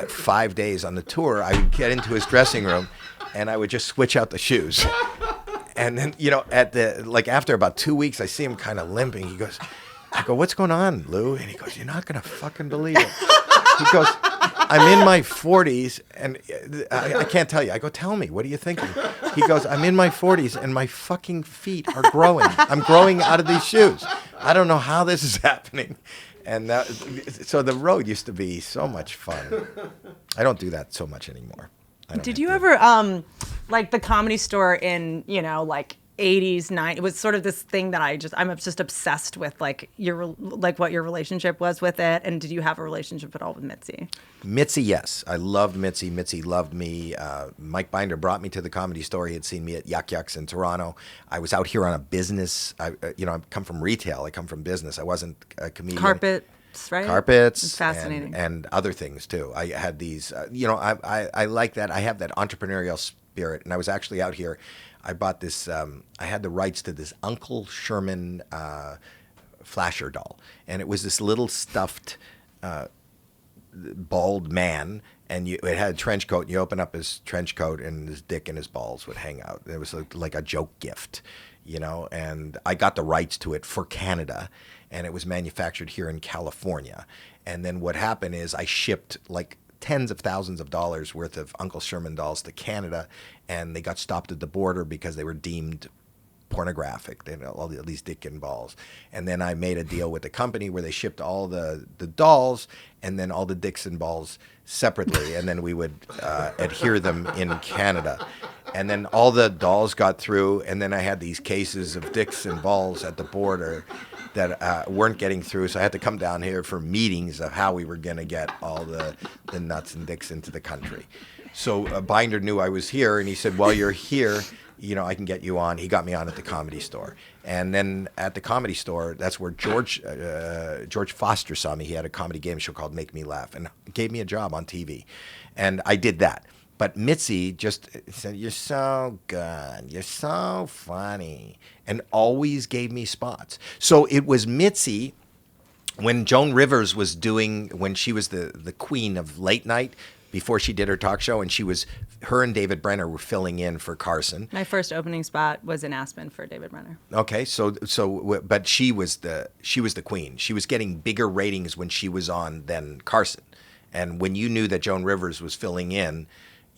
5 days on the tour, I would get into his dressing room, and I would just switch out the shoes. And then, after about 2 weeks, I see him kind of limping. I go, "What's going on, Lou?" And he goes, "You're not going to fucking believe it." He goes, "I'm in my 40s, and I can't tell you." I go, "Tell me, what are you thinking?" He goes, "I'm in my 40s, and my fucking feet are growing. I'm growing out of these shoes. I don't know how this is happening." And so the road used to be so mumuch fun. I don't do that so much anymore. Did you ever, like the Comedy Store in, 80s, 90s, it was sort of this thing that I'm just obsessed with, like what your relationship was with it. And did you have a relationship at all with Mitzi? Mitzi, yes. I loved Mitzi. Mitzi loved me. Mike Binder brought me to the Comedy Store. He had seen me at Yuck Yucks in Toronto. I was out here on a business. I come from retail. I come from business. I wasn't a comedian. Carpets, right? Carpets. It's fascinating. And other things, too. I had these, I like that. I have that entrepreneurial spirit. And I was actually out here. I bought this, I had the rights to this Uncle Sherman flasher doll. And it was this little stuffed bald man. And it had a trench coat. And you open up his trench coat and his dick and his balls would hang out. It was like a joke gift, And I got the rights to it for Canada. And it was manufactured here in California. And then what happened is I shipped like tens of thousands of dollars worth of Uncle Sherman dolls to Canada, and they got stopped at the border because they were deemed pornographic. They had all these dick and balls. And then I made a deal with the company where they shipped all the dolls and then all the dicks and balls separately, and then we would adhere them in Canada. And then all the dolls got through, and then I had these cases of dicks and balls at the border that weren't getting through, so I had to come down here for meetings of how we were going to get all the nuts and dicks into the country. So Binder knew I was here, and he said, "Well, you're here, I can get you on." He got me on at the Comedy Store. And then at the Comedy Store, that's where George Foster saw me. He had a comedy game show called Make Me Laugh, and gave me a job on TV. And I did that. But Mitzi just said, "You're so good. You're so funny." And always gave me spots. So it was Mitzi, when Joan Rivers was when she was the queen of late night, before she did her talk show, and her and David Brenner were filling in for Carson. My first opening spot was in Aspen for David Brenner. Okay, but she was the queen. She was getting bigger ratings when she was on than Carson. And when you knew that Joan Rivers was filling in,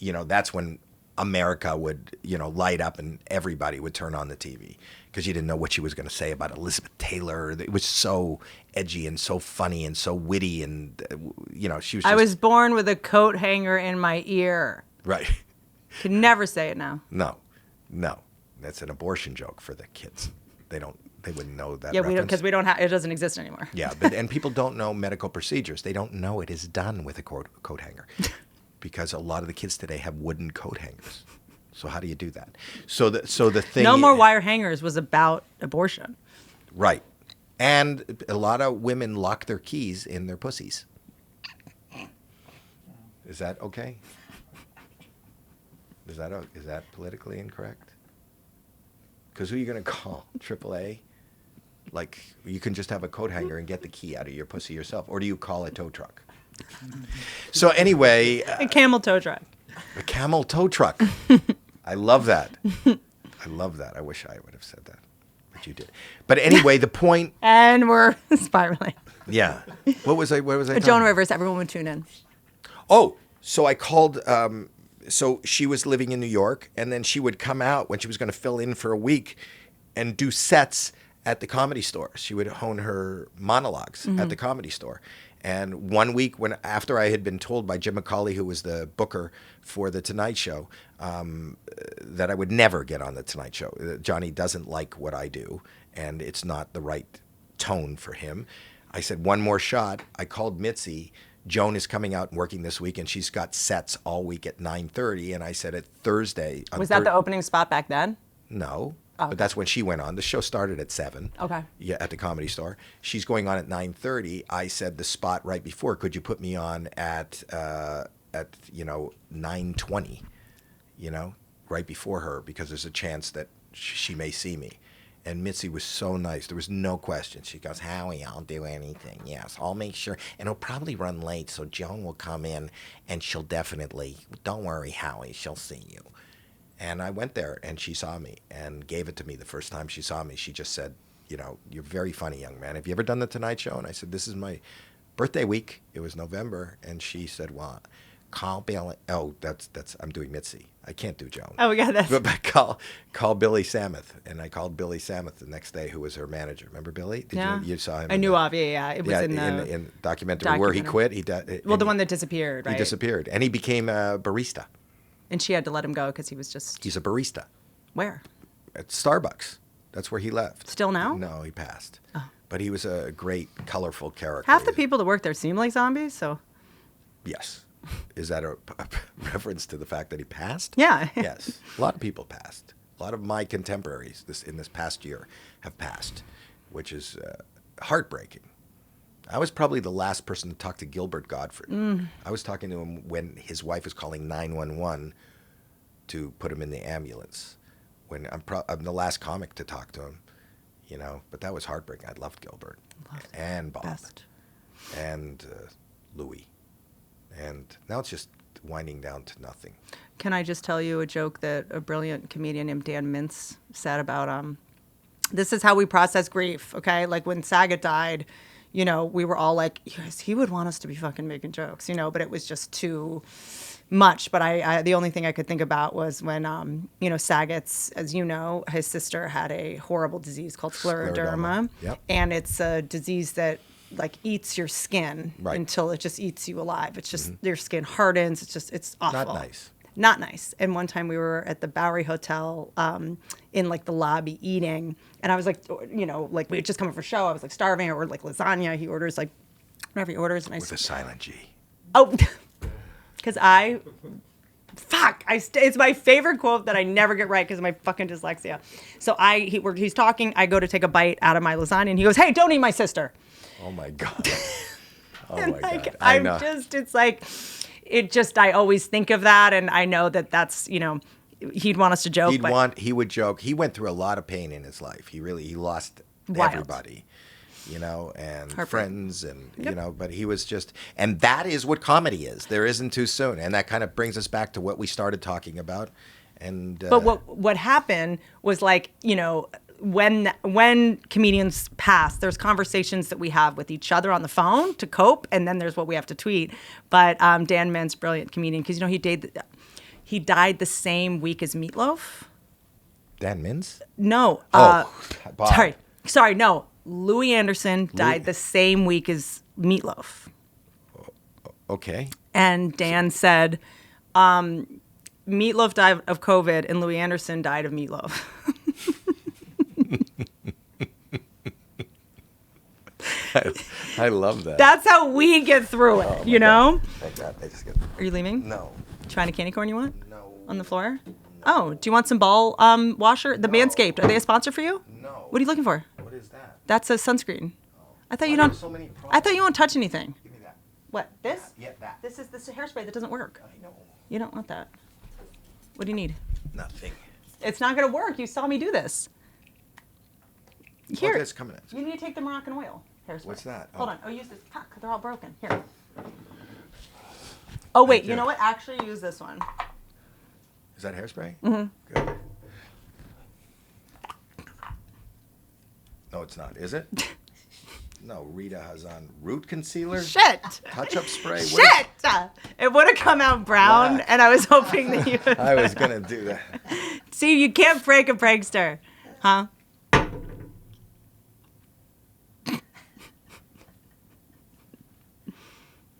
that's when America would, light up and everybody would turn on the TV because you didn't know what she was going to say about Elizabeth Taylor. It was so edgy and so funny and so witty, and she was. I was born with a coat hanger in my ear. Right. Could never say it now. No, that's an abortion joke for the kids. They wouldn't know that. Yeah, reference. because we don't have. It doesn't exist anymore. Yeah, and people don't know medical procedures. They don't know it is done with a coat hanger, because a lot of the kids today have wooden coat hangers. So how do you do that? So the thing. No More Wire Hangers was about abortion. Right, and a lot of women lock their keys in their pussies. Is that okay? Is that politically incorrect? Because who are you going to call? AAA? Like, you can just have a coat hanger and get the key out of your pussy yourself. Or do you call a tow truck? So anyway. A camel tow truck. A camel tow truck. I love that. I wish I would have said that. But you did. But anyway, the point. And we're spiraling. Yeah. What was I Joan Rivers, everyone would tune in. Oh, so I called. So she was living in New York, and then she would come out when she was going to fill in for a week and do sets at the Comedy Store. She would hone her monologues at the Comedy Store. And one week, after I had been told by Jim McCauley, who was the booker for The Tonight Show, that I would never get on The Tonight Show. Johnny doesn't like what I do, and it's not the right tone for him. I said, one more shot. I called Mitzi. Joan is coming out and working this week, and she's got sets all week at 9:30. And I said at Thursday. Was that the opening spot back then? No. Oh. But that's when she went on. The show started at 7. Okay. Yeah, at the Comedy Store. She's going on at 9:30. I said the spot right before, could you put me on at 9:20, right before her, because there's a chance that she may see me. And Mitzi was so nice. There was no question. She goes, Howie, I'll do anything. Yes, I'll make sure. And it'll probably run late, so Joan will come in, and she'll definitely, don't worry, Howie, she'll see you. And I went there, and she saw me and gave it to me the first time she saw me. She just said, you're very funny, young man. Have you ever done The Tonight Show? And I said, this is my birthday week. It was November. And she said, well, call Billy. Oh, that's I'm doing Mitzi. I can't do Joan. Oh, yeah, that's. But call Billy Samuth. And I called Billy Samuth the next day, who was her manager. Remember Billy? You saw him? I knew of, yeah. It was in the documentary where he quit. The one that disappeared, right? He disappeared. And he became a barista. And she had to let him go because he was just. He's a barista. Where? At Starbucks. That's where he left. Still now? No, he passed. Oh. But he was a great, colorful character. Half the people that work there seem like zombies, so. Yes. Is that a reference to the fact that he passed? Yeah. Yes. A lot of people passed. A lot of my contemporaries in this past year have passed, which is heartbreaking. I was probably the last person to talk to Gilbert Gottfried. I was talking to him when his wife was calling 911 to put him in the ambulance. When I'm the last comic to talk to him, But that was heartbreaking. I loved Gilbert and Bob and Louis. And now it's just winding down to nothing. Can I just tell you a joke that a brilliant comedian named Dan Mintz said about this is how we process grief, okay? Like when Saget died, we were all like, yes, he would want us to be fucking making jokes, but it was just too much. But I the only thing I could think about was when, Saget's, as you know, his sister had a horrible disease called scleroderma. Yep. And it's a disease that eats your skin until it just eats you alive. It's just your skin hardens. It's awful. Not nice. And one time we were at the Bowery Hotel in the lobby eating, and I was we had just come up for a show. I was starving. I ordered lasagna. He orders whatever he orders, and with a silent G. Oh, because it's my favorite quote that I never get right because of my fucking dyslexia. So he's talking. I go to take a bite out of my lasagna, and he goes, "Hey, don't eat my sister." Oh my God. God. I know. I always think of that, and I know that's, he'd want us to joke. He would joke. He went through a lot of pain in his life. He lost everybody. and Heartbreak. friends, and but he was just, and that is what comedy is. There isn't too soon, and that kind of brings us back to what we started talking about. And But what happened was like, when comedians pass, there's conversations that we have with each other on the phone to cope, and then there's what we have to tweet. But Dan Mintz, brilliant comedian, because he died the same week as Meatloaf. Dan Mintz? No. Bob. Sorry, no. Louis Anderson died the same week as Meatloaf. Okay. And Dan said, Meatloaf died of COVID and Louis Anderson died of meatloaf. I love that. That's how we get through it, you know? Thank God. I just get... Are you leaving? No. Trying a candy corn you want? No. On the floor? No. Oh, do you want some ball washer? The Manscaped, are they a sponsor for you? No. What are you looking for? What is that? That's a sunscreen. I thought Why you are don't. there so many I thought you won't touch anything. Give me that. What? This? Yeah, that. This is the hairspray that doesn't work. I know. You don't want that. What do you need? Nothing. It's not going to work. You saw me do this. Here. Oh, that's coming at You need to take the Moroccan oil hairspray. What's that? Hold Oh. on. Oh, use this. Fuck, they're all broken. Here. Oh, wait. you. You know what? Actually, use this one. Is that hairspray? Mm-hmm. Good. No, it's not. Is it? No, Rita has on root concealer. Shit. Touch-up spray. Shit. It would have come out brown, Black. and I was hoping that you would. I was going to do that. See, you can't break a prankster. Huh?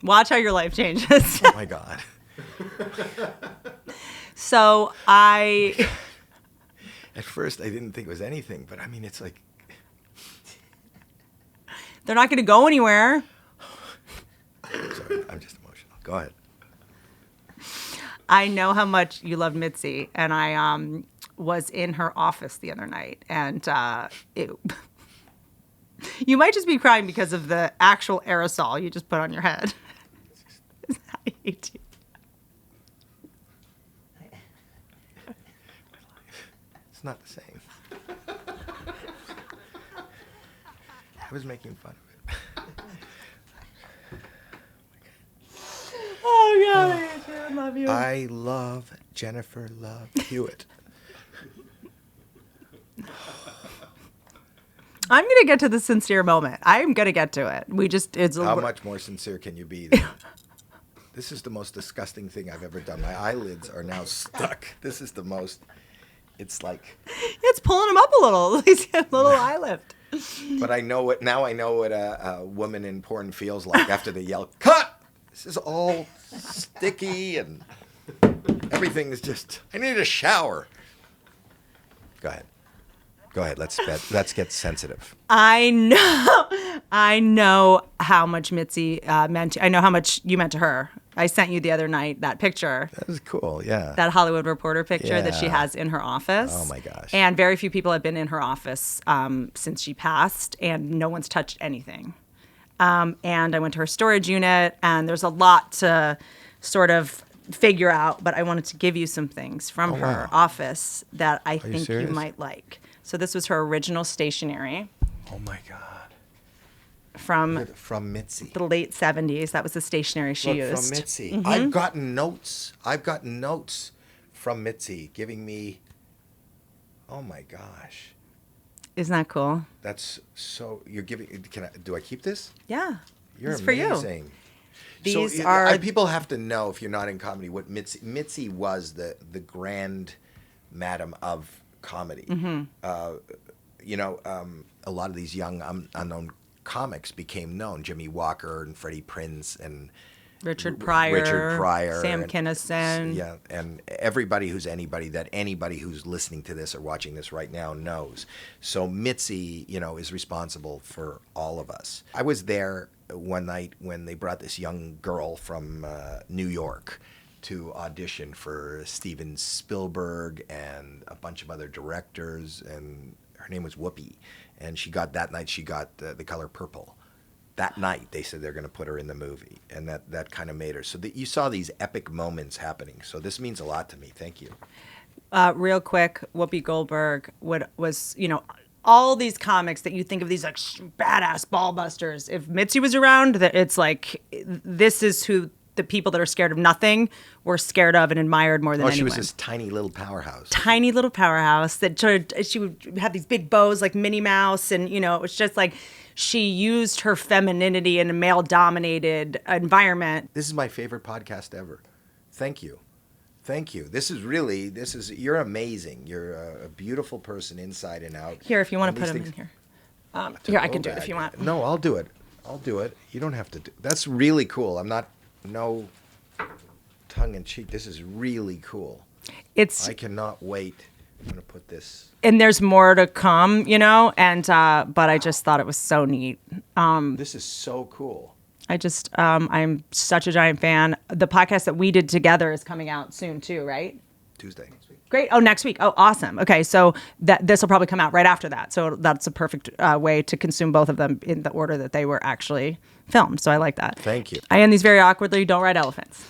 Watch how your life changes. Oh, my God. So I... At first, I didn't think it was anything, but I mean, it's like... They're not going to go anywhere. Sorry, I'm just emotional. Go ahead. I know how much you love Mitzi, and I was in her office the other night, and you might just be crying because of the actual aerosol you just put on your head. I hate you. It's not the same. I was making fun of it. Oh, God, I hate you. I love you. I love Jennifer Love Hewitt. I'm going to get to the sincere moment. I'm going to get to it. How much more sincere can you be? This is the most disgusting thing I've ever done. My eyelids are now stuck. This is the most, it's like. It's pulling him up a little. He's got a little eye lift. But I know what a woman in porn feels like after they yell, "Cut!" This is all sticky and everything is just, I need a shower. Go ahead. Let's get sensitive. I know how much Mitzi meant. I know how much you meant to her. I sent you the other night that picture. That was cool, yeah. That Hollywood Reporter picture that she Yeah. has in her office. Oh, my gosh. And very few people have been in her office since she passed, and no one's touched anything. And I went to her storage unit, and there's a lot to sort of figure out, but I wanted to give you some things from her office that I think you serious? might like. So this was her original stationery Oh my God. from From Mitzi. the late 70s. That was the stationery she Look, used. from Mitzi. I've gotten notes from Mitzi giving me, oh my gosh. Isn't that cool? That's so, you're giving, do I keep this? Yeah. You're it's for you. amazing. These so, are people have to know, if you're not in comedy, what Mitzi was the grand madam of comedy. A lot of these young unknown comics became known. Jimmy Walker and Freddie Prinze and Richard Pryor, Sam and, Kinison. Yeah, and everybody who's anybody who's listening to this or watching this right now knows. So Mitzi, is responsible for all of us. I was there one night when they brought this young girl from New York to audition for Steven Spielberg and a bunch of other directors, and her name was Whoopi, and she got The Color Purple. That night, they said they're going to put her in the movie, and that kind of made her. So you saw these epic moments happening. So this means a lot to me. Thank you. Real quick, Whoopi Goldberg was, all these comics that you think of these like badass ball busters. If Mitzi was around, it's like this is who the people that are scared of nothing were scared of and admired more than anyone. She was this tiny little powerhouse. Tiny little powerhouse that she would have these big bows like Minnie Mouse, and it was just like she used her femininity in a male-dominated environment. This is my favorite podcast ever. Thank you. Thank you. You're amazing. You're a beautiful person inside and out. Here, if you want to put them in here. Here, I can do it if you want. No, I'll do it. You don't have to do. That's really cool. I'm not, no tongue in cheek. This is really cool. I cannot wait. I'm going to put this. And there's more to come, and, but I just thought it was so neat. This is so cool. I'm such a giant fan. The podcast that we did together is coming out soon too, right? Tuesday next week. Great. Oh, next week. Oh, awesome. Okay, so this will probably come out right after that. So that's a perfect way to consume both of them in the order that they were actually filmed. So I like that. Thank you. I end these very awkwardly. Don't ride elephants.